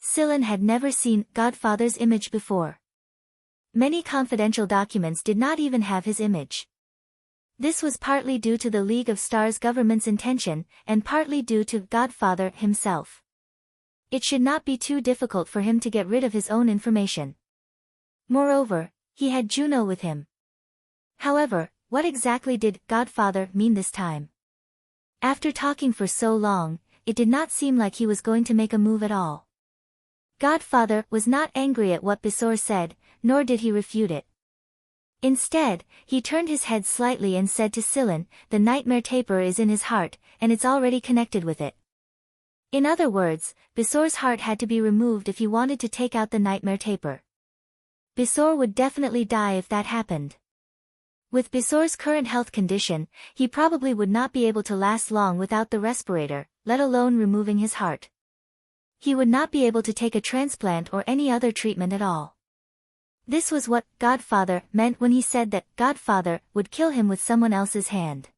Silen had never seen Godfather's image before. Many confidential documents did not even have his image. This was partly due to the League of Stars government's intention, and partly due to Godfather himself. It should not be too difficult for him to get rid of his own information. Moreover, he had Juno with him. However, what exactly did Godfather mean this time? After talking for so long, it did not seem like he was going to make a move at all. Godfather was not angry at what Bisor said, nor did he refute it. Instead, he turned his head slightly and said to Silen, the nightmare taper is in his heart, and it's already connected with it. In other words, Bisor's heart had to be removed if he wanted to take out the nightmare taper. Bisor would definitely die if that happened. With Bisor's current health condition, he probably would not be able to last long without the respirator, let alone removing his heart. He would not be able to take a transplant or any other treatment at all. This was what Godfather meant when he said that Godfather would kill him with someone else's hand.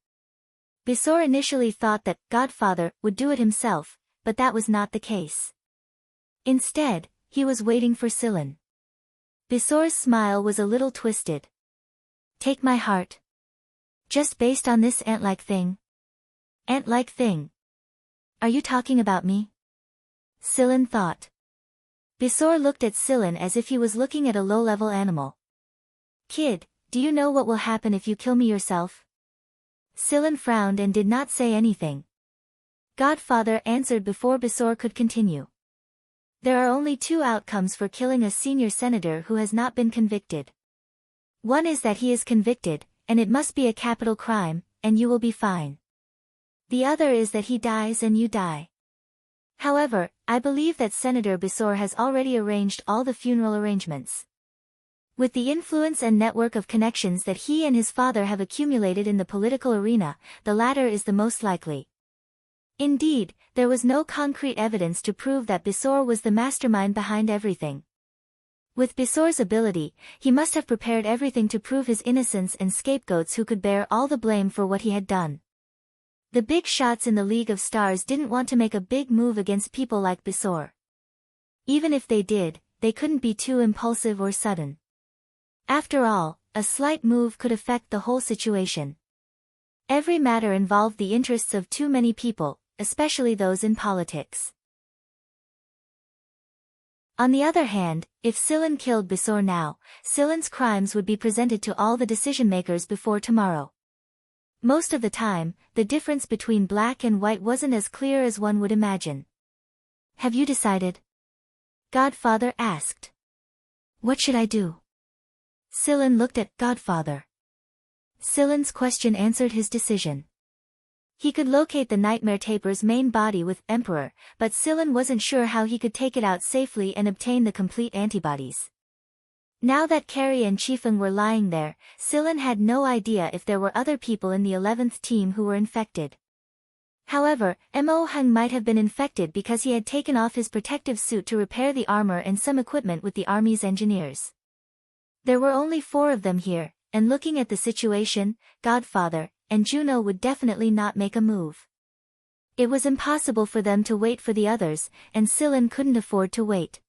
Bisor initially thought that Godfather would do it himself, but that was not the case. Instead, he was waiting for Silen. Bisor's smile was a little twisted. Take my heart. Just based on this ant-like thing? Ant-like thing? Are you talking about me? Silen thought. Bisor looked at Silen as if he was looking at a low-level animal. Kid, do you know what will happen if you kill me yourself? Silen frowned and did not say anything. Godfather answered before Bisor could continue. There are only two outcomes for killing a senior senator who has not been convicted. One is that he is convicted, and it must be a capital crime, and you will be fine. The other is that he dies and you die. However, I believe that Senator Bisor has already arranged all the funeral arrangements. With the influence and network of connections that he and his father have accumulated in the political arena, the latter is the most likely. Indeed, there was no concrete evidence to prove that Bisor was the mastermind behind everything. With Bisor's ability, he must have prepared everything to prove his innocence and scapegoats who could bear all the blame for what he had done. The big shots in the League of Stars didn't want to make a big move against people like Bisor. Even if they did, they couldn't be too impulsive or sudden. After all, a slight move could affect the whole situation. Every matter involved the interests of too many people, especially those in politics. On the other hand, if Silen killed Bisor now, Silen's crimes would be presented to all the decision-makers before tomorrow. Most of the time, the difference between black and white wasn't as clear as one would imagine. Have you decided? Godfather asked. What should I do? Silen looked at Godfather. Silen's question answered his decision. He could locate the Nightmare Taper's main body with Emperor, but Silen wasn't sure how he could take it out safely and obtain the complete antibodies. Now that Carrie and Chifeng were lying there, Silen had no idea if there were other people in the 11th team who were infected. However, Mo Hung might have been infected because he had taken off his protective suit to repair the armor and some equipment with the army's engineers. There were only 4 of them here, and looking at the situation, Godfather and Juno would definitely not make a move. It was impossible for them to wait for the others, and Silen couldn't afford to wait.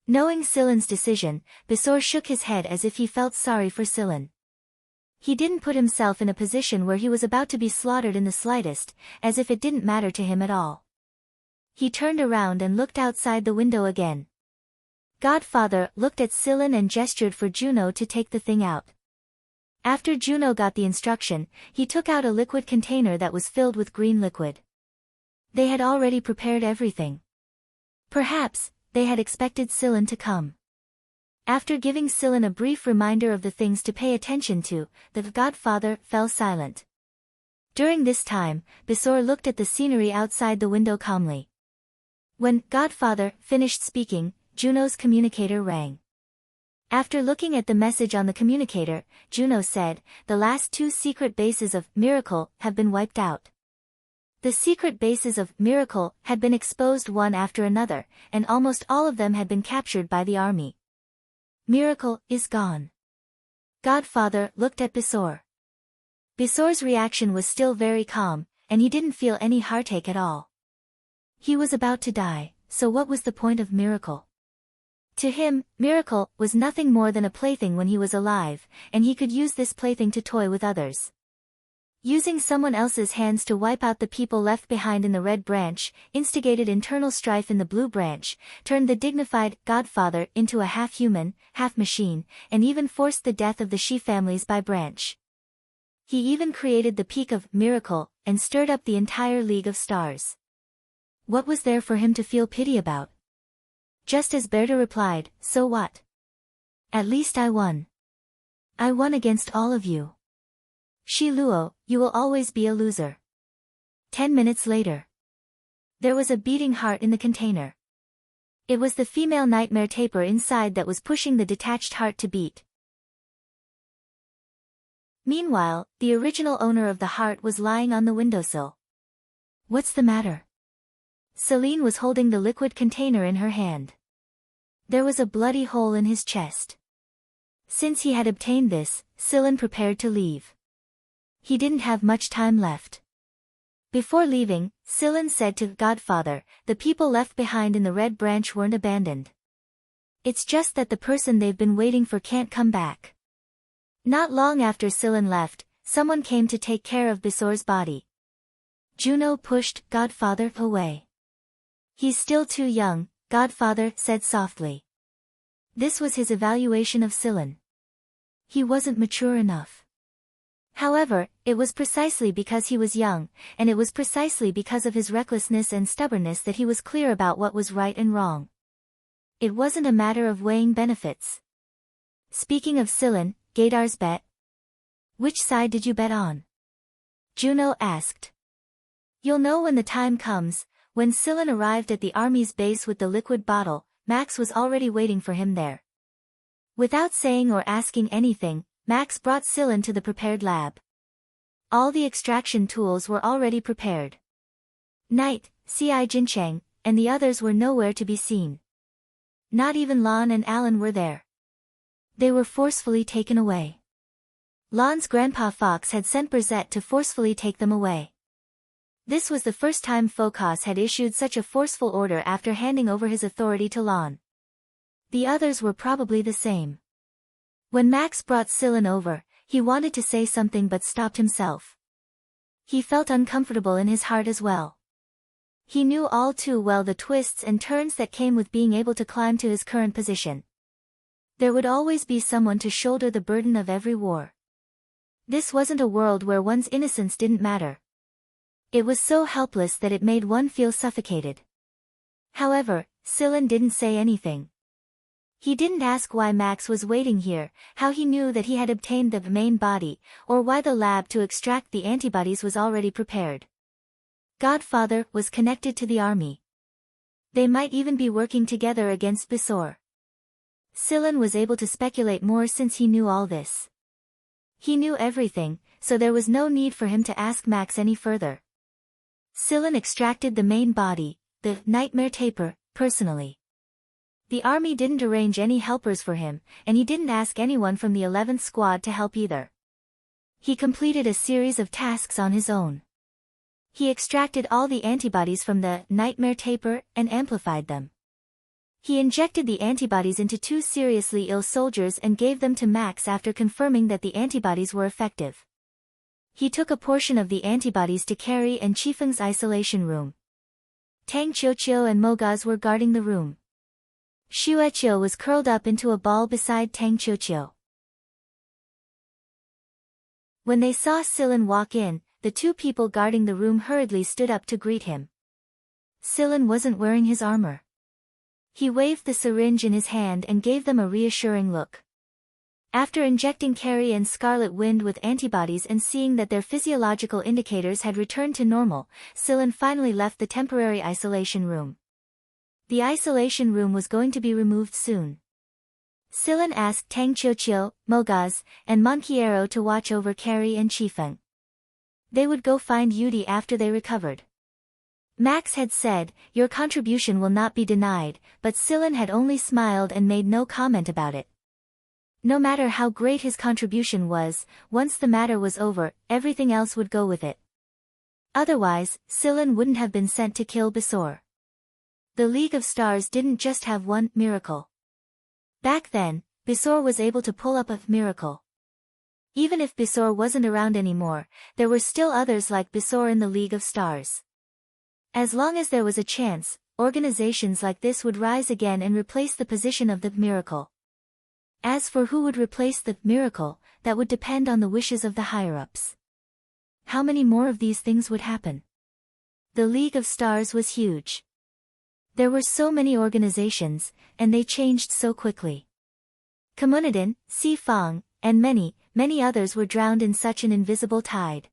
Knowing Silen's decision, Bisor shook his head as if he felt sorry for Silen. He didn't put himself in a position where he was about to be slaughtered in the slightest, as if it didn't matter to him at all. He turned around and looked outside the window again. Godfather looked at Silen and gestured for Juno to take the thing out. After Juno got the instruction, he took out a liquid container that was filled with green liquid. They had already prepared everything. Perhaps, they had expected Silen to come. After giving Silen a brief reminder of the things to pay attention to, the Godfather fell silent. During this time, Bisor looked at the scenery outside the window calmly. When Godfather finished speaking, Juno's communicator rang. After looking at the message on the communicator, Juno said, "The last 2 secret bases of Miracle have been wiped out." The secret bases of Miracle had been exposed one after another, and almost all of them had been captured by the army. Miracle is gone. Godfather looked at Bisor. Bisor's reaction was still very calm, and he didn't feel any heartache at all. He was about to die, so what was the point of Miracle? To him, Miracle was nothing more than a plaything when he was alive, and he could use this plaything to toy with others. Using someone else's hands to wipe out the people left behind in the Red Branch, instigated internal strife in the Blue Branch, turned the dignified Godfather into a half-human, half-machine, and even forced the death of the Shi families by branch. He even created the peak of Miracle, and stirred up the entire League of Stars. What was there for him to feel pity about? Just as Berta replied, "So what? At least I won. I won against all of you. Shi Luo, you will always be a loser." 10 minutes later. There was a beating heart in the container. It was the female Nightmare Taper inside that was pushing the detached heart to beat. Meanwhile, the original owner of the heart was lying on the windowsill. "What's the matter?" Celine was holding the liquid container in her hand. There was a bloody hole in his chest. Since he had obtained this, Celine prepared to leave. He didn't have much time left. Before leaving, Celine said to Godfather, "The people left behind in the Red Branch weren't abandoned. It's just that the person they've been waiting for can't come back." Not long after Celine left, someone came to take care of Bissor's body. Juno pushed Godfather away. "He's still too young," Godfather said softly. This was his evaluation of Celine. He wasn't mature enough. However, it was precisely because he was young, and it was precisely because of his recklessness and stubbornness that he was clear about what was right and wrong. It wasn't a matter of weighing benefits. Speaking of Celine, Gaidar's bet. "Which side did you bet on?" Juno asked. "You'll know when the time comes." When Celine arrived at the army's base with the liquid bottle, Max was already waiting for him there. Without saying or asking anything, Max brought Celine to the prepared lab. All the extraction tools were already prepared. Knight, C.I. Jincheng, and the others were nowhere to be seen. Not even Lon and Alan were there. They were forcefully taken away. Lon's grandpa Fox had sent Brzette to forcefully take them away. This was the first time Focus had issued such a forceful order after handing over his authority to Lon. The others were probably the same. When Max brought Celine over, he wanted to say something but stopped himself. He felt uncomfortable in his heart as well. He knew all too well the twists and turns that came with being able to climb to his current position. There would always be someone to shoulder the burden of every war. This wasn't a world where one's innocence didn't matter. It was so helpless that it made one feel suffocated. However, Celine didn't say anything. He didn't ask why Max was waiting here, how he knew that he had obtained the main body, or why the lab to extract the antibodies was already prepared. Godfather was connected to the army. They might even be working together against Bissor. Celine was able to speculate more since he knew all this. He knew everything, so there was no need for him to ask Max any further. Celine extracted the main body, the nightmare taper, personally. The army didn't arrange any helpers for him, and he didn't ask anyone from the 11th Squad to help either. He completed a series of tasks on his own. He extracted all the antibodies from the nightmare taper and amplified them. He injected the antibodies into 2 seriously ill soldiers and gave them to Max after confirming that the antibodies were effective. He took a portion of the antibodies to Carrie and Chifeng's isolation room. Tang Qiuqiu and Mogaz were guarding the room. Xueqiu was curled up into a ball beside Tang Qiuqiu. When they saw Celine walk in, the 2 people guarding the room hurriedly stood up to greet him. Celine wasn't wearing his armor. He waved the syringe in his hand and gave them a reassuring look. After injecting Carrie and Scarlet Wind with antibodies and seeing that their physiological indicators had returned to normal, Celine finally left the temporary isolation room. The isolation room was going to be removed soon. Celine asked Tang Qiuqiu, Mogaz, and Monquiero to watch over Carrie and Chifeng. They would go find Yudi after they recovered. Max had said, "Your contribution will not be denied," but Celine had only smiled and made no comment about it. No matter how great his contribution was, once the matter was over, everything else would go with it. Otherwise, Celine wouldn't have been sent to kill Bissor. The League of Stars didn't just have one miracle. Back then, Bissor was able to pull up a miracle. Even if Bissor wasn't around anymore, there were still others like Bissor in the League of Stars. As long as there was a chance, organizations like this would rise again and replace the position of the miracle. As for who would replace the miracle, that would depend on the wishes of the higher-ups. How many more of these things would happen? The League of Stars was huge. There were so many organizations, and they changed so quickly. Communidin, Si Fang, and many others were drowned in such an invisible tide.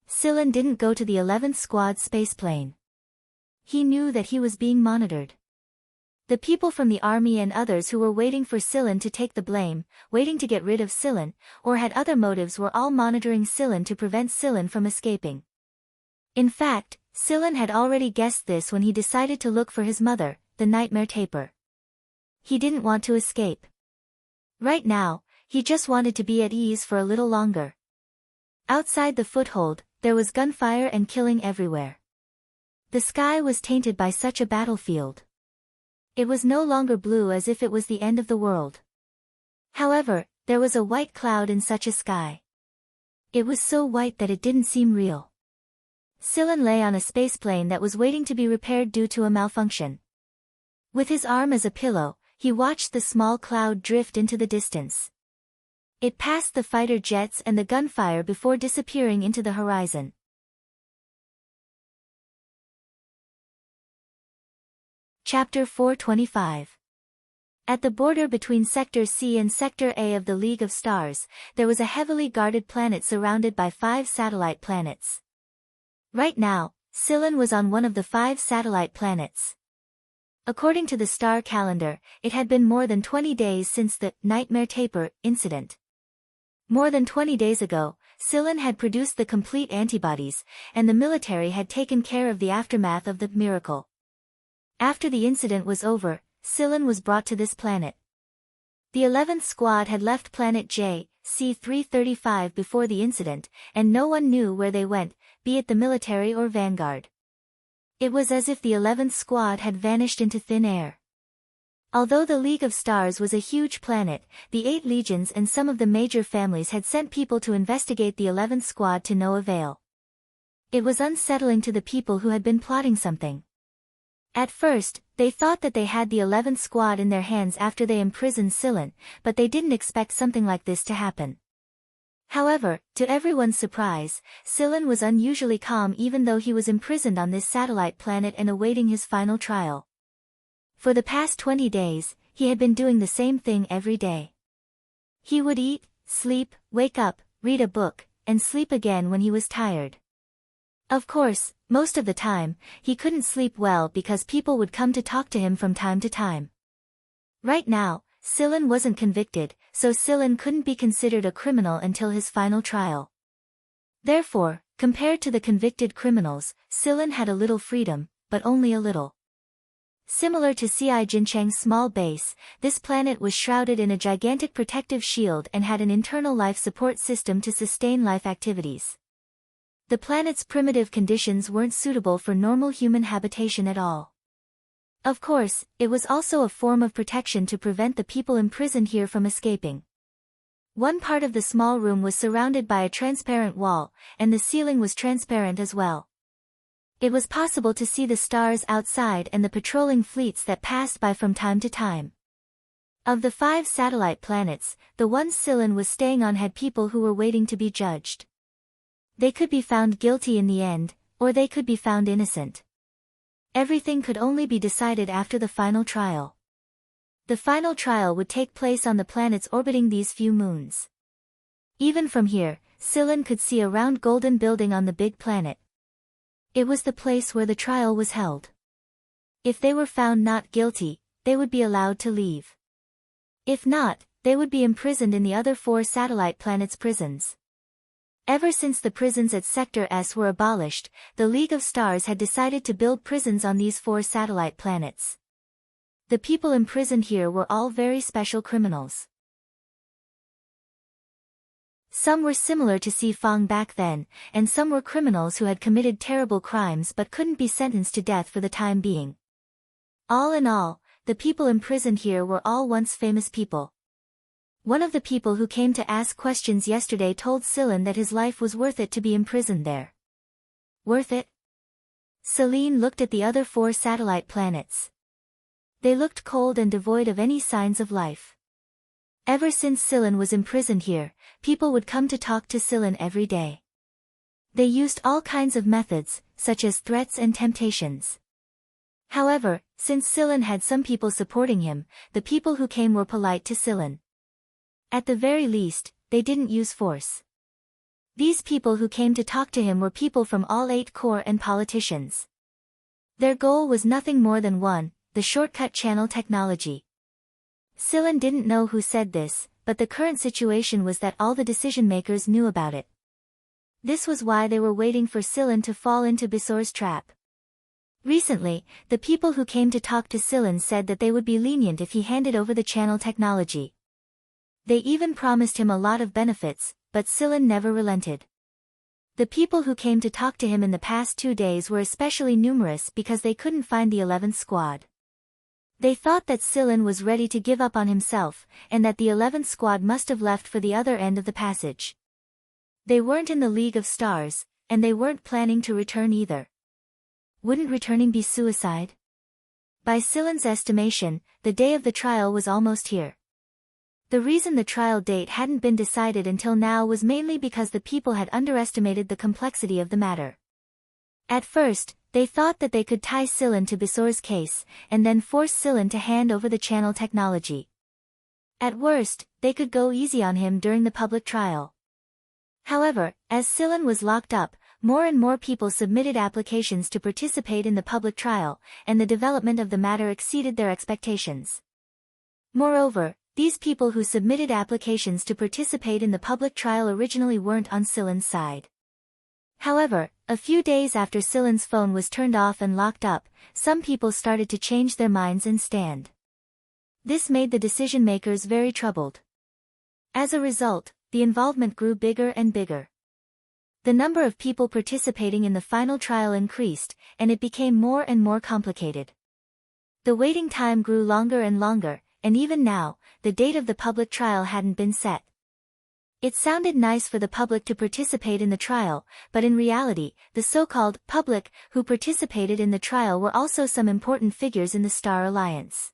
Celine didn't go to the 11th Squad spaceplane. He knew that he was being monitored. The people from the army and others who were waiting for Celine to take the blame, waiting to get rid of Celine, or had other motives were all monitoring Celine to prevent Celine from escaping. In fact, Scylla had already guessed this when he decided to look for his mother, the nightmare tapir. He didn't want to escape. Right now, he just wanted to be at ease for a little longer. Outside the foothold, there was gunfire and killing everywhere. The sky was tainted by such a battlefield. It was no longer blue as if it was the end of the world. However, there was a white cloud in such a sky. It was so white that it didn't seem real. Scylla lay on a spaceplane that was waiting to be repaired due to a malfunction. With his arm as a pillow, he watched the small cloud drift into the distance. It passed the fighter jets and the gunfire before disappearing into the horizon. Chapter 425. At the border between Sector C and Sector A of the League of Stars, there was a heavily guarded planet surrounded by 5 satellite planets. Right now, Scylla was on one of the 5 satellite planets. According to the star calendar, it had been more than 20 days since the nightmare tapir incident. More than 20 days ago, Scylla had produced the complete antibodies, and the military had taken care of the aftermath of the miracle. After the incident was over, Scylla was brought to this planet. The 11th Squad had left planet J, C-335 before the incident, and no one knew where they went, be it the military or Vanguard. It was as if the 11th Squad had vanished into thin air. Although the League of Stars was a huge planet, the 8 legions and some of the major families had sent people to investigate the 11th Squad to no avail. It was unsettling to the people who had been plotting something. At first, they thought that they had the 11th Squad in their hands after they imprisoned Scylla, but they didn't expect something like this to happen. However, to everyone's surprise, Scylla was unusually calm even though he was imprisoned on this satellite planet and awaiting his final trial. For the past 20 days, he had been doing the same thing every day. He would eat, sleep, wake up, read a book, and sleep again when he was tired. Of course, most of the time, he couldn't sleep well because people would come to talk to him from time to time. Right now, Scylla wasn't convicted, so Scylla couldn't be considered a criminal until his final trial. Therefore, compared to the convicted criminals, Scylla had a little freedom, but only a little. Similar to C.I. Jincheng's small base, this planet was shrouded in a gigantic protective shield and had an internal life support system to sustain life activities. The planet's primitive conditions weren't suitable for normal human habitation at all. Of course, it was also a form of protection to prevent the people imprisoned here from escaping. One part of the small room was surrounded by a transparent wall, and the ceiling was transparent as well. It was possible to see the stars outside and the patrolling fleets that passed by from time to time. Of the 5 satellite planets, the one Scylla was staying on had people who were waiting to be judged. They could be found guilty in the end, or they could be found innocent. Everything could only be decided after the final trial. The final trial would take place on the planets orbiting these few moons. Even from here, Scylla could see a round golden building on the big planet. It was the place where the trial was held. If they were found not guilty, they would be allowed to leave. If not, they would be imprisoned in the other 4 satellite planets' prisons. Ever since the prisons at Sector S were abolished, the League of Stars had decided to build prisons on these 4 satellite planets. The people imprisoned here were all very special criminals. Some were similar to Si Fong back then, and some were criminals who had committed terrible crimes but couldn't be sentenced to death for the time being. All in all, the people imprisoned here were all once famous people. One of the people who came to ask questions yesterday told Scylla that his life was worth it to be imprisoned there. Worth it? Celine looked at the other 4 satellite planets. They looked cold and devoid of any signs of life. Ever since Scylla was imprisoned here, people would come to talk to Scylla every day. They used all kinds of methods, such as threats and temptations. However, since Scylla had some people supporting him, the people who came were polite to Scylla. At the very least, they didn't use force. These people who came to talk to him were people from all 8 corps and politicians. Their goal was nothing more than one, the shortcut channel technology. Scylla didn't know who said this, but the current situation was that all the decision-makers knew about it. This was why they were waiting for Silen to fall into Bisor's trap. Recently, the people who came to talk to Silen said that they would be lenient if he handed over the channel technology. They even promised him a lot of benefits, but Silen never relented. The people who came to talk to him in the past 2 days were especially numerous because they couldn't find the 11th squad. They thought that Silen was ready to give up on himself, and that the 11th squad must have left for the other end of the passage. They weren't in the League of Stars, and they weren't planning to return either. Wouldn't returning be suicide? By Silen's estimation, the day of the trial was almost here. The reason the trial date hadn't been decided until now was mainly because the people had underestimated the complexity of the matter. At first, they thought that they could tie Silen to Bisor's case, and then force Silen to hand over the channel technology. At worst, they could go easy on him during the public trial. However, as Silen was locked up, more and more people submitted applications to participate in the public trial, and the development of the matter exceeded their expectations. Moreover, these people who submitted applications to participate in the public trial originally weren't on Silen's side. However, a few days after Silen's phone was turned off and locked up, some people started to change their minds and stand. This made the decision-makers very troubled. As a result, the involvement grew bigger and bigger. The number of people participating in the final trial increased, and it became more and more complicated. The waiting time grew longer and longer, and even now, the date of the public trial hadn't been set. It sounded nice for the public to participate in the trial, but in reality, the so-called public who participated in the trial were also some important figures in the Star Alliance.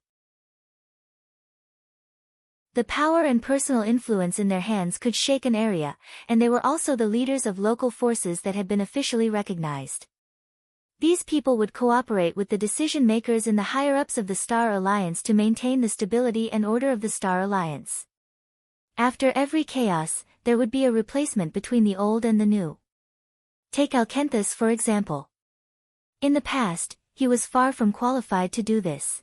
The power and personal influence in their hands could shake an area, and they were also the leaders of local forces that had been officially recognized. These people would cooperate with the decision-makers in the higher-ups of the Star Alliance to maintain the stability and order of the Star Alliance. After every chaos, there would be a replacement between the old and the new. Take Alkenthus for example. In the past, he was far from qualified to do this.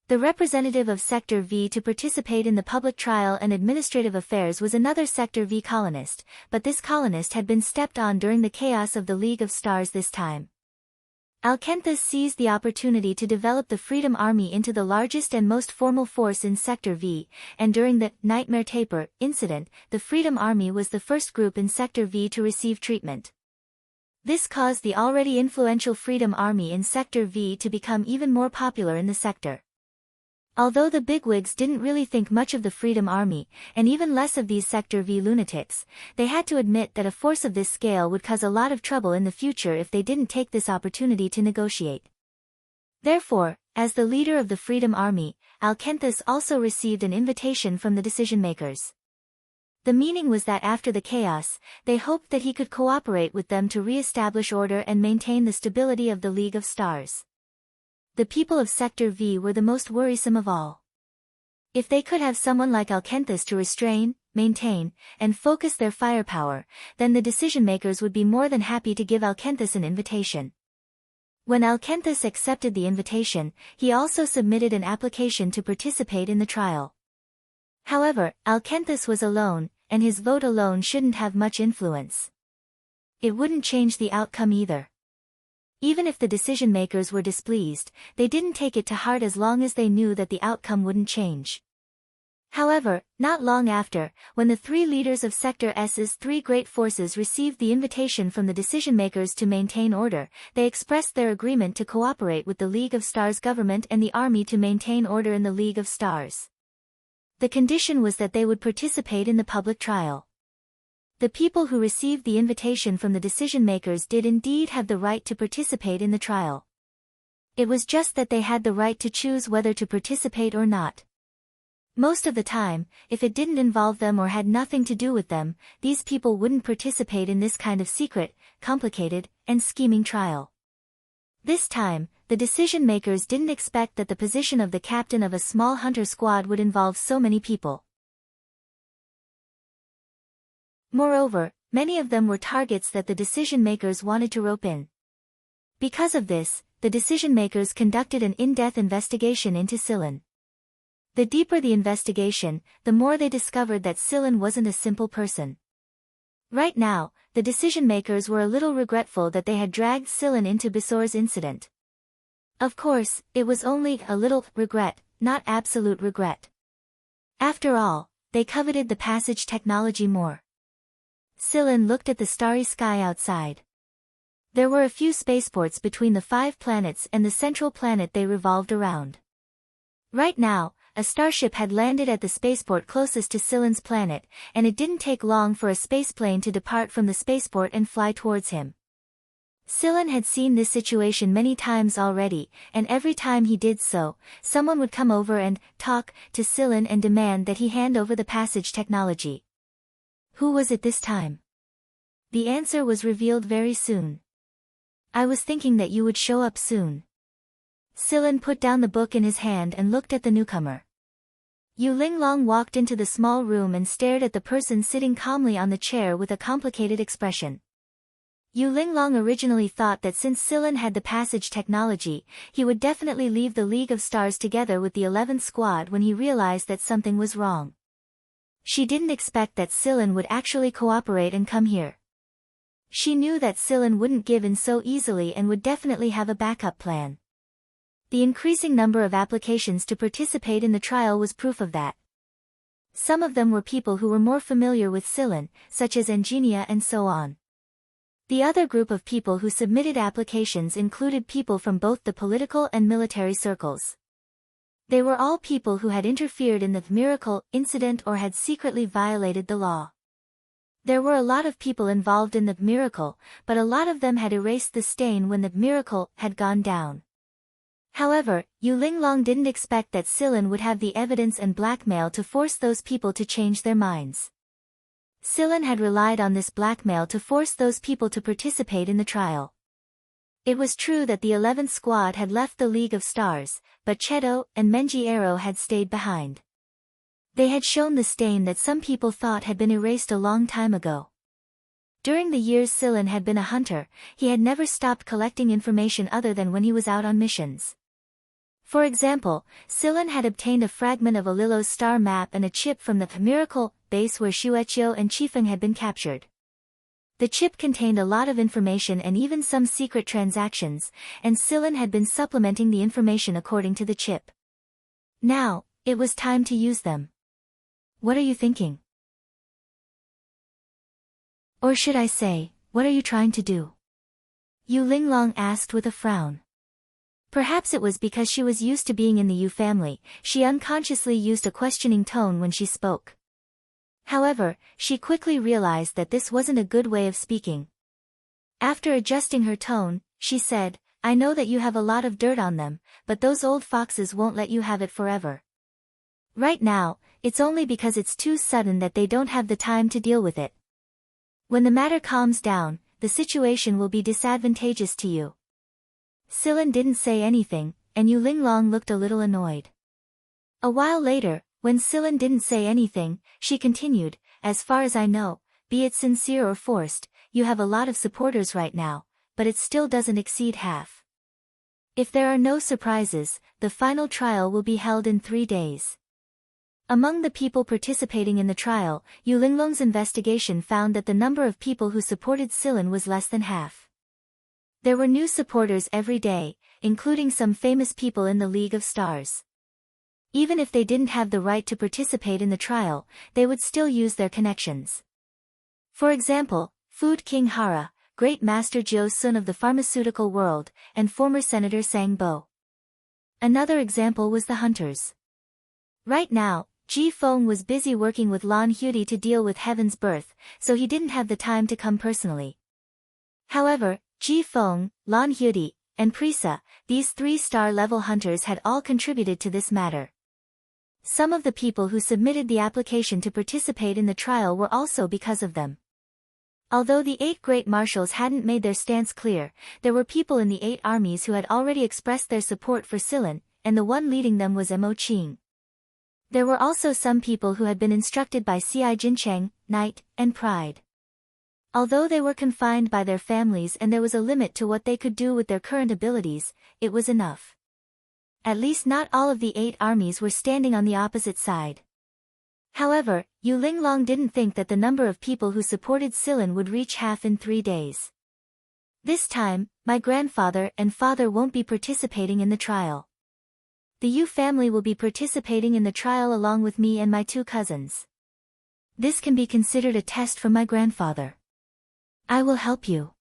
The representative of Sector V to participate in the public trial and administrative affairs was another Sector V colonist, but this colonist had been stepped on during the chaos of the League of Stars this time. Alkenthus seized the opportunity to develop the Freedom Army into the largest and most formal force in Sector V, and during the Nightmare Taper incident, the Freedom Army was the first group in Sector V to receive treatment. This caused the already influential Freedom Army in Sector V to become even more popular in the sector. Although the bigwigs didn't really think much of the Freedom Army, and even less of these Sector V lunatics, they had to admit that a force of this scale would cause a lot of trouble in the future if they didn't take this opportunity to negotiate. Therefore, as the leader of the Freedom Army, Alkenthus also received an invitation from the decision-makers. The meaning was that after the chaos, they hoped that he could cooperate with them to re-establish order and maintain the stability of the League of Stars. The people of Sector V were the most worrisome of all. If they could have someone like Alkenthus to restrain, maintain, and focus their firepower, then the decision-makers would be more than happy to give Alkenthus an invitation. When Alkenthus accepted the invitation, he also submitted an application to participate in the trial. However, Alkenthus was alone, and his vote alone shouldn't have much influence. It wouldn't change the outcome either. Even if the decision-makers were displeased, they didn't take it to heart as long as they knew that the outcome wouldn't change. However, not long after, when the three leaders of Sector S's three great forces received the invitation from the decision-makers to maintain order, they expressed their agreement to cooperate with the League of Stars government and the army to maintain order in the League of Stars. The condition was that they would participate in the public trial. The people who received the invitation from the decision-makers did indeed have the right to participate in the trial. It was just that they had the right to choose whether to participate or not. Most of the time, if it didn't involve them or had nothing to do with them, these people wouldn't participate in this kind of secret, complicated, and scheming trial. This time, the decision-makers didn't expect that the position of the captain of a small hunter squad would involve so many people. Moreover, many of them were targets that the decision-makers wanted to rope in. Because of this, the decision-makers conducted an in-depth investigation into Silen. The deeper the investigation, the more they discovered that Silen wasn't a simple person. Right now, the decision-makers were a little regretful that they had dragged Sillin into Bisor's incident. Of course, it was only a little regret, not absolute regret. After all, they coveted the passage technology more. Sillin looked at the starry sky outside. There were a few spaceports between the 5 planets and the central planet they revolved around. Right now, a starship had landed at the spaceport closest to Sillin's planet, and it didn't take long for a spaceplane to depart from the spaceport and fly towards him. Sillin had seen this situation many times already, and every time he did so, someone would come over and talk to Sillin and demand that he hand over the passage technology. Who was it this time? The answer was revealed very soon. I was thinking that you would show up soon. Sillin put down the book in his hand and looked at the newcomer. Yu Linglong walked into the small room and stared at the person sitting calmly on the chair with a complicated expression. Yu Linglong originally thought that since Sillin had the passage technology, he would definitely leave the League of Stars together with the 11th squad when he realized that something was wrong. She didn't expect that Sillin would actually cooperate and come here. She knew that Sillin wouldn't give in so easily and would definitely have a backup plan. The increasing number of applications to participate in the trial was proof of that. Some of them were people who were more familiar with Sillin, such as Engenia and so on. The other group of people who submitted applications included people from both the political and military circles. They were all people who had interfered in the miracle incident or had secretly violated the law. There were a lot of people involved in the miracle, but a lot of them had erased the stain when the miracle had gone down. However, Yu Linglong didn't expect that Sillin would have the evidence and blackmail to force those people to change their minds. Sillin had relied on this blackmail to force those people to participate in the trial. It was true that the 11th squad had left the League of Stars, but Cheto and Mengiero had stayed behind. They had shown the stain that some people thought had been erased a long time ago. During the years Sillin had been a hunter, he had never stopped collecting information other than when he was out on missions. For example, Sillin had obtained a fragment of Alilo's star map and a chip from the Miracle base where Shueqiu and Qifeng had been captured. The chip contained a lot of information and even some secret transactions, and Sillin had been supplementing the information according to the chip. Now, it was time to use them. What are you thinking? Or should I say, what are you trying to do? Yu Linglong asked with a frown. Perhaps it was because she was used to being in the Yu family, she unconsciously used a questioning tone when she spoke. However, she quickly realized that this wasn't a good way of speaking. After adjusting her tone, she said, I know that you have a lot of dirt on them, but those old foxes won't let you have it forever. Right now, it's only because it's too sudden that they don't have the time to deal with it. When the matter calms down, the situation will be disadvantageous to you. Sillin didn't say anything, and Yu Linglong looked a little annoyed. A while later, when Sillin didn't say anything, she continued, as far as I know, be it sincere or forced, you have a lot of supporters right now, but it still doesn't exceed half. If there are no surprises, the final trial will be held in 3 days. Among the people participating in the trial, Yu Linglong's investigation found that the number of people who supported Sillin was less than half. There were new supporters every day, including some famous people in the League of Stars. Even if they didn't have the right to participate in the trial, they would still use their connections. For example, Food King Hara, Great Master Jiu's son of the pharmaceutical world, and former Senator Sang Bo. Another example was the hunters. Right now, Ji Feng was busy working with Lan Huidi to deal with Heaven's birth, so he didn't have the time to come personally. However, Ji Feng, Lan Huidi, and Prisa, these 3-star-level hunters had all contributed to this matter. Some of the people who submitted the application to participate in the trial were also because of them. Although the 8 great marshals hadn't made their stance clear, there were people in the 8 armies who had already expressed their support for Sillin, and the one leading them was Mo Qing. There were also some people who had been instructed by Ci Jincheng, Knight, and Pride. Although they were confined by their families and there was a limit to what they could do with their current abilities, it was enough. At least not all of the 8 armies were standing on the opposite side. However, Yu Linglong didn't think that the number of people who supported Silan would reach half in 3 days. This time, my grandfather and father won't be participating in the trial. The Yu family will be participating in the trial along with me and my 2 cousins. This can be considered a test from my grandfather. I will help you.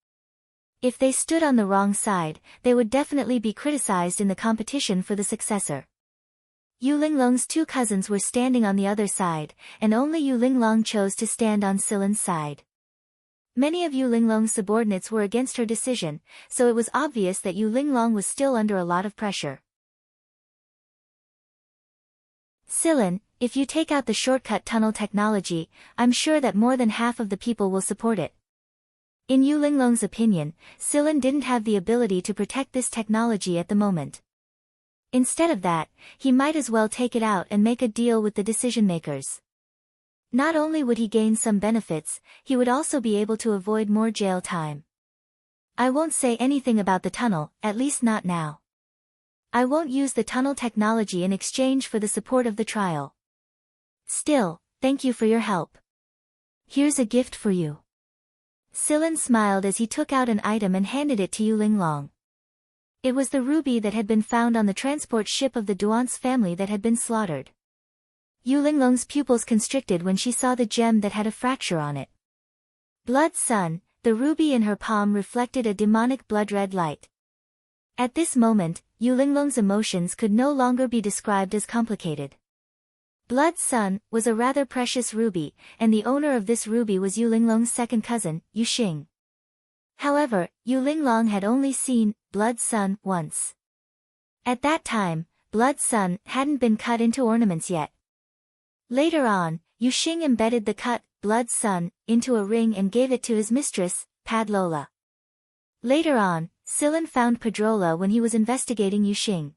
If they stood on the wrong side, they would definitely be criticized in the competition for the successor. Yu Linglong's 2 cousins were standing on the other side, and only Yu Linglong chose to stand on Silan's side. Many of Yu Linglong's subordinates were against her decision, so it was obvious that Yu Linglong was still under a lot of pressure. Silan, if you take out the shortcut tunnel technology, I'm sure that more than half of the people will support it. In Yu Linglong's opinion, Silan didn't have the ability to protect this technology at the moment. Instead of that, he might as well take it out and make a deal with the decision-makers. Not only would he gain some benefits, he would also be able to avoid more jail time. I won't say anything about the tunnel, at least not now. I won't use the tunnel technology in exchange for the support of the trial. Still, thank you for your help. Here's a gift for you. Silan smiled as he took out an item and handed it to Yu Linglong. It was the ruby that had been found on the transport ship of the Duance family that had been slaughtered. Yu Linglong's pupils constricted when she saw the gem that had a fracture on it. Blood Sun, the ruby in her palm reflected a demonic blood-red light. At this moment, Yu Linglong's emotions could no longer be described as complicated. Blood Sun was a rather precious ruby, and the owner of this ruby was Yu Linglong's second cousin, Yu Xing. However, Yu Linglong had only seen Blood Sun once. At that time, Blood Sun hadn't been cut into ornaments yet. Later on, Yu Xing embedded the cut Blood Sun into a ring and gave it to his mistress, Padlola. Later on, Silan found Padrola when he was investigating Yu Xing.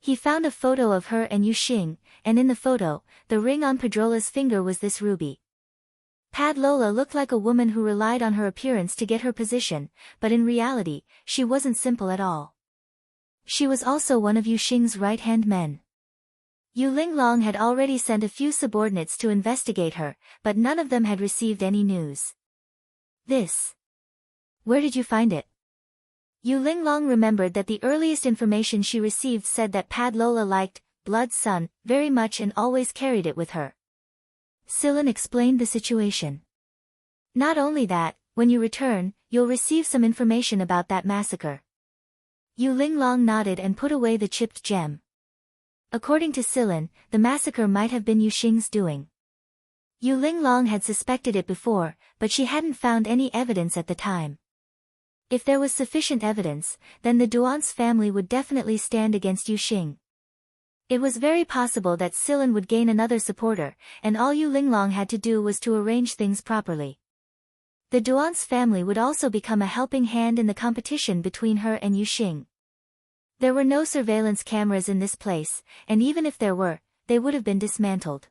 He found a photo of her and Yu Xing, and in the photo, the ring on Padrola's finger was this ruby. Padlola looked like a woman who relied on her appearance to get her position, but in reality, she wasn't simple at all. She was also one of Yu Xing's right-hand men. Yu Linglong had already sent a few subordinates to investigate her, but none of them had received any news. This. Where did you find it? Yu Linglong remembered that the earliest information she received said that Padlola liked Blood Sun very much and always carried it with her. Silan explained the situation. Not only that, when you return, you'll receive some information about that massacre. Yu Linglong nodded and put away the chipped gem. According to Silan, the massacre might have been Yu Xing's doing. Yu Linglong had suspected it before, but she hadn't found any evidence at the time. If there was sufficient evidence, then the Duance family would definitely stand against Yu Xing. It was very possible that Silan would gain another supporter, and all Yu Linglong had to do was to arrange things properly. The Duance family would also become a helping hand in the competition between her and Yu Xing. There were no surveillance cameras in this place, and even if there were, they would have been dismantled.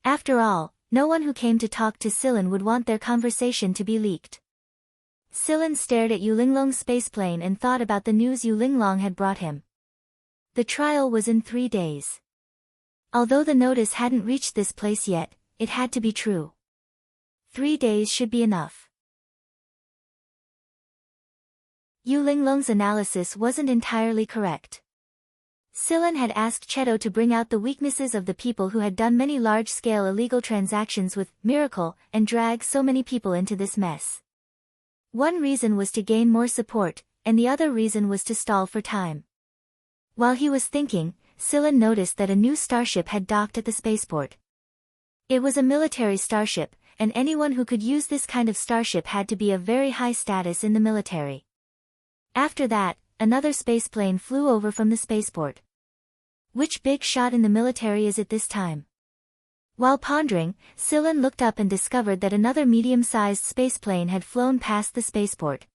After all, no one who came to talk to Silan would want their conversation to be leaked. Silan stared at Yu Linglong's spaceplane and thought about the news Yu Linglong had brought him. The trial was in 3 days. Although the notice hadn't reached this place yet, it had to be true. 3 days should be enough. Yu Linglong's analysis wasn't entirely correct. Silan had asked Cheto to bring out the weaknesses of the people who had done many large-scale illegal transactions with Miracle and drag so many people into this mess. One reason was to gain more support, and the other reason was to stall for time. While he was thinking, Silan noticed that a new starship had docked at the spaceport. It was a military starship, and anyone who could use this kind of starship had to be of very high status in the military. After that, another spaceplane flew over from the spaceport. Which big shot in the military is it this time? While pondering, Silan looked up and discovered that another medium-sized spaceplane had flown past the spaceport.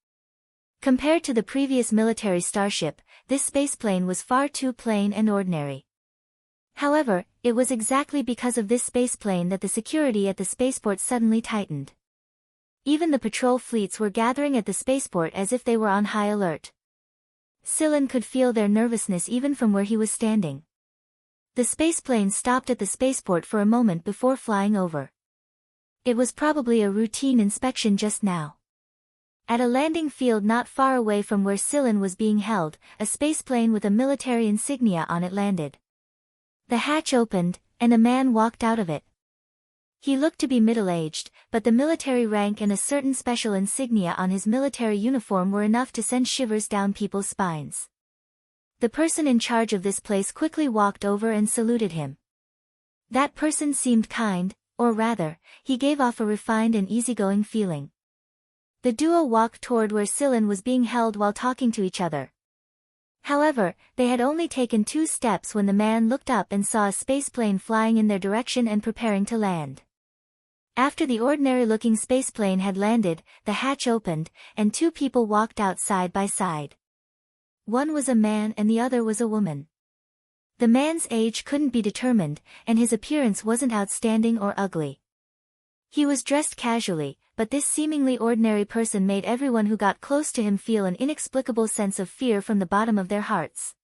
Compared to the previous military starship, this spaceplane was far too plain and ordinary. However, it was exactly because of this spaceplane that the security at the spaceport suddenly tightened. Even the patrol fleets were gathering at the spaceport as if they were on high alert. Silan could feel their nervousness even from where he was standing. The spaceplane stopped at the spaceport for a moment before flying over. It was probably a routine inspection just now. At a landing field not far away from where Sillin was being held, a spaceplane with a military insignia on it landed. The hatch opened, and a man walked out of it. He looked to be middle-aged, but the military rank and a certain special insignia on his military uniform were enough to send shivers down people's spines. The person in charge of this place quickly walked over and saluted him. That person seemed kind, or rather, he gave off a refined and easygoing feeling. The duo walked toward where Sillin was being held while talking to each other. However, they had only taken 2 steps when the man looked up and saw a spaceplane flying in their direction and preparing to land. After the ordinary-looking spaceplane had landed, the hatch opened, and 2 people walked out side by side. One was a man and the other was a woman. The man's age couldn't be determined, and his appearance wasn't outstanding or ugly. He was dressed casually, but this seemingly ordinary person made everyone who got close to him feel an inexplicable sense of fear from the bottom of their hearts.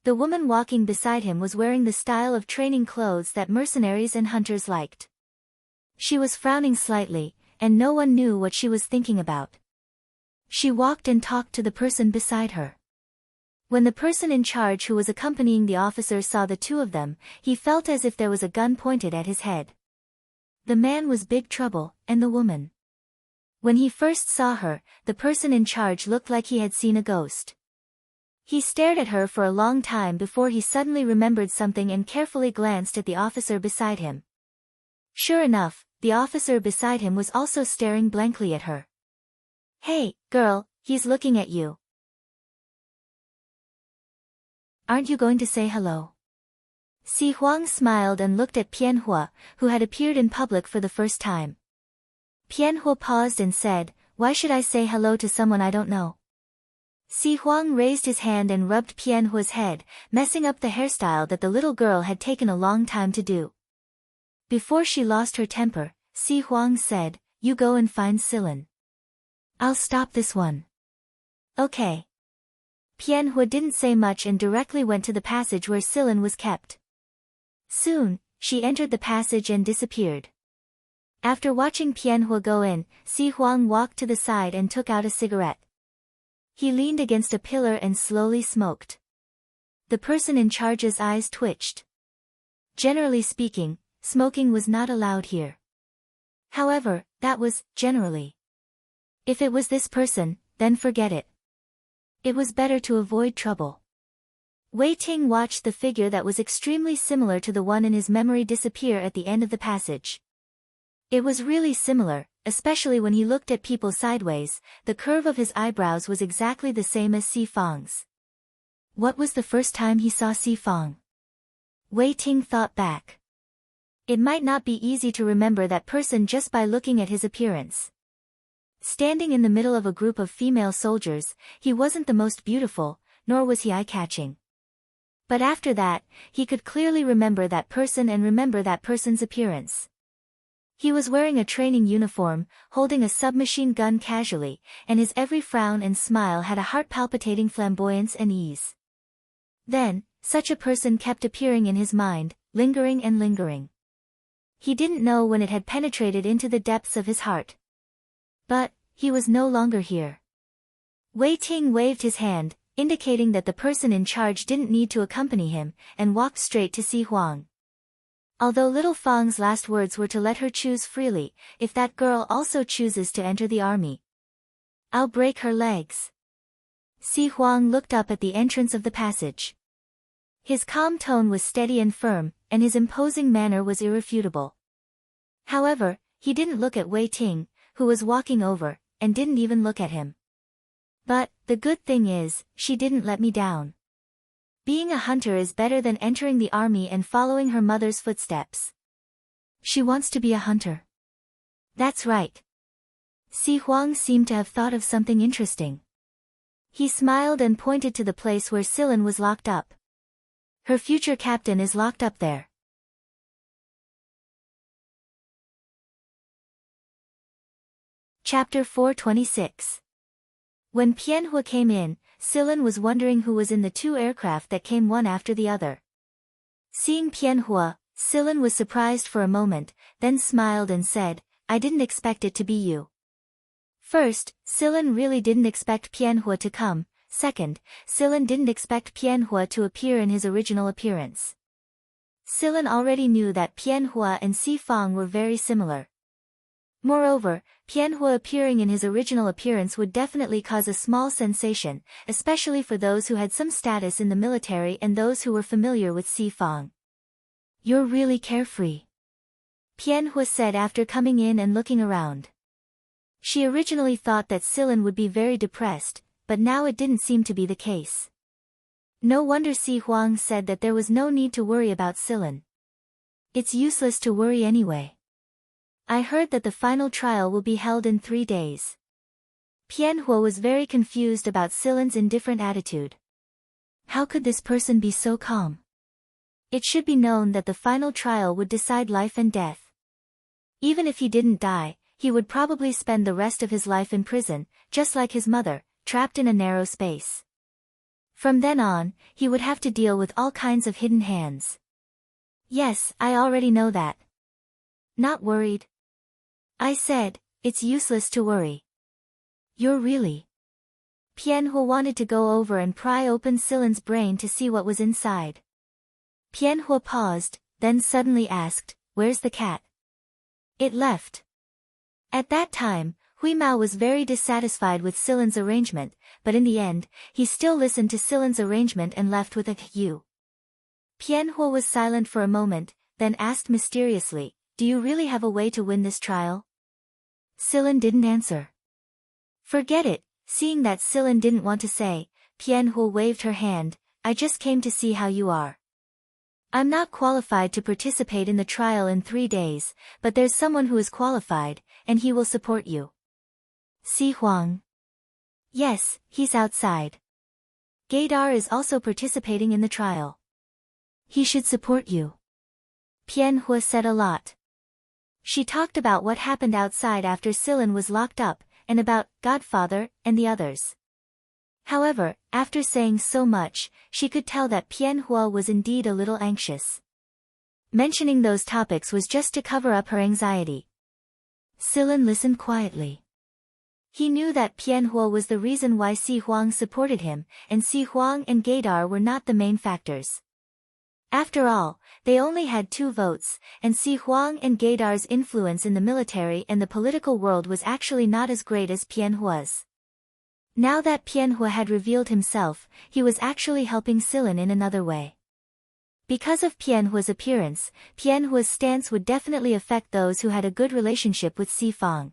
The woman walking beside him was wearing the style of training clothes that mercenaries and hunters liked. She was frowning slightly, and no one knew what she was thinking about. She walked and talked to the person beside her. When the person in charge who was accompanying the officer saw the 2 of them, he felt as if there was a gun pointed at his head. The man was big trouble, and the woman. When he first saw her, the person in charge looked like he had seen a ghost. He stared at her for a long time before he suddenly remembered something and carefully glanced at the officer beside him. Sure enough, the officer beside him was also staring blankly at her. "Hey, girl, he's looking at you. Aren't you going to say hello?" Si Huang smiled and looked at Pianhua, who had appeared in public for the first time. Pianhua paused and said, "Why should I say hello to someone I don't know?" Si Huang raised his hand and rubbed Pianhua's head, messing up the hairstyle that the little girl had taken a long time to do. Before she lost her temper, Si Huang said, "You go and find Sillin. I'll stop this one." "Okay." Pianhua didn't say much and directly went to the passage where Sillin was kept. Soon, she entered the passage and disappeared. After watching Pianhua go in, Si Huang walked to the side and took out a cigarette. He leaned against a pillar and slowly smoked. The person in charge's eyes twitched. Generally speaking, smoking was not allowed here. However, that was, generally. If it was this person, then forget it. It was better to avoid trouble. Wei Ting watched the figure that was extremely similar to the one in his memory disappear at the end of the passage. It was really similar, especially when he looked at people sideways. The curve of his eyebrows was exactly the same as Si Fang's. What was the first time he saw Si Fang? Wei Ting thought back. It might not be easy to remember that person just by looking at his appearance. Standing in the middle of a group of female soldiers, he wasn't the most beautiful, nor was he eye-catching. But after that, he could clearly remember that person and remember that person's appearance. He was wearing a training uniform, holding a submachine gun casually, and his every frown and smile had a heart-palpitating flamboyance and ease. Then, such a person kept appearing in his mind, lingering and lingering. He didn't know when it had penetrated into the depths of his heart. But, he was no longer here. Wei Ting waved his hand, indicating that the person in charge didn't need to accompany him, and walked straight to Si Huang. Although Little Fang's last words were to let her choose freely, if that girl also chooses to enter the army, I'll break her legs. Si Huang looked up at the entrance of the passage. His calm tone was steady and firm, and his imposing manner was irrefutable. However, he didn't look at Wei Ting, who was walking over, and didn't even look at him. But, the good thing is, she didn't let me down. Being a hunter is better than entering the army and following her mother's footsteps. She wants to be a hunter. That's right. Si Huang seemed to have thought of something interesting. He smiled and pointed to the place where Sillin was locked up. Her future captain is locked up there. Chapter 426. When Pianhua came in, Sillin was wondering who was in the 2 aircraft that came one after the other. Seeing Pianhua, Silen was surprised for a moment, then smiled and said, I didn't expect it to be you. First, Silen really didn't expect Pianhua to come. Second, Silen didn't expect Pianhua to appear in his original appearance. Silen already knew that Pianhua and Si Fang were very similar. Moreover, Pianhua appearing in his original appearance would definitely cause a small sensation, especially for those who had some status in the military and those who were familiar with Si Fang. You're really carefree, Pianhua said after coming in and looking around. She originally thought that Silen would be very depressed, but now it didn't seem to be the case. No wonder Si Huang said that there was no need to worry about Silen. It's useless to worry anyway. I heard that the final trial will be held in 3 days. Pianhua was very confused about Silen's indifferent attitude. How could this person be so calm? It should be known that the final trial would decide life and death. Even if he didn't die, he would probably spend the rest of his life in prison, just like his mother, trapped in a narrow space. From then on, he would have to deal with all kinds of hidden hands. Yes, I already know that. Not worried? I said, it's useless to worry. You're really? Pianhua wanted to go over and pry open Silen's brain to see what was inside. Pianhua paused, then suddenly asked, where's the cat? It left. At that time, Hui Mao was very dissatisfied with Silen's arrangement, but in the end, he still listened to Silen's arrangement and left with a you. Pianhua was silent for a moment, then asked mysteriously, do you really have a way to win this trial? Silen didn't answer. Forget it, seeing that Silen didn't want to say, Pianhua waved her hand, I just came to see how you are. I'm not qualified to participate in the trial in 3 days, but there's someone who is qualified, and he will support you. Si Huang. Yes, he's outside. Gaydar is also participating in the trial. He should support you. Pianhua said a lot. She talked about what happened outside after Silen was locked up, and about Godfather and the others. However, after saying so much, she could tell that Pianhua was indeed a little anxious. Mentioning those topics was just to cover up her anxiety. Silen listened quietly. He knew that Pianhua was the reason why Si Huang supported him, and Si Huang and Gaydar were not the main factors. After all, they only had 2 votes, and Si Huang and Gaydar's influence in the military and the political world was actually not as great as Pianhua's. Now that Pianhua had revealed himself, he was actually helping Silen in another way. Because of Pianhua's appearance, Pianhua's stance would definitely affect those who had a good relationship with Si Fang.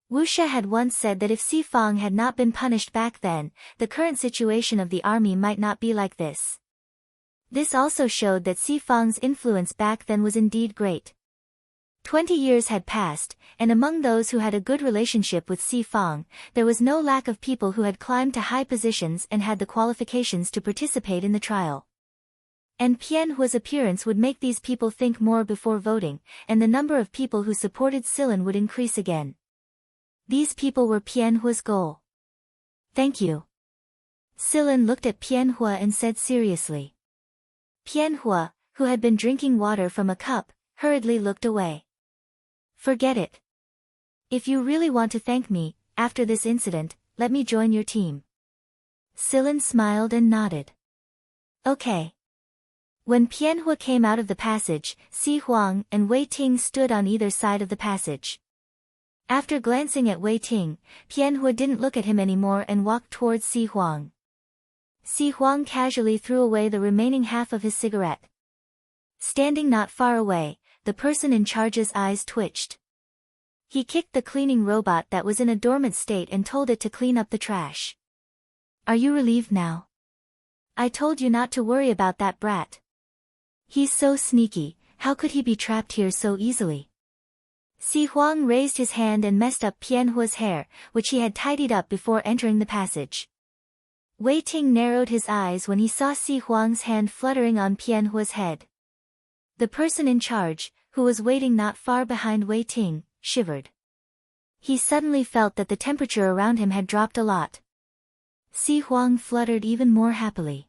Wuxia had once said that if Si Fang had not been punished back then, the current situation of the army might not be like this. This also showed that Si Fang's influence back then was indeed great. 20 years had passed, and among those who had a good relationship with Si Fang, there was no lack of people who had climbed to high positions and had the qualifications to participate in the trial. And Pianhua's appearance would make these people think more before voting, and the number of people who supported Silen would increase again. These people were Pianhua's goal. Thank you. Silen looked at Pianhua and said seriously. Pianhua, who had been drinking water from a cup, hurriedly looked away. Forget it. If you really want to thank me, after this incident, let me join your team. Silen smiled and nodded. Okay. When Pianhua came out of the passage, Si Huang and Wei Ting stood on either side of the passage. After glancing at Wei Ting, Pianhua didn't look at him anymore and walked towards Si Huang. Si Huang casually threw away the remaining half of his cigarette. Standing not far away, the person in charge's eyes twitched. He kicked the cleaning robot that was in a dormant state and told it to clean up the trash. Are you relieved now? I told you not to worry about that brat. He's so sneaky, how could he be trapped here so easily? Si Huang raised his hand and messed up Pianhua's hair, which he had tidied up before entering the passage. Wei Ting narrowed his eyes when he saw Si Huang's hand fluttering on Pianhua's head. The person in charge, who was waiting not far behind Wei Ting, shivered. He suddenly felt that the temperature around him had dropped a lot. Si Huang fluttered even more happily.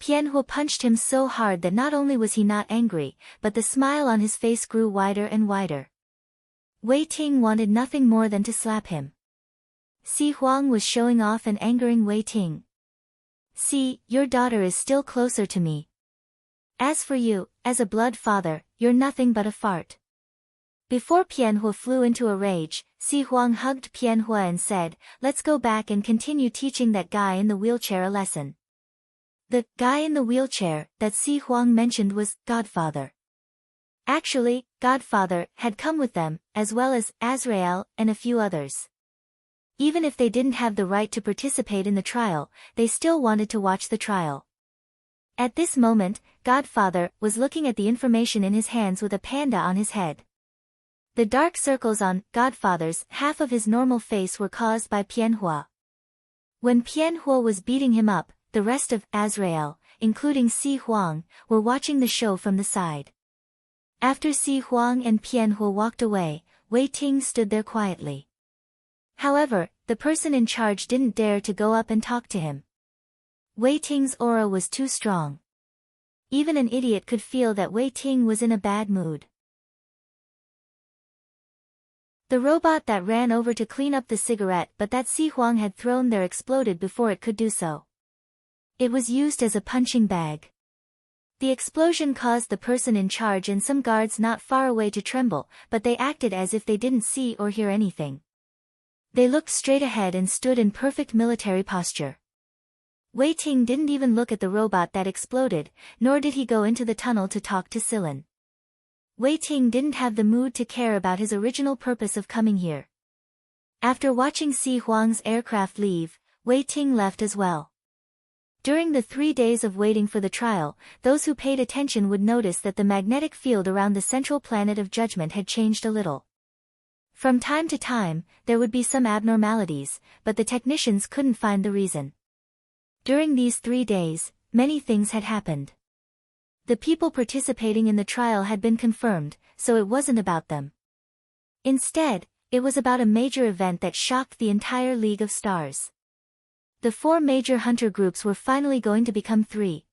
Pianhua punched him so hard that not only was he not angry, but the smile on his face grew wider and wider. Wei Ting wanted nothing more than to slap him. Si Huang was showing off and angering Wei Ting. "See, your daughter is still closer to me. As for you, as a blood father, you're nothing but a fart." Before Pianhua flew into a rage, Si Huang hugged Pianhua and said, "Let's go back and continue teaching that guy in the wheelchair a lesson." The guy in the wheelchair that Si Huang mentioned was Godfather. Actually, Godfather had come with them, as well as Azrael and a few others. Even if they didn't have the right to participate in the trial, they still wanted to watch the trial. At this moment, Godfather was looking at the information in his hands with a panda on his head. The dark circles on Godfather's half of his normal face were caused by Pianhua. When Pianhua was beating him up, the rest of Azrael, including Si Huang, were watching the show from the side. After Si Huang and Pianhua walked away, Wei Ting stood there quietly. However, the person in charge didn't dare to go up and talk to him. Wei Ting's aura was too strong. Even an idiot could feel that Wei Ting was in a bad mood. The robot that ran over to clean up the cigarette but that Si Huang had thrown there exploded before it could do so. It was used as a punching bag. The explosion caused the person in charge and some guards not far away to tremble, but they acted as if they didn't see or hear anything. They looked straight ahead and stood in perfect military posture. Wei Ting didn't even look at the robot that exploded, nor did he go into the tunnel to talk to Silin. Wei Ting didn't have the mood to care about his original purpose of coming here. After watching Si Huang's aircraft leave, Wei Ting left as well. During the 3 days of waiting for the trial, those who paid attention would notice that the magnetic field around the central planet of judgment had changed a little. From time to time, there would be some abnormalities, but the technicians couldn't find the reason. During these 3 days, many things had happened. The people participating in the trial had been confirmed, so it wasn't about them. Instead, it was about a major event that shocked the entire League of Stars. The 4 major hunter groups were finally going to become 3.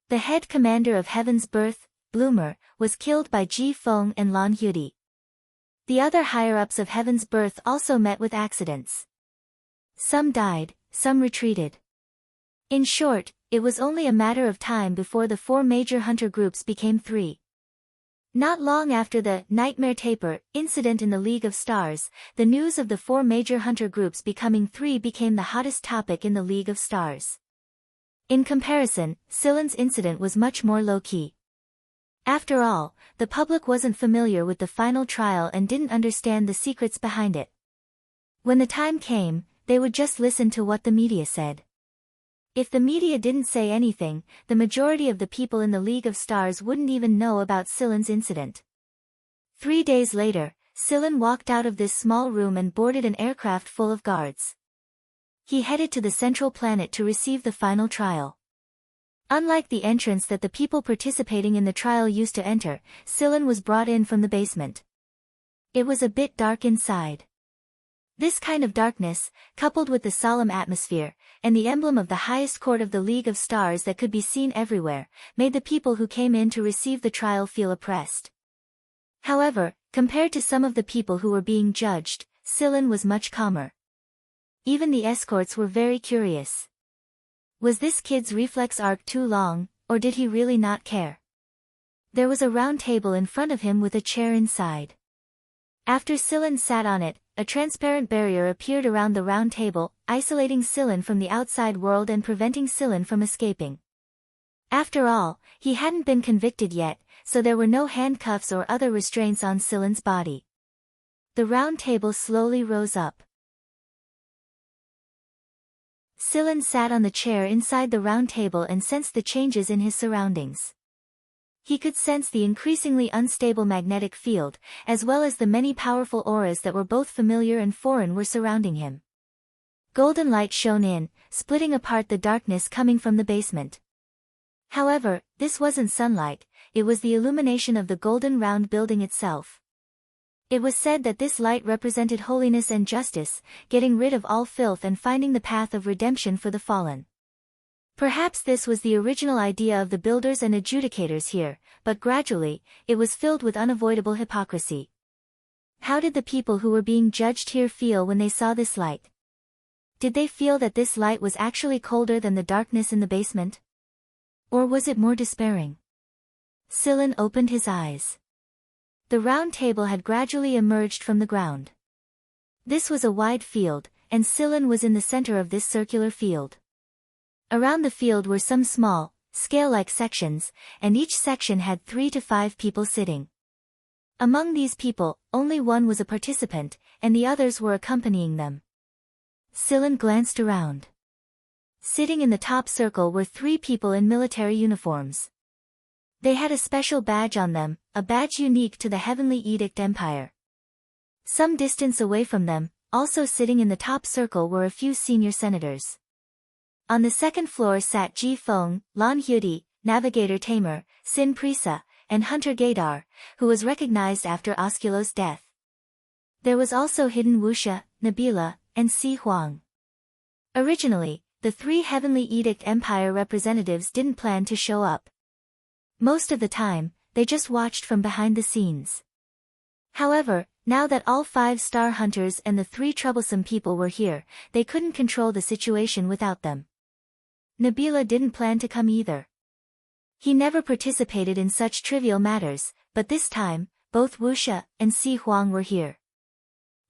The head commander of Heaven's Birth, Bloomer, was killed by Ji Feng and Lan Hyudi. The other higher-ups of Heaven's Birth also met with accidents. Some died, some retreated. In short, it was only a matter of time before the 4 major hunter groups became 3. Not long after the Nightmare Taper incident in the League of Stars, the news of the 4 major hunter groups becoming 3 became the hottest topic in the League of Stars. In comparison, Silin's incident was much more low-key. After all, the public wasn't familiar with the final trial and didn't understand the secrets behind it. When the time came, they would just listen to what the media said. If the media didn't say anything, the majority of the people in the League of Stars wouldn't even know about Silin's incident. 3 days later, Silin walked out of this small room and boarded an aircraft full of guards. He headed to the central planet to receive the final trial. Unlike the entrance that the people participating in the trial used to enter, Silin was brought in from the basement. It was a bit dark inside. This kind of darkness, coupled with the solemn atmosphere, and the emblem of the highest court of the League of Stars that could be seen everywhere, made the people who came in to receive the trial feel oppressed. However, compared to some of the people who were being judged, Silin was much calmer. Even the escorts were very curious. Was this kid's reflex arc too long, or did he really not care? There was a round table in front of him with a chair inside. After Silin sat on it, a transparent barrier appeared around the round table, isolating Silin from the outside world and preventing Silin from escaping. After all, he hadn't been convicted yet, so there were no handcuffs or other restraints on Silin's body. The round table slowly rose up. Silin sat on the chair inside the round table and sensed the changes in his surroundings. He could sense the increasingly unstable magnetic field, as well as the many powerful auras that were both familiar and foreign were surrounding him. Golden light shone in, splitting apart the darkness coming from the basement. However, this wasn't sunlight, it was the illumination of the golden round building itself. It was said that this light represented holiness and justice, getting rid of all filth and finding the path of redemption for the fallen. Perhaps this was the original idea of the builders and adjudicators here, but gradually, it was filled with unavoidable hypocrisy. How did the people who were being judged here feel when they saw this light? Did they feel that this light was actually colder than the darkness in the basement? Or was it more despairing? Silen opened his eyes. The round table had gradually emerged from the ground. This was a wide field, and Silen was in the center of this circular field. Around the field were some small, scale-like sections, and each section had 3 to 5 people sitting. Among these people, only one was a participant, and the others were accompanying them. Silen glanced around. Sitting in the top circle were 3 people in military uniforms. They had a special badge on them, a badge unique to the Heavenly Edict Empire. Some distance away from them, also sitting in the top circle were a few senior senators. On the second floor sat Ji Feng, Lan Hyudi, Navigator Tamer, Sin Prisa, and Hunter Gaydar, who was recognized after Osculo's death. There was also hidden Wuxia, Nabila, and Si Huang. Originally, the 3 Heavenly Edict Empire representatives didn't plan to show up. Most of the time, they just watched from behind the scenes. However, now that all 5 star hunters and the 3 troublesome people were here, they couldn't control the situation without them. Nabila didn't plan to come either. He never participated in such trivial matters, but this time, both Wuxia and Si Huang were here.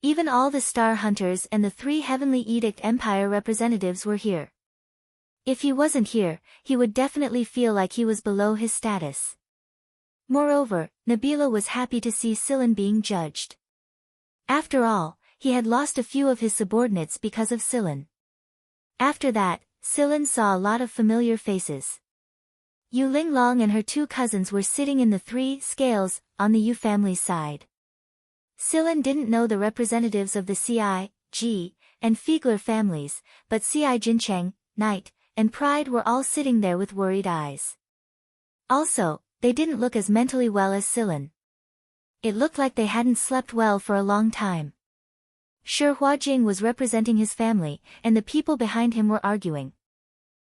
Even all the star hunters and the 3 Heavenly Edict Empire representatives were here. If he wasn't here, he would definitely feel like he was below his status. Moreover, Nabila was happy to see Silen being judged. After all, he had lost a few of his subordinates because of Silen. After that, Silen saw a lot of familiar faces. Yu Linglong and her 2 cousins were sitting in the 3 scales, on the Yu family's side. Silen didn't know the representatives of the Ci, Ji, and Fiegler families, but Ci Jincheng, Knight, and Pride were all sitting there with worried eyes. Also, they didn't look as mentally well as Silen. It looked like they hadn't slept well for a long time. Shi Huajing was representing his family, and the people behind him were arguing.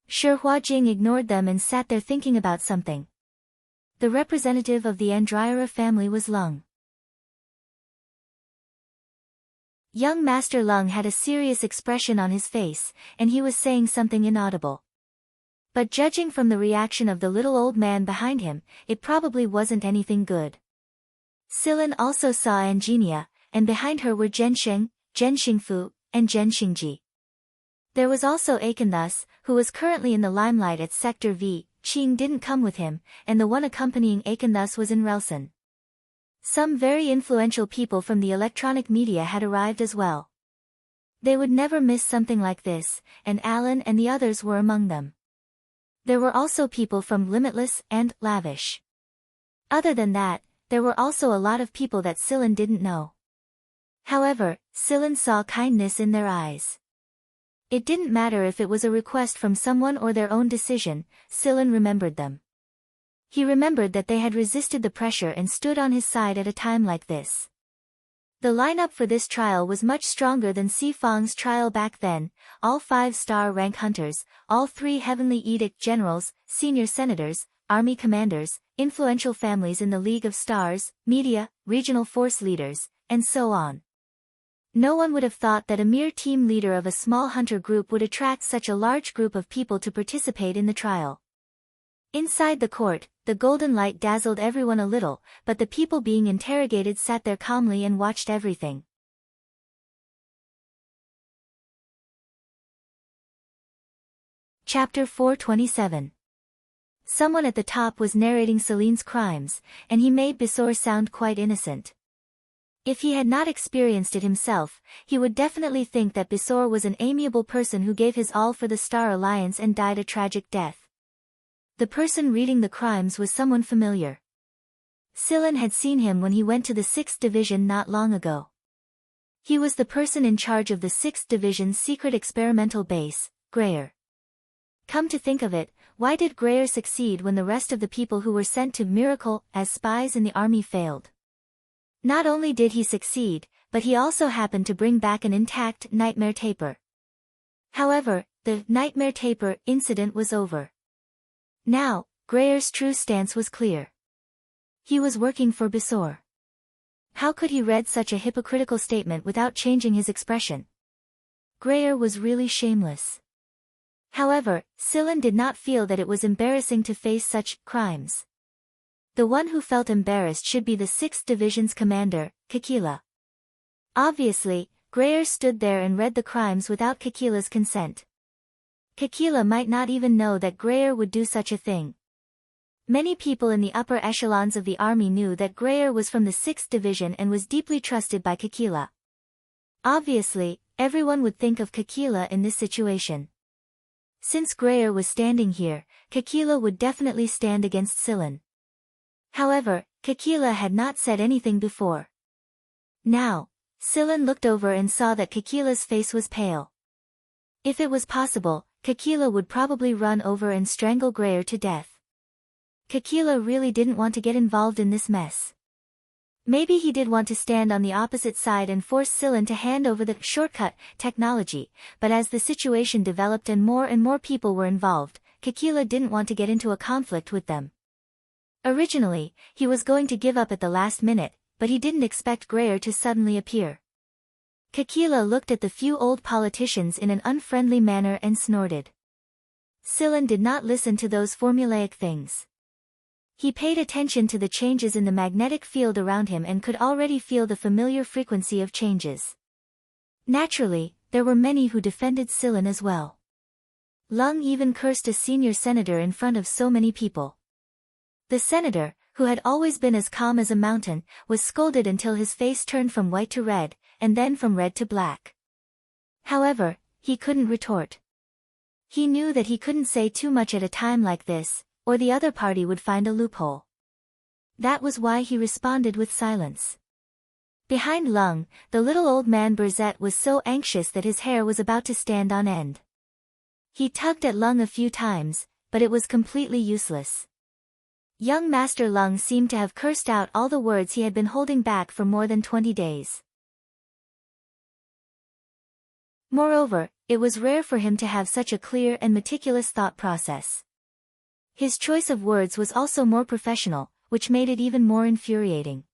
Shi Huajing ignored them and sat there thinking about something. The representative of the Andriara family was Lung. Young Master Lung had a serious expression on his face, and he was saying something inaudible. But judging from the reaction of the little old man behind him, it probably wasn't anything good. Silen also saw Angenia, and behind her were Zhensheng, Zhen Xingfu, and Zhen Xingji. There was also Akenthus, who was currently in the limelight at Sector V. Qing didn't come with him, and the one accompanying Akenthus was in Relson. Some very influential people from the electronic media had arrived as well. They would never miss something like this, and Alan and the others were among them. There were also people from Limitless and Lavish. Other than that, there were also a lot of people that Silen didn't know. However, Silen saw kindness in their eyes. It didn't matter if it was a request from someone or their own decision, Silen remembered them. He remembered that they had resisted the pressure and stood on his side at a time like this. The lineup for this trial was much stronger than Si Fang's trial back then, all 5-star rank hunters, all 3 Heavenly Edict generals, senior senators, army commanders, influential families in the League of Stars, media, regional force leaders, and so on. No one would have thought that a mere team leader of a small hunter group would attract such a large group of people to participate in the trial. Inside the court, the golden light dazzled everyone a little, but the people being interrogated sat there calmly and watched everything. Chapter 427. Someone at the top was narrating Celine's crimes, and he made Bisor sound quite innocent. If he had not experienced it himself, he would definitely think that Bisor was an amiable person who gave his all for the Star Alliance and died a tragic death. The person reading the crimes was someone familiar. Silen had seen him when he went to the 6th Division not long ago. He was the person in charge of the 6th Division's secret experimental base, Greyer. Come to think of it, why did Greyer succeed when the rest of the people who were sent to Miracle as spies in the army failed? Not only did he succeed, but he also happened to bring back an intact nightmare taper. However, The nightmare taper incident was over. Now, Greyer's true stance was clear. He was working for Bisor. How could he read such a hypocritical statement without changing his expression? Greyer was really shameless. However, Sillin did not feel that it was embarrassing to face such crimes. The one who felt embarrassed should be the 6th Division's commander, Kikila. Obviously, Greyer stood there and read the crimes without Kikila's consent. Kikila might not even know that Greyer would do such a thing. Many people in the upper echelons of the army knew that Greyer was from the 6th Division and was deeply trusted by Kikila. Obviously, everyone would think of Kikila in this situation. Since Greyer was standing here, Kikila would definitely stand against Sillin. However, Kikila had not said anything before. Now, Sillin looked over and saw that Kikila's face was pale. If it was possible, Kikila would probably run over and strangle Greyer to death. Kikila really didn't want to get involved in this mess. Maybe he did want to stand on the opposite side and force Sillin to hand over the shortcut technology, but as the situation developed and more people were involved, Kikila didn't want to get into a conflict with them. Originally, he was going to give up at the last minute, but he didn't expect Greyer to suddenly appear. Kikila looked at the few old politicians in an unfriendly manner and snorted. Sillin did not listen to those formulaic things. He paid attention to the changes in the magnetic field around him and could already feel the familiar frequency of changes. Naturally, there were many who defended Sillin as well. Lung even cursed a senior senator in front of so many people. The senator, who had always been as calm as a mountain, was scolded until his face turned from white to red, and then from red to black. However, he couldn't retort. He knew that he couldn't say too much at a time like this, or the other party would find a loophole. That was why he responded with silence. Behind Lung, the little old man Burzet was so anxious that his hair was about to stand on end. He tugged at Lung a few times, but it was completely useless. Young Master Lung seemed to have cursed out all the words he had been holding back for more than 20 days. Moreover, it was rare for him to have such a clear and meticulous thought process. His choice of words was also more professional, which made it even more infuriating.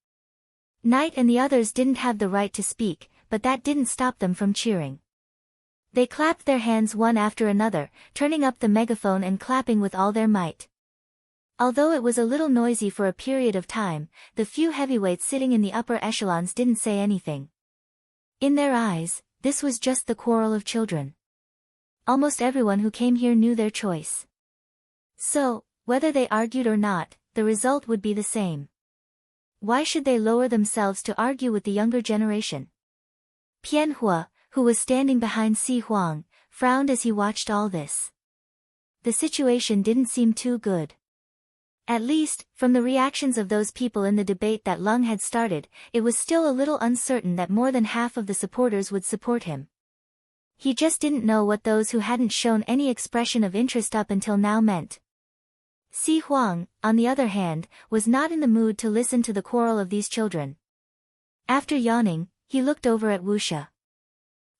Knight and the others didn't have the right to speak, but that didn't stop them from cheering. They clapped their hands one after another, turning up the megaphone and clapping with all their might. Although it was a little noisy for a period of time, the few heavyweights sitting in the upper echelons didn't say anything. In their eyes, this was just the quarrel of children. Almost everyone who came here knew their choice. So, whether they argued or not, the result would be the same. Why should they lower themselves to argue with the younger generation? Pianhua, who was standing behind Si Huang, frowned as he watched all this. The situation didn't seem too good. At least, from the reactions of those people in the debate that Lung had started, it was still a little uncertain that more than half of the supporters would support him. He just didn't know what those who hadn't shown any expression of interest up until now meant. Si Huang, on the other hand, was not in the mood to listen to the quarrel of these children. After yawning, he looked over at Wuxia.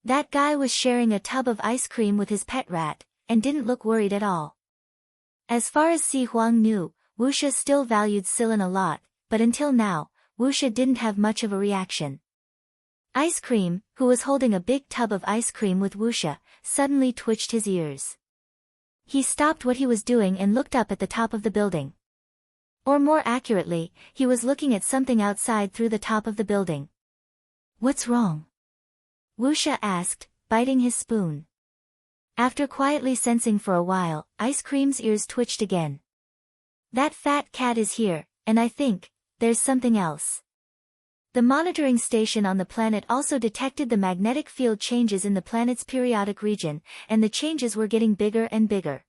That guy was sharing a tub of ice cream with his pet rat, and didn't look worried at all. As far as Si Huang knew, Wuxia still valued Sillin a lot, but until now, Wuxia didn't have much of a reaction. Ice Cream, who was holding a big tub of ice cream with Wuxia, suddenly twitched his ears. He stopped what he was doing and looked up at the top of the building. Or more accurately, he was looking at something outside through the top of the building. "What's wrong?" Wuxia asked, biting his spoon. After quietly sensing for a while, Ice Cream's ears twitched again. "That fat cat is here, and I think there's something else." The monitoring station on the planet also detected the magnetic field changes in the planet's periodic region, and the changes were getting bigger and bigger.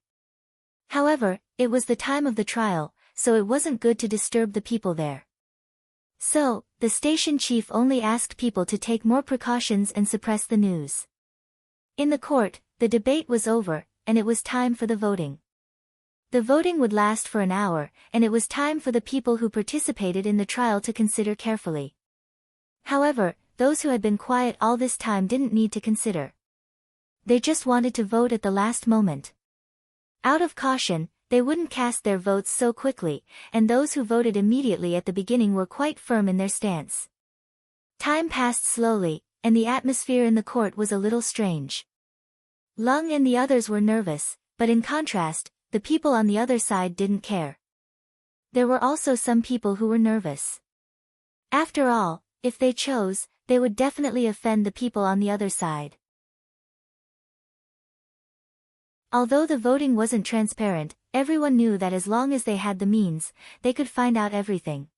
However, it was the time of the trial, so it wasn't good to disturb the people there. So, the station chief only asked people to take more precautions and suppress the news. In the court, the debate was over, and it was time for the voting. The voting would last for an hour, and it was time for the people who participated in the trial to consider carefully. However, those who had been quiet all this time didn't need to consider. They just wanted to vote at the last moment. Out of caution, they wouldn't cast their votes so quickly, and those who voted immediately at the beginning were quite firm in their stance. Time passed slowly, and the atmosphere in the court was a little strange. Lung and the others were nervous, but in contrast, the people on the other side didn't care. There were also some people who were nervous. After all, if they chose, they would definitely offend the people on the other side. Although the voting wasn't transparent, everyone knew that as long as they had the means, they could find out everything.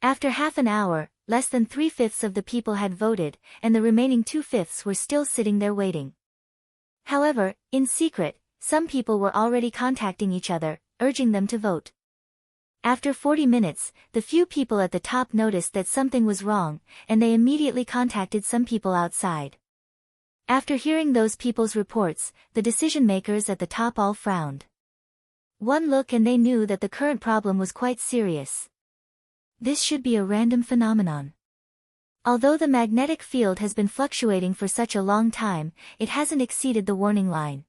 After half an hour, less than 3/5 of the people had voted, and the remaining 2/5 were still sitting there waiting. However, in secret, some people were already contacting each other, urging them to vote. After 40 minutes, the few people at the top noticed that something was wrong, and they immediately contacted some people outside. After hearing those people's reports, the decision-makers at the top all frowned. One look and they knew that the current problem was quite serious. This should be a random phenomenon. Although the magnetic field has been fluctuating for such a long time, it hasn't exceeded the warning line.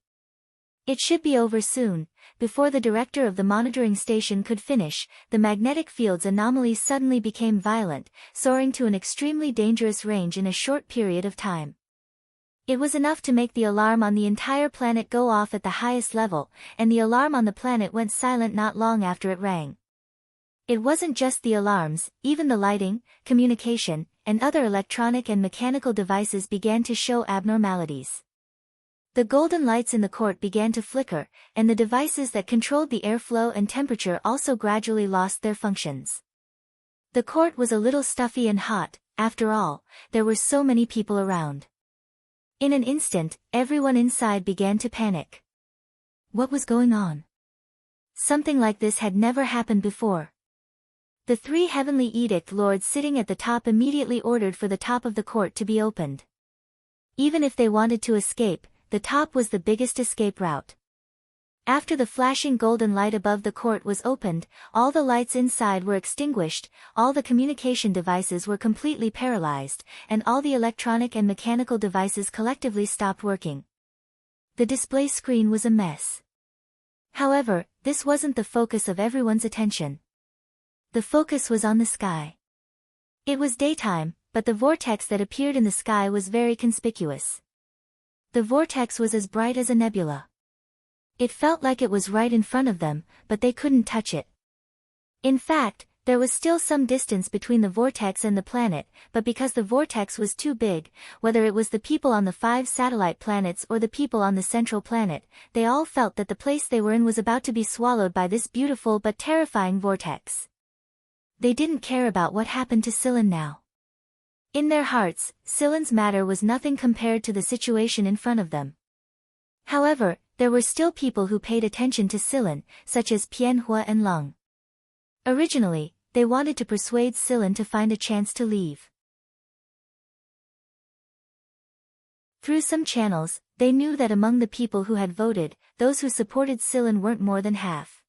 It should be over soon. Before the director of the monitoring station could finish, the magnetic field's anomaly suddenly became violent, soaring to an extremely dangerous range in a short period of time. It was enough to make the alarm on the entire planet go off at the highest level, and the alarm on the planet went silent not long after it rang. It wasn't just the alarms, even the lighting, communication, and other electronic and mechanical devices began to show abnormalities. The golden lights in the court began to flicker, and the devices that controlled the airflow and temperature also gradually lost their functions. The court was a little stuffy and hot. After all, there were so many people around. In an instant, everyone inside began to panic. What was going on? Something like this had never happened before. The 3 heavenly edict lords sitting at the top immediately ordered for the top of the court to be opened. Even if they wanted to escape, the top was the biggest escape route. After the flashing golden light above the court was opened, all the lights inside were extinguished, all the communication devices were completely paralyzed, and all the electronic and mechanical devices collectively stopped working. The display screen was a mess. However, this wasn't the focus of everyone's attention. The focus was on the sky. It was daytime, but the vortex that appeared in the sky was very conspicuous. The vortex was as bright as a nebula. It felt like it was right in front of them, but they couldn't touch it. In fact, there was still some distance between the vortex and the planet, but because the vortex was too big, whether it was the people on the 5 satellite planets or the people on the central planet, they all felt that the place they were in was about to be swallowed by this beautiful but terrifying vortex. They didn't care about what happened to Scyllin now. In their hearts, Scylin's matter was nothing compared to the situation in front of them. However, there were still people who paid attention to Scyllin, such as Pianhua and Lung. Originally, they wanted to persuade Scyllin to find a chance to leave. Through some channels, they knew that among the people who had voted, those who supported Scyllin weren't more than half.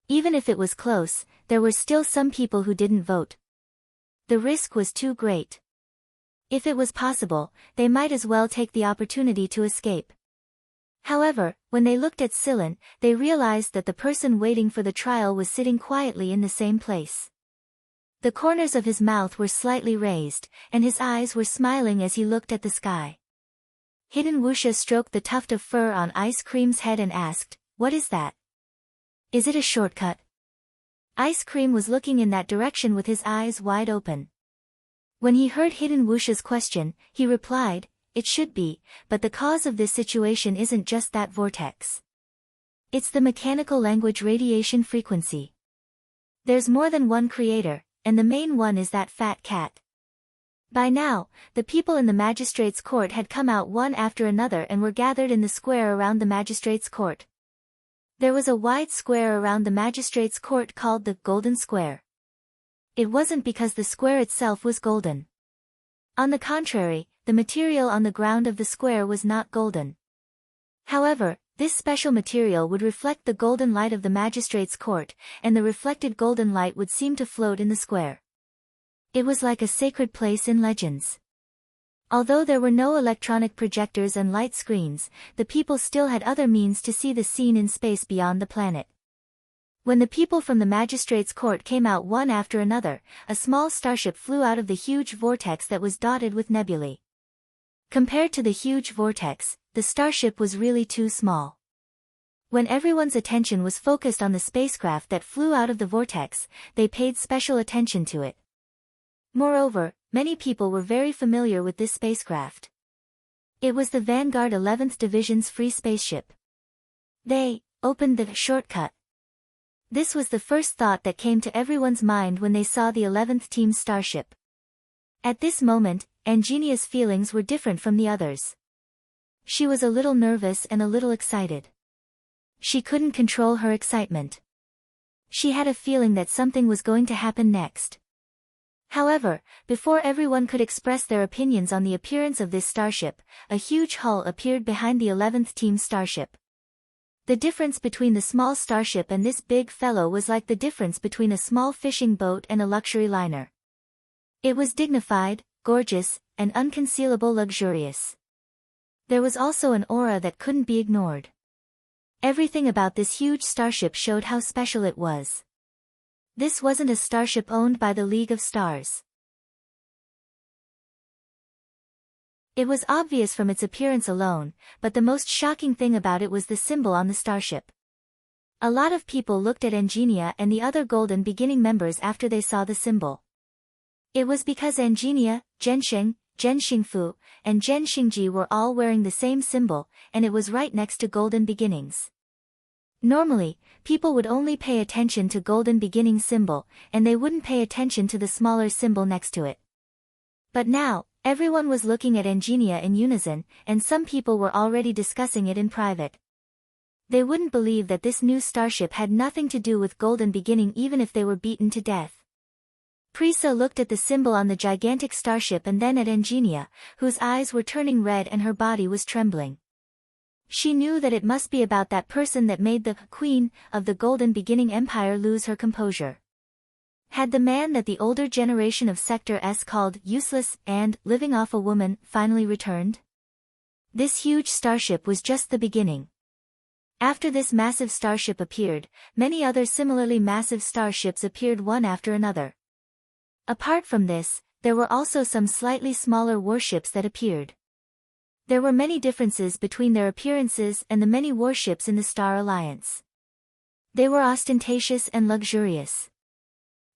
Even if it was close, there were still some people who didn't vote. The risk was too great. If it was possible, they might as well take the opportunity to escape. However, when they looked at Scyllin, they realized that the person waiting for the trial was sitting quietly in the same place. The corners of his mouth were slightly raised, and his eyes were smiling as he looked at the sky. Hidden Wuxia stroked the tuft of fur on Ice Cream's head and asked, "What is that? Is it a shortcut?" Ice Cream was looking in that direction with his eyes wide open. When he heard Hidden Wuxia's question, he replied, "It should be, but the cause of this situation isn't just that vortex. It's the mechanical language radiation frequency. There's more than one creator, and the main one is that fat cat." By now, the people in the magistrate's court had come out one after another and were gathered in the square around the magistrate's court. There was a wide square around the magistrate's court called the Golden Square. It wasn't because the square itself was golden. On the contrary, the material on the ground of the square was not golden. However, this special material would reflect the golden light of the magistrate's court, and the reflected golden light would seem to float in the square. It was like a sacred place in legends. Although there were no electronic projectors and light screens, the people still had other means to see the scene in space beyond the planet. When the people from the magistrate's court came out one after another, a small starship flew out of the huge vortex that was dotted with nebulae. Compared to the huge vortex, the starship was really too small. When everyone's attention was focused on the spacecraft that flew out of the vortex, they paid special attention to it. Moreover, many people were very familiar with this spacecraft. It was the Vanguard 11th Division's free spaceship. They opened the shortcut. This was the first thought that came to everyone's mind when they saw the 11th Team's starship. At this moment, Angenia's feelings were different from the others. She was a little nervous and a little excited. She couldn't control her excitement. She had a feeling that something was going to happen next. However, before everyone could express their opinions on the appearance of this starship, a huge hull appeared behind the 11th Team starship. The difference between the small starship and this big fellow was like the difference between a small fishing boat and a luxury liner. It was dignified, gorgeous, and unconcealable luxurious. There was also an aura that couldn't be ignored. Everything about this huge starship showed how special it was. This wasn't a starship owned by the League of Stars. It was obvious from its appearance alone, but the most shocking thing about it was the symbol on the starship. A lot of people looked at Angenia and the other Golden Beginning members after they saw the symbol. It was because Angenia, Zhensheng, Zhen Xingfu, and Zhen Xingji were all wearing the same symbol, and it was right next to Golden Beginnings. Normally, people would only pay attention to Golden Beginning symbol, and they wouldn't pay attention to the smaller symbol next to it. But now, everyone was looking at Angenia in unison, and some people were already discussing it in private. They wouldn't believe that this new starship had nothing to do with Golden Beginning even if they were beaten to death. Prisa looked at the symbol on the gigantic starship and then at Angenia, whose eyes were turning red and her body was trembling. She knew that it must be about that person that made the Queen of the Golden Beginning Empire lose her composure. Had the man that the older generation of Sector S called useless and living off a woman finally returned? This huge starship was just the beginning. After this massive starship appeared, many other similarly massive starships appeared one after another. Apart from this, there were also some slightly smaller warships that appeared. There were many differences between their appearances and the many warships in the Star Alliance. They were ostentatious and luxurious.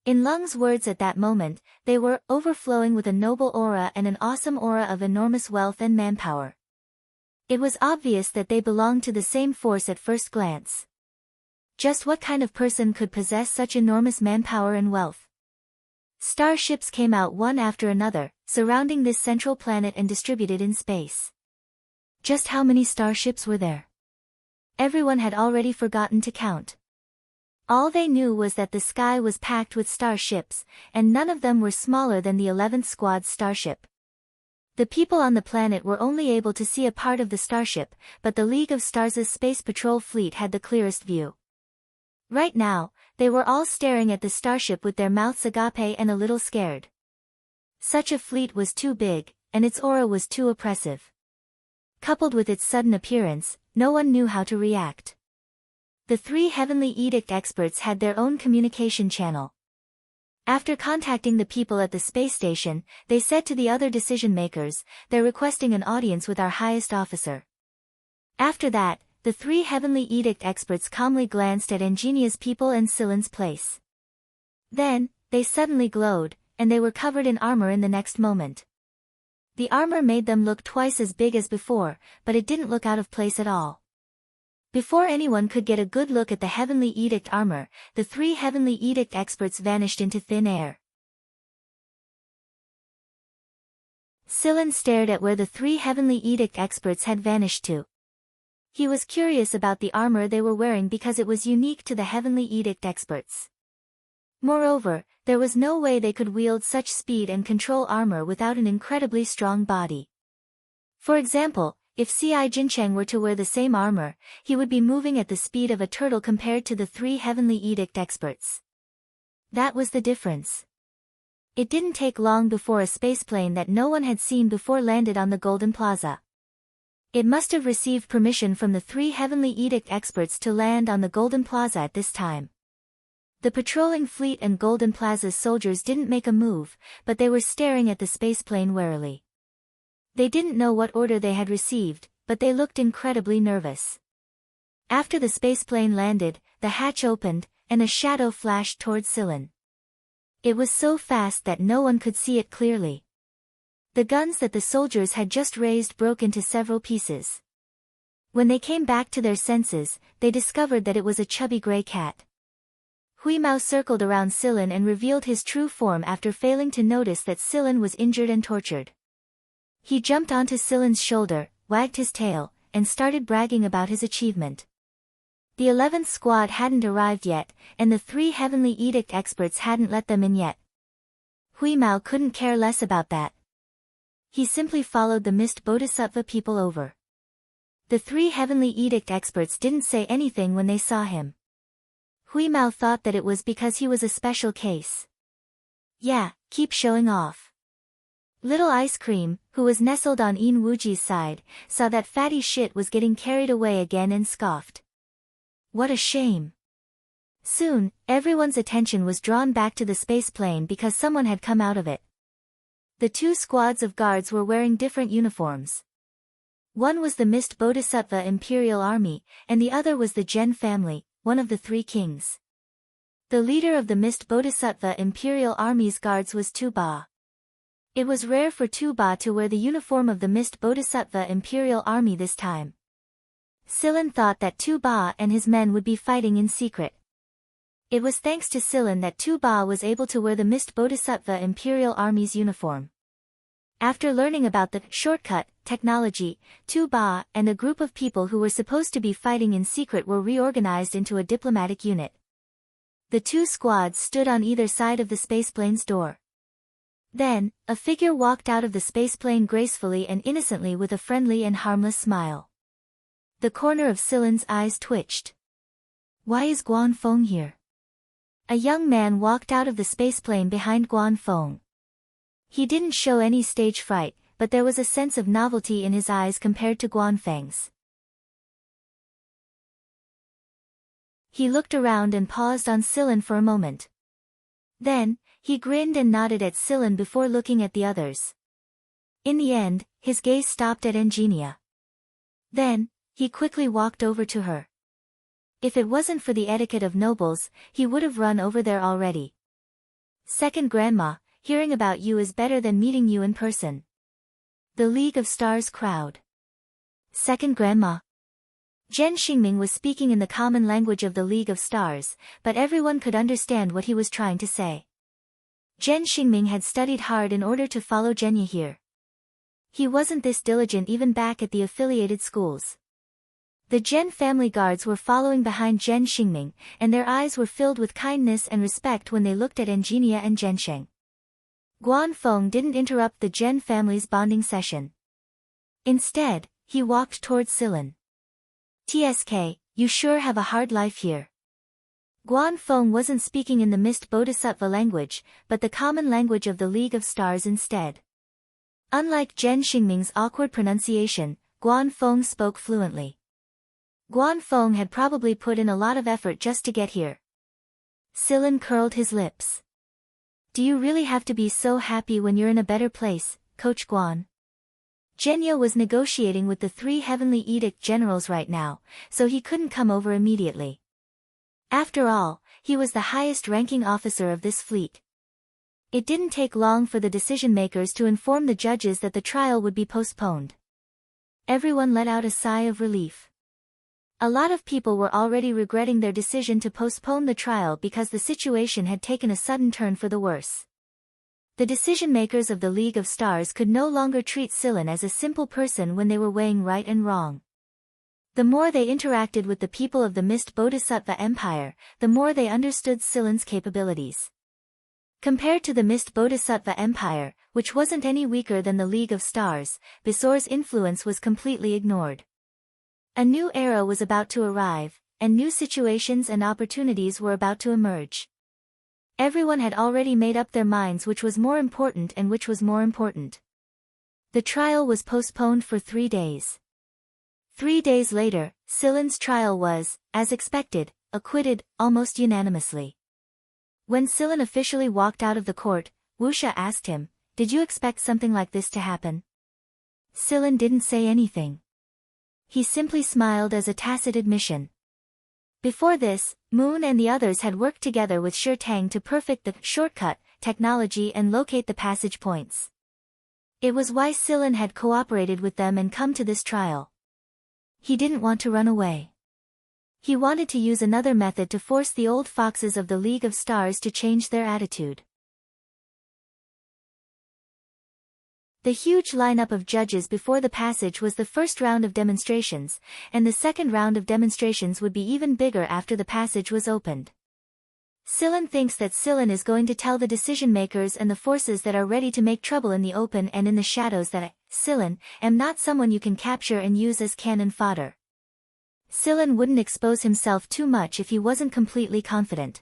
In Lung's words at that moment, they were overflowing with a noble aura and an awesome aura of enormous wealth and manpower. It was obvious that they belonged to the same force at first glance. Just what kind of person could possess such enormous manpower and wealth? Starships came out one after another, surrounding this central planet and distributed in space. Just how many starships were there? Everyone had already forgotten to count. All they knew was that the sky was packed with starships, and none of them were smaller than the 11th Squad's starship. The people on the planet were only able to see a part of the starship, but the League of Stars' Space Patrol fleet had the clearest view. Right now, they were all staring at the starship with their mouths agape and a little scared. Such a fleet was too big, and its aura was too oppressive. Coupled with its sudden appearance, no one knew how to react. The three Heavenly Edict experts had their own communication channel. After contacting the people at the space station, they said to the other decision-makers, "They're requesting an audience with our highest officer." After that, the three Heavenly Edict experts calmly glanced at Angenia's people and Silen's place. Then, they suddenly glowed, and they were covered in armor in the next moment. The armor made them look twice as big as before, but it didn't look out of place at all. Before anyone could get a good look at the Heavenly Edict armor, the three Heavenly Edict experts vanished into thin air. Silen stared at where the three Heavenly Edict experts had vanished to. He was curious about the armor they were wearing because it was unique to the Heavenly Edict experts. Moreover, there was no way they could wield such speed and control armor without an incredibly strong body. For example, if C.I. Jincheng were to wear the same armor, he would be moving at the speed of a turtle compared to the three Heavenly Edict experts. That was the difference. It didn't take long before a spaceplane that no one had seen before landed on the Golden Plaza. It must have received permission from the 3 Heavenly Edict experts to land on the Golden Plaza at this time. The patrolling fleet and Golden Plaza's soldiers didn't make a move, but they were staring at the spaceplane warily. They didn't know what order they had received, but they looked incredibly nervous. After the spaceplane landed, the hatch opened, and a shadow flashed towards Sillin. It was so fast that no one could see it clearly. The guns that the soldiers had just raised broke into several pieces. When they came back to their senses, they discovered that it was a chubby gray cat. Huimao circled around Sillin and revealed his true form after failing to notice that Sillin was injured and tortured. He jumped onto Sillin's shoulder, wagged his tail, and started bragging about his achievement. The 11th squad hadn't arrived yet, and the 3 Heavenly Edict experts hadn't let them in yet. Huimao couldn't care less about that. He simply followed the Mist Bodhisattva people over. The 3 Heavenly Edict experts didn't say anything when they saw him. Huimao thought that it was because he was a special case. Yeah, keep showing off. Little Ice Cream, who was nestled on Yin Wuji's side, saw that fatty shit was getting carried away again and scoffed. What a shame. Soon, everyone's attention was drawn back to the spaceplane because someone had come out of it. The 2 squads of guards were wearing different uniforms. One was the Mist Bodhisattva Imperial Army, and the other was the Gen family, one of the 3 kings. The leader of the Mist Bodhisattva Imperial Army's guards was Tu Ba. It was rare for Tu Ba to wear the uniform of the Mist Bodhisattva Imperial Army this time. Sillin thought that Tu Ba and his men would be fighting in secret. It was thanks to Sillin that Tu Ba was able to wear the Mist Bodhisattva Imperial Army's uniform. After learning about the shortcut technology, Tu Ba and a group of people who were supposed to be fighting in secret were reorganized into a diplomatic unit. The 2 squads stood on either side of the spaceplane's door. Then, a figure walked out of the spaceplane gracefully and innocently with a friendly and harmless smile. The corner of Sillin's eyes twitched. Why is Guan Feng here? A young man walked out of the spaceplane behind Guan Feng. He didn't show any stage fright, but there was a sense of novelty in his eyes compared to Guan Feng's. He looked around and paused on Sillin for a moment. Then, he grinned and nodded at Sillin before looking at the others. In the end, his gaze stopped at Engenia. Then, he quickly walked over to her. If it wasn't for the etiquette of nobles, he would have run over there already. Second Grandma, hearing about you is better than meeting you in person. The League of Stars crowd. Second Grandma. Zhen Xingming was speaking in the common language of the League of Stars, but everyone could understand what he was trying to say. Zhen Xingming had studied hard in order to follow Zhenya here. He wasn't this diligent even back at the affiliated schools. The Zhen family guards were following behind Zhen Xingming, and their eyes were filled with kindness and respect when they looked at Engenia and Zhensheng. Guan Feng didn't interrupt the Zhen family's bonding session. Instead, he walked towards Sillin. TSK, you sure have a hard life here. Guan Feng wasn't speaking in the Mist Bodhisattva language, but the common language of the League of Stars instead. Unlike Zhen Xingming's awkward pronunciation, Guan Feng spoke fluently. Guan Feng had probably put in a lot of effort just to get here. Sillin curled his lips. Do you really have to be so happy when you're in a better place, Coach Guan? Zhenya was negotiating with the 3 Heavenly Edict generals right now, so he couldn't come over immediately. After all, he was the highest-ranking officer of this fleet. It didn't take long for the decision-makers to inform the judges that the trial would be postponed. Everyone let out a sigh of relief. A lot of people were already regretting their decision to postpone the trial because the situation had taken a sudden turn for the worse. The decision-makers of the League of Stars could no longer treat Sillin as a simple person when they were weighing right and wrong. The more they interacted with the people of the Mist Bodhisattva Empire, the more they understood Sillin's capabilities. Compared to the Mist Bodhisattva Empire, which wasn't any weaker than the League of Stars, Bisor's influence was completely ignored. A new era was about to arrive, and new situations and opportunities were about to emerge. Everyone had already made up their minds which was more important and which was more important. The trial was postponed for 3 days. 3 days later, Silen's trial was, as expected, acquitted, almost unanimously. When Silen officially walked out of the court, Wuxia asked him, "Did you expect something like this to happen?" Silen didn't say anything. He simply smiled as a tacit admission. Before this, Moon and the others had worked together with Shi Tang to perfect the shortcut technology and locate the passage points. It was why Silen had cooperated with them and come to this trial. He didn't want to run away. He wanted to use another method to force the old foxes of the League of Stars to change their attitude. The huge lineup of judges before the passage was the first round of demonstrations, and the second round of demonstrations would be even bigger after the passage was opened. Silen thinks that Silen is going to tell the decision-makers and the forces that are ready to make trouble in the open and in the shadows that I, Silen, am not someone you can capture and use as cannon fodder. Silen wouldn't expose himself too much if he wasn't completely confident.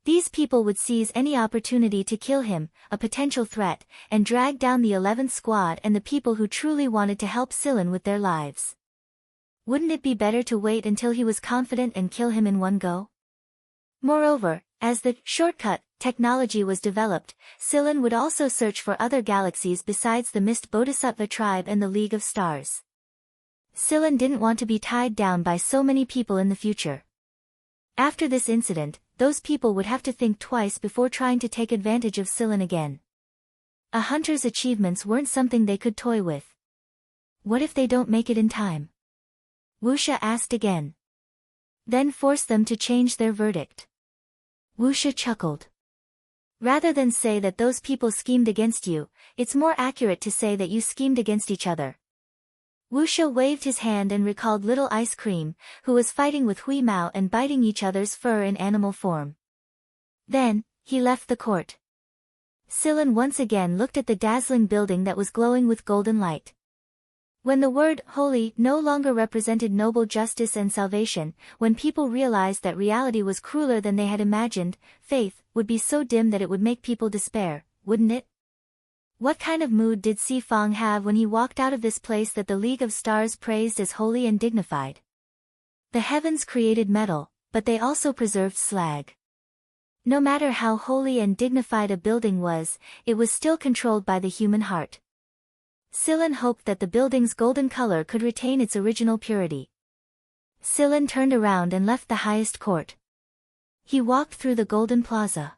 These people would seize any opportunity to kill him, a potential threat, and drag down the 11th squad and the people who truly wanted to help Silen with their lives. Wouldn't it be better to wait until he was confident and kill him in one go? Moreover, as the shortcut technology was developed, Silen would also search for other galaxies besides the Mist Bodhisattva tribe and the League of Stars. Silen didn't want to be tied down by so many people in the future. After this incident, those people would have to think twice before trying to take advantage of Silen again. A hunter's achievements weren't something they could toy with. What if they don't make it in time? Wuxia asked again. Then force them to change their verdict. Wuxia chuckled. Rather than say that those people schemed against you, it's more accurate to say that you schemed against each other. Wuxia waved his hand and recalled Little Ice Cream, who was fighting with Hui Mao and biting each other's fur in animal form. Then, he left the court. Silen once again looked at the dazzling building that was glowing with golden light. When the word holy no longer represented noble justice and salvation, when people realized that reality was crueler than they had imagined, faith would be so dim that it would make people despair, wouldn't it? What kind of mood did Si Fong have when he walked out of this place that the League of Stars praised as holy and dignified? The heavens created metal, but they also preserved slag. No matter how holy and dignified a building was, it was still controlled by the human heart. Silen hoped that the building's golden color could retain its original purity. Silen turned around and left the highest court. He walked through the golden plaza.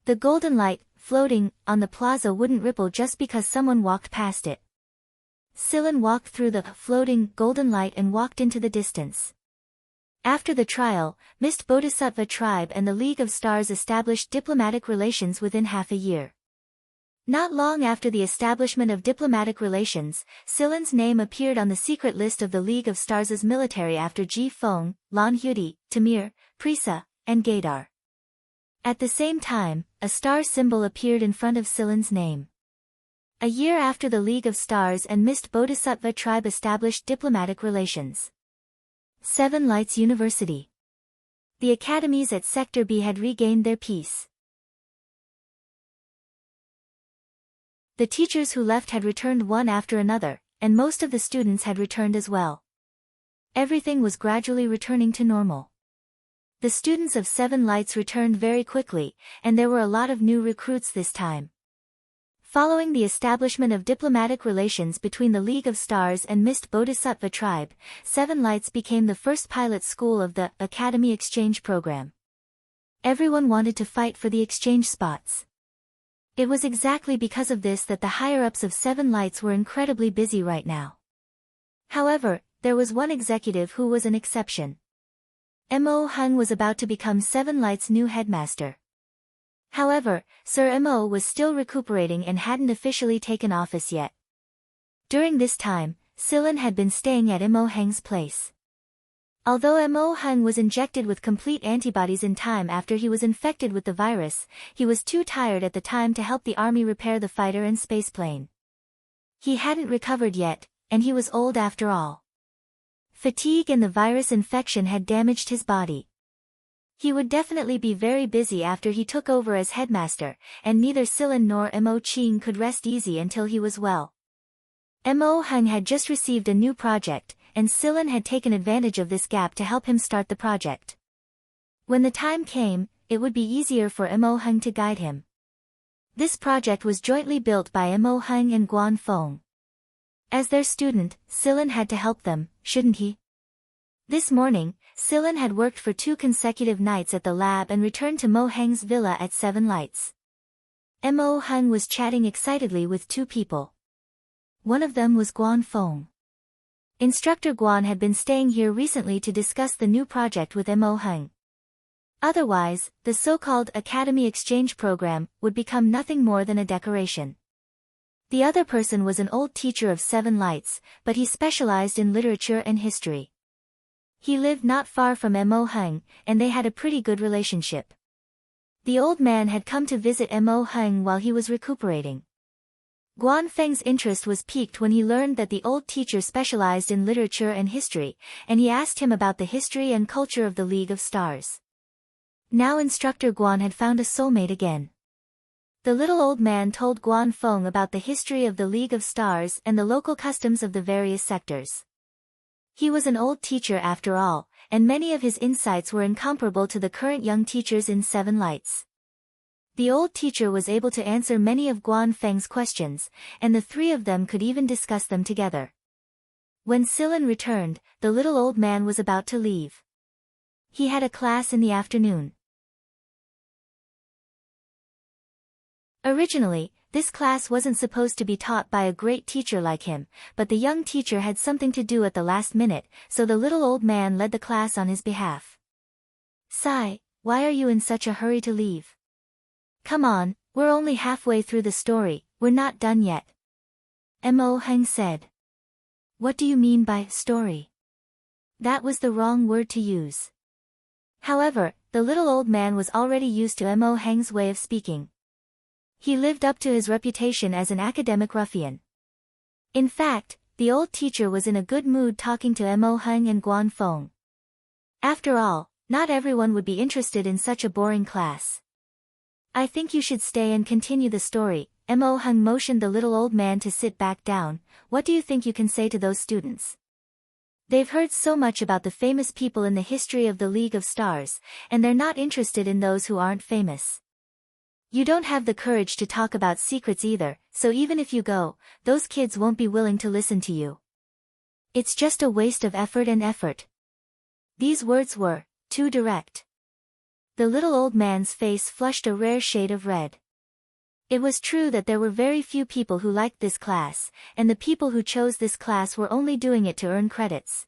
The golden light, floating on the plaza wouldn't ripple just because someone walked past it. Silen walked through the floating golden light and walked into the distance. After the trial, Mist Bodhisattva tribe and the League of Stars established diplomatic relations within half a year. Not long after the establishment of diplomatic relations, Silen's name appeared on the secret list of the League of Stars' military after Ji Feng, Lan Hudi, Tamir, Prisa, and Gaidar. At the same time, a star symbol appeared in front of Silen's name. A year after the League of Stars and Mist Bodhisattva tribe established diplomatic relations. Seven Lights University. The academies at Sector B had regained their peace. The teachers who left had returned one after another, and most of the students had returned as well. Everything was gradually returning to normal. The students of Seven Lights returned very quickly, and there were a lot of new recruits this time. Following the establishment of diplomatic relations between the League of Stars and Mist Bodhisattva tribe, Seven Lights became the first pilot school of the Academy Exchange program. Everyone wanted to fight for the exchange spots. It was exactly because of this that the higher-ups of Seven Lights were incredibly busy right now. However, there was one executive who was an exception. Mo Hung was about to become Seven Lights' new headmaster. However, Sir Mo was still recuperating and hadn't officially taken office yet. During this time, Silen had been staying at Mo Hung's place. Although Mo Hung was injected with complete antibodies in time after he was infected with the virus, he was too tired at the time to help the army repair the fighter and spaceplane. He hadn't recovered yet, and he was old after all. Fatigue and the virus infection had damaged his body. He would definitely be very busy after he took over as headmaster, and neither Silin nor Mo Ching could rest easy until he was well. Mo Hung had just received a new project, and Silin had taken advantage of this gap to help him start the project. When the time came, it would be easier for Mo Hung to guide him. This project was jointly built by Mo Hung and Guan Feng. As their student, Silin had to help them, shouldn't he? This morning, Silin had worked for 2 consecutive nights at the lab and returned to Mo Heng's villa at 7 Lights. Mo Hung was chatting excitedly with 2 people. One of them was Guan Feng. Instructor Guan had been staying here recently to discuss the new project with Mo Hung. Otherwise, the so-called Academy Exchange Program would become nothing more than a decoration. The other person was an old teacher of 7 Lights, but he specialized in literature and history. He lived not far from Mo Hung, and they had a pretty good relationship. The old man had come to visit Mo Hung while he was recuperating. Guan Feng's interest was piqued when he learned that the old teacher specialized in literature and history, and he asked him about the history and culture of the League of Stars. Now Instructor Guan had found a soulmate again. The little old man told Guan Feng about the history of the League of Stars and the local customs of the various sectors. He was an old teacher after all, and many of his insights were incomparable to the current young teachers in 7 Lights. The old teacher was able to answer many of Guan Feng's questions, and the 3 of them could even discuss them together. When Silin returned, the little old man was about to leave. He had a class in the afternoon. Originally, this class wasn't supposed to be taught by a great teacher like him, but the young teacher had something to do at the last minute, so the little old man led the class on his behalf. "Sai, why are you in such a hurry to leave? Come on, we're only halfway through the story, we're not done yet," Mo Hung said. "What do you mean by story?" That was the wrong word to use. However, the little old man was already used to Mo Hung's way of speaking. He lived up to his reputation as an academic ruffian. In fact, the old teacher was in a good mood talking to Mo Hung and Guan Feng. After all, not everyone would be interested in such a boring class. "I think you should stay and continue the story." Mo Hung motioned the little old man to sit back down. "What do you think you can say to those students? They've heard so much about the famous people in the history of the League of Stars, and they're not interested in those who aren't famous. You don't have the courage to talk about secrets either, so even if you go, those kids won't be willing to listen to you. It's just a waste of effort and effort." These words were too direct. The little old man's face flushed a rare shade of red. It was true that there were very few people who liked this class, and the people who chose this class were only doing it to earn credits.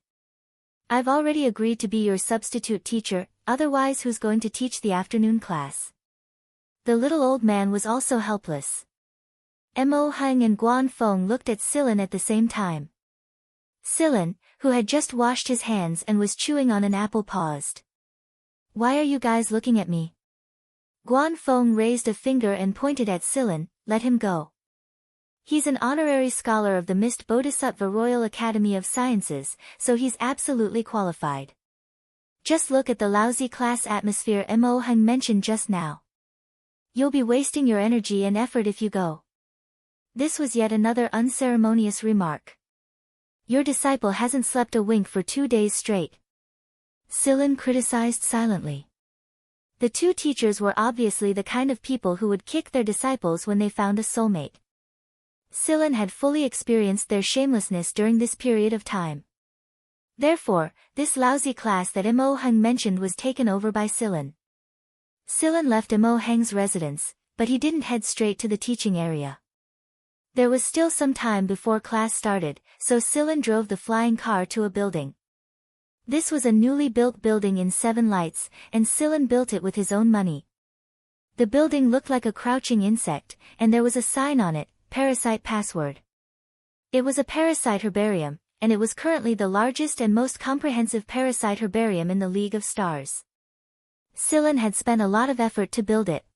"I've already agreed to be your substitute teacher, otherwise who's going to teach the afternoon class?" The little old man was also helpless. Mo Hung and Guan Feng looked at Silin at the same time. Silin, who had just washed his hands and was chewing on an apple, paused. "Why are you guys looking at me?" Guan Feng raised a finger and pointed at Silin. "Let him go. He's an honorary scholar of the Mist Bodhisattva Royal Academy of Sciences, so he's absolutely qualified. Just look at the lousy class atmosphere Mo Hung mentioned just now. You'll be wasting your energy and effort if you go." This was yet another unceremonious remark. "Your disciple hasn't slept a wink for 2 days straight," Silin criticized silently. The 2 teachers were obviously the kind of people who would kick their disciples when they found a soulmate. Silin had fully experienced their shamelessness during this period of time. Therefore, this lousy class that Mo Hung mentioned was taken over by Silin. Silin left Mo Hung's residence, but he didn't head straight to the teaching area. There was still some time before class started, so Silin drove the flying car to a building. This was a newly built building in 7 Lights, and Silin built it with his own money. The building looked like a crouching insect, and there was a sign on it, "Parasite Password." It was a parasite herbarium, and it was currently the largest and most comprehensive parasite herbarium in the League of Stars. Silin had spent a lot of effort to build it.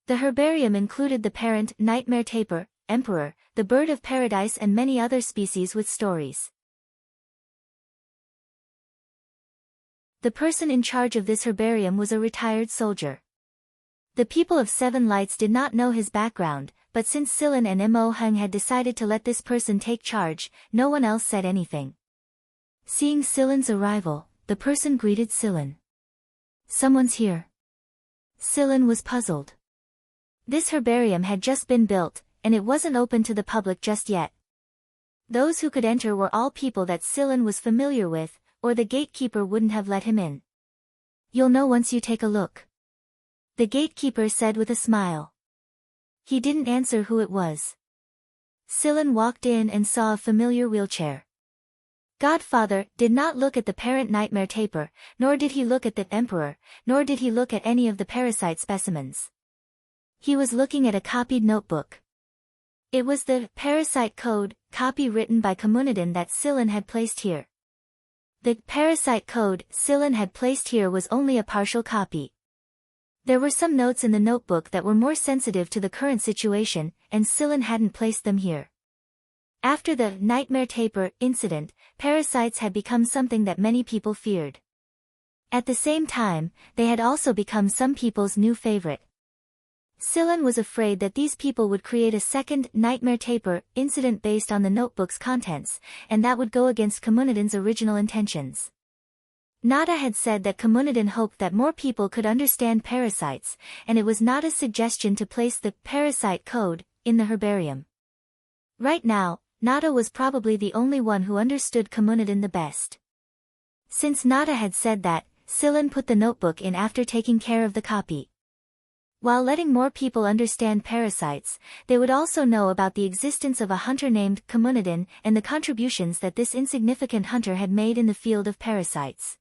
The herbarium included the parent nightmare tapir, emperor, the bird of paradise, and many other species with stories. The person in charge of this herbarium was a retired soldier. The people of Seven Lights did not know his background, but since Silen and Mo Hung had decided to let this person take charge, no one else said anything. Seeing Silen's arrival, the person greeted Silen. "Someone's here." Silen was puzzled. This herbarium had just been built, and it wasn't open to the public just yet. Those who could enter were all people that Silen was familiar with, or the gatekeeper wouldn't have let him in. "You'll know once you take a look," the gatekeeper said with a smile. He didn't answer who it was. Silen walked in and saw a familiar wheelchair. Godfather did not look at the parent nightmare taper, nor did he look at the emperor, nor did he look at any of the parasite specimens. He was looking at a copied notebook. It was the parasite code copy written by Communidin that Silen had placed here. The parasite code Silen had placed here was only a partial copy. There were some notes in the notebook that were more sensitive to the current situation, and Silen hadn't placed them here. After the nightmare taper incident, parasites had become something that many people feared. At the same time, they had also become some people's new favorite. Silen was afraid that these people would create a second nightmare taper incident based on the notebook's contents, and that would go against Communidin's original intentions. Nada had said that Communidin hoped that more people could understand parasites, and it was Nada's suggestion to place the parasite code in the herbarium. Right now, Nada was probably the only one who understood Communidin the best. Since Nada had said that, Silen put the notebook in after taking care of the copy. While letting more people understand parasites, they would also know about the existence of a hunter named Communidin and the contributions that this insignificant hunter had made in the field of parasites.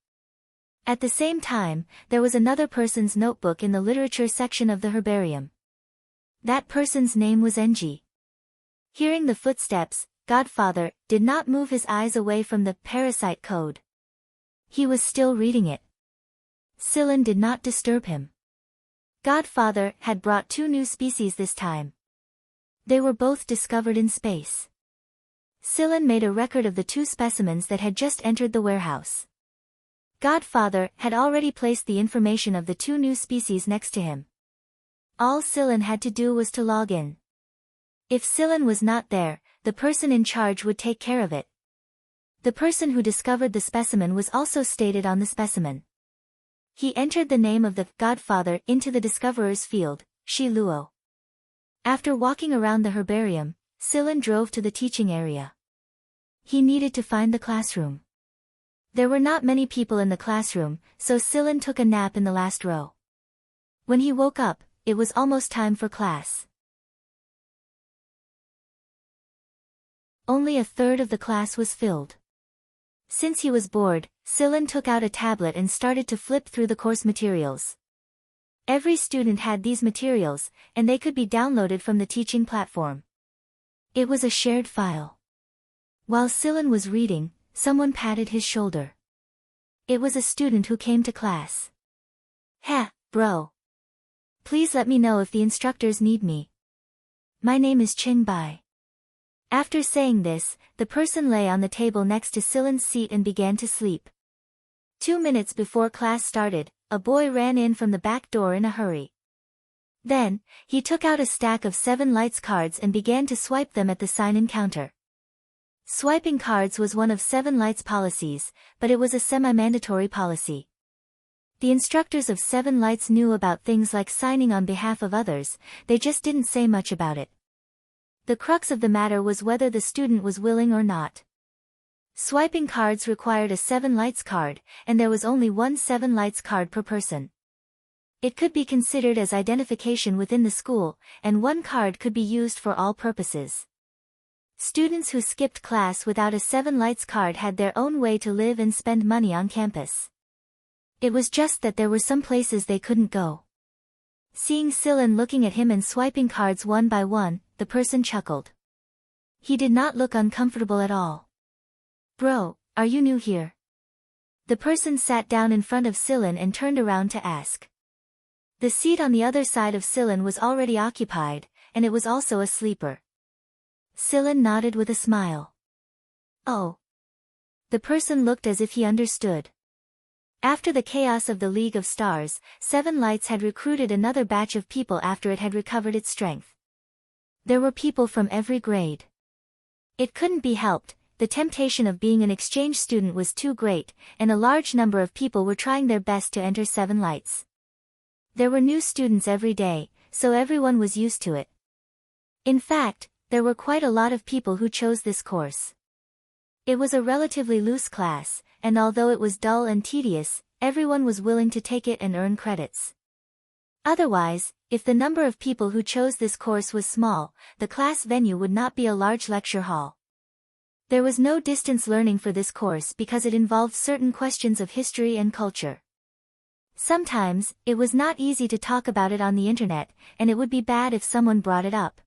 At the same time, there was another person's notebook in the literature section of the herbarium. That person's name was Enji. Hearing the footsteps, Godfather did not move his eyes away from the parasite code. He was still reading it. Silen did not disturb him. Godfather had brought 2 new species this time. They were both discovered in space. Silen made a record of the 2 specimens that had just entered the warehouse. Godfather had already placed the information of the 2 new species next to him. All Silen had to do was to log in. If Silen was not there, the person in charge would take care of it. The person who discovered the specimen was also stated on the specimen. He entered the name of the Godfather into the discoverer's field, Shi Luo. After walking around the herbarium, Silen drove to the teaching area. He needed to find the classroom. There were not many people in the classroom, so Silen took a nap in the last row. When he woke up, it was almost time for class. Only a third of the class was filled. Since he was bored, Silen took out a tablet and started to flip through the course materials. Every student had these materials, and they could be downloaded from the teaching platform. It was a shared file. While Silen was reading, someone patted his shoulder. It was a student who came to class. "Ha, bro. Please let me know if the instructors need me. My name is Ching Bai." After saying this, the person lay on the table next to Silen's seat and began to sleep. 2 minutes before class started, a boy ran in from the back door in a hurry. Then, he took out a stack of 7 lights cards and began to swipe them at the sign-in counter. Swiping cards was one of 7 Lights' policies, but it was a semi-mandatory policy. The instructors of 7 Lights knew about things like signing on behalf of others, they just didn't say much about it. The crux of the matter was whether the student was willing or not. Swiping cards required a 7 Lights card, and there was only one 7 Lights card per person. It could be considered as identification within the school, and one card could be used for all purposes. Students who skipped class without a 7 Lights card had their own way to live and spend money on campus. It was just that there were some places they couldn't go. Seeing Silen looking at him and swiping cards one by one, the person chuckled. He did not look uncomfortable at all. "Bro, are you new here?" The person sat down in front of Silen and turned around to ask. The seat on the other side of Silen was already occupied, and it was also a sleeper. Silen nodded with a smile. "Oh." The person looked as if he understood. After the chaos of the League of Stars, Seven Lights had recruited another batch of people after it had recovered its strength. There were people from every grade. It couldn't be helped, the temptation of being an exchange student was too great, and a large number of people were trying their best to enter Seven Lights. There were new students every day, so everyone was used to it. In fact, there were quite a lot of people who chose this course. It was a relatively loose class, and although it was dull and tedious, everyone was willing to take it and earn credits. Otherwise, if the number of people who chose this course was small, the class venue would not be a large lecture hall. There was no distance learning for this course because it involved certain questions of history and culture. Sometimes, it was not easy to talk about it on the internet, and it would be bad if someone brought it up.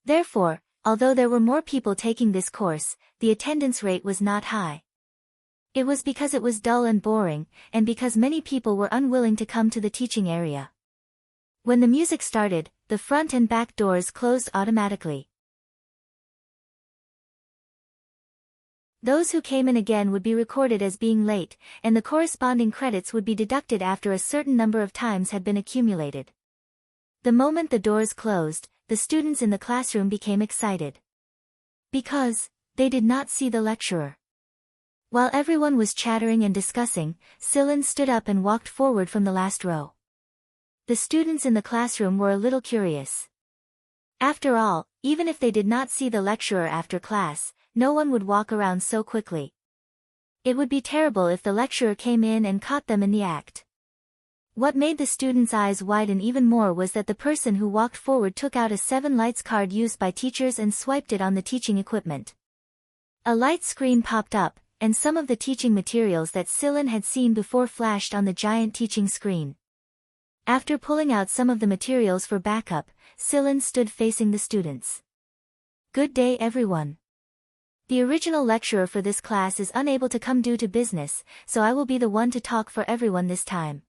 Therefore, although there were more people taking this course, the attendance rate was not high. It was because it was dull and boring, and because many people were unwilling to come to the teaching area. When the music started, the front and back doors closed automatically. Those who came in again would be recorded as being late, and the corresponding credits would be deducted after a certain number of times had been accumulated. The moment the doors closed, the students in the classroom became excited. Because they did not see the lecturer. While everyone was chattering and discussing, Silen stood up and walked forward from the last row. The students in the classroom were a little curious. After all, even if they did not see the lecturer after class, no one would walk around so quickly. It would be terrible if the lecturer came in and caught them in the act. What made the students' eyes widen even more was that the person who walked forward took out a Seven Lights card used by teachers and swiped it on the teaching equipment. A light screen popped up, and some of the teaching materials that Silen had seen before flashed on the giant teaching screen. After pulling out some of the materials for backup, Silen stood facing the students. Good day everyone. The original lecturer for this class is unable to come due to business, so I will be the one to talk for everyone this time.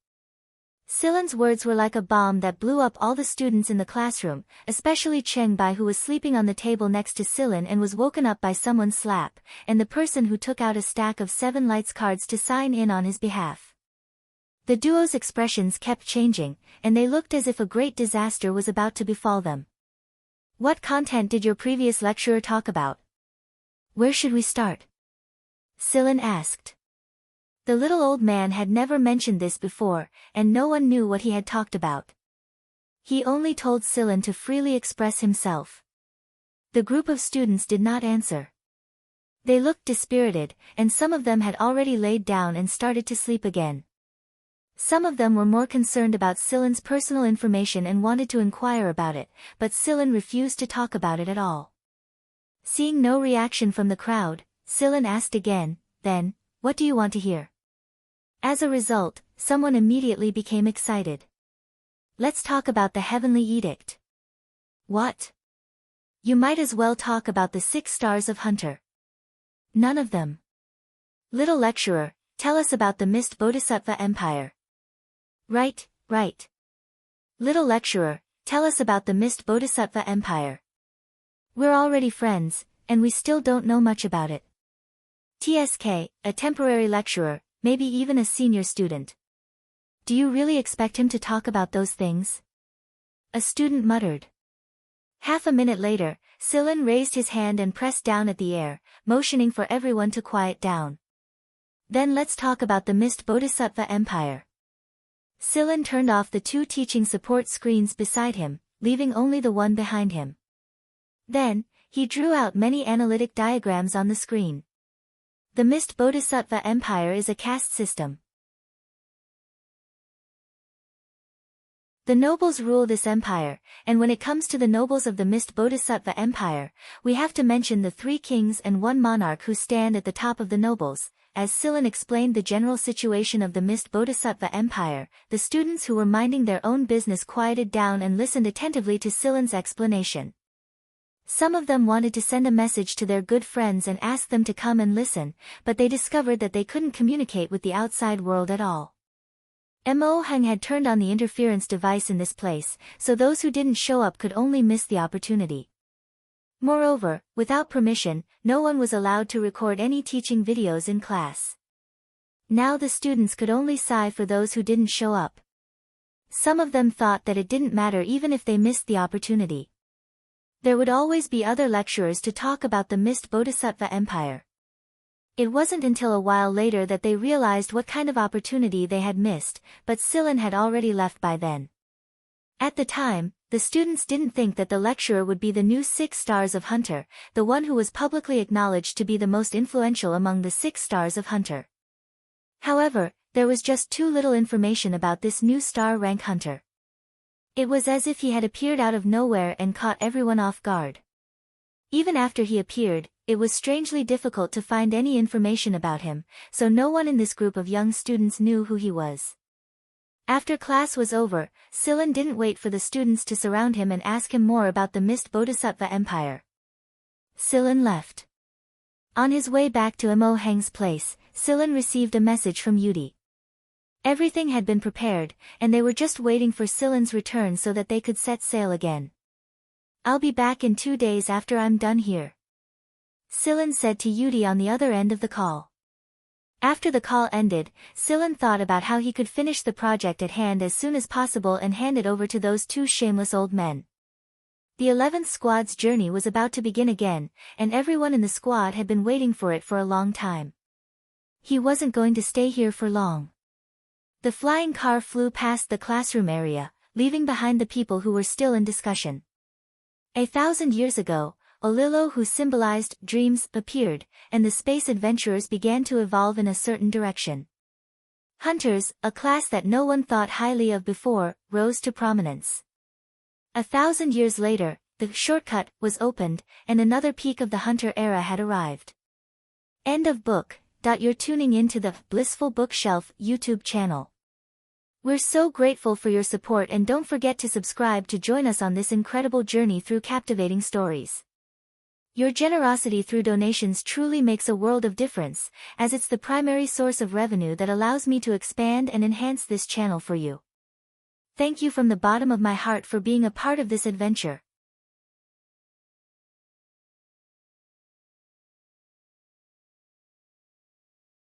Silen's words were like a bomb that blew up all the students in the classroom, especially Cheng Bai, who was sleeping on the table next to Silen and was woken up by someone's slap, and the person who took out a stack of Seven Lights cards to sign in on his behalf. The duo's expressions kept changing, and they looked as if a great disaster was about to befall them. What content did your previous lecturer talk about? Where should we start? Silen asked. The little old man had never mentioned this before, and no one knew what he had talked about. He only told Silen to freely express himself. The group of students did not answer. They looked dispirited, and some of them had already laid down and started to sleep again. Some of them were more concerned about Silen's personal information and wanted to inquire about it, but Silen refused to talk about it at all. Seeing no reaction from the crowd, Silen asked again, then, what do you want to hear? As a result, someone immediately became excited. Let's talk about the Heavenly Edict. What? You might as well talk about the 6 stars of Hunter. None of them. Little lecturer, tell us about the Mist Bodhisattva Empire. Right. Little lecturer, tell us about the Mist Bodhisattva Empire. We're already friends, and we still don't know much about it. TSK, a temporary lecturer, maybe even a senior student. Do you really expect him to talk about those things? A student muttered. Half a minute later, Silen raised his hand and pressed down at the air, motioning for everyone to quiet down. Then let's talk about the Mist Bodhisattva Empire. Silen turned off the 2 teaching support screens beside him, leaving only the one behind him. Then, he drew out many analytic diagrams on the screen. The Mist Bodhisattva Empire is a caste system. The nobles rule this empire, and when it comes to the nobles of the Mist Bodhisattva Empire, we have to mention the 3 kings and 1 monarch who stand at the top of the nobles. As Silen explained the general situation of the Mist Bodhisattva Empire, the students who were minding their own business quieted down and listened attentively to Silen's explanation. Some of them wanted to send a message to their good friends and ask them to come and listen, but they discovered that they couldn't communicate with the outside world at all. Mo Heng had turned on the interference device in this place, so those who didn't show up could only miss the opportunity. Moreover, without permission, no one was allowed to record any teaching videos in class. Now the students could only sigh for those who didn't show up. Some of them thought that it didn't matter even if they missed the opportunity. There would always be other lecturers to talk about the missed Bodhisattva empire. It wasn't until a while later that they realized what kind of opportunity they had missed, but Silan had already left by then. At the time, the students didn't think that the lecturer would be the new 6 stars of Hunter, the one who was publicly acknowledged to be the most influential among the 6 stars of Hunter. However, there was just too little information about this new star rank Hunter. It was as if he had appeared out of nowhere and caught everyone off guard. Even after he appeared, it was strangely difficult to find any information about him, so no one in this group of young students knew who he was. After class was over, Silan didn't wait for the students to surround him and ask him more about the missed Bodhisattva empire. Silan left. On his way back to Imo Heng's place, Silan received a message from Yudi. Everything had been prepared, and they were just waiting for Silan's return so that they could set sail again. "I'll be back in 2 days after I'm done here," Silan said to Yudi on the other end of the call. After the call ended, Silan thought about how he could finish the project at hand as soon as possible and hand it over to those 2 shameless old men. The 11th squad's journey was about to begin again, and everyone in the squad had been waiting for it for a long time. He wasn't going to stay here for long. The flying car flew past the classroom area, leaving behind the people who were still in discussion. 1,000 years ago, Olilo, who symbolized dreams, appeared, and the space adventurers began to evolve in a certain direction. Hunters, a class that no one thought highly of before, rose to prominence. 1,000 years later, the shortcut was opened, and another peak of the Hunter era had arrived. End of book. You're tuning into the Blissful Bookshelf YouTube channel. We're so grateful for your support, and don't forget to subscribe to join us on this incredible journey through captivating stories. Your generosity through donations truly makes a world of difference, as it's the primary source of revenue that allows me to expand and enhance this channel for you. Thank you from the bottom of my heart for being a part of this adventure.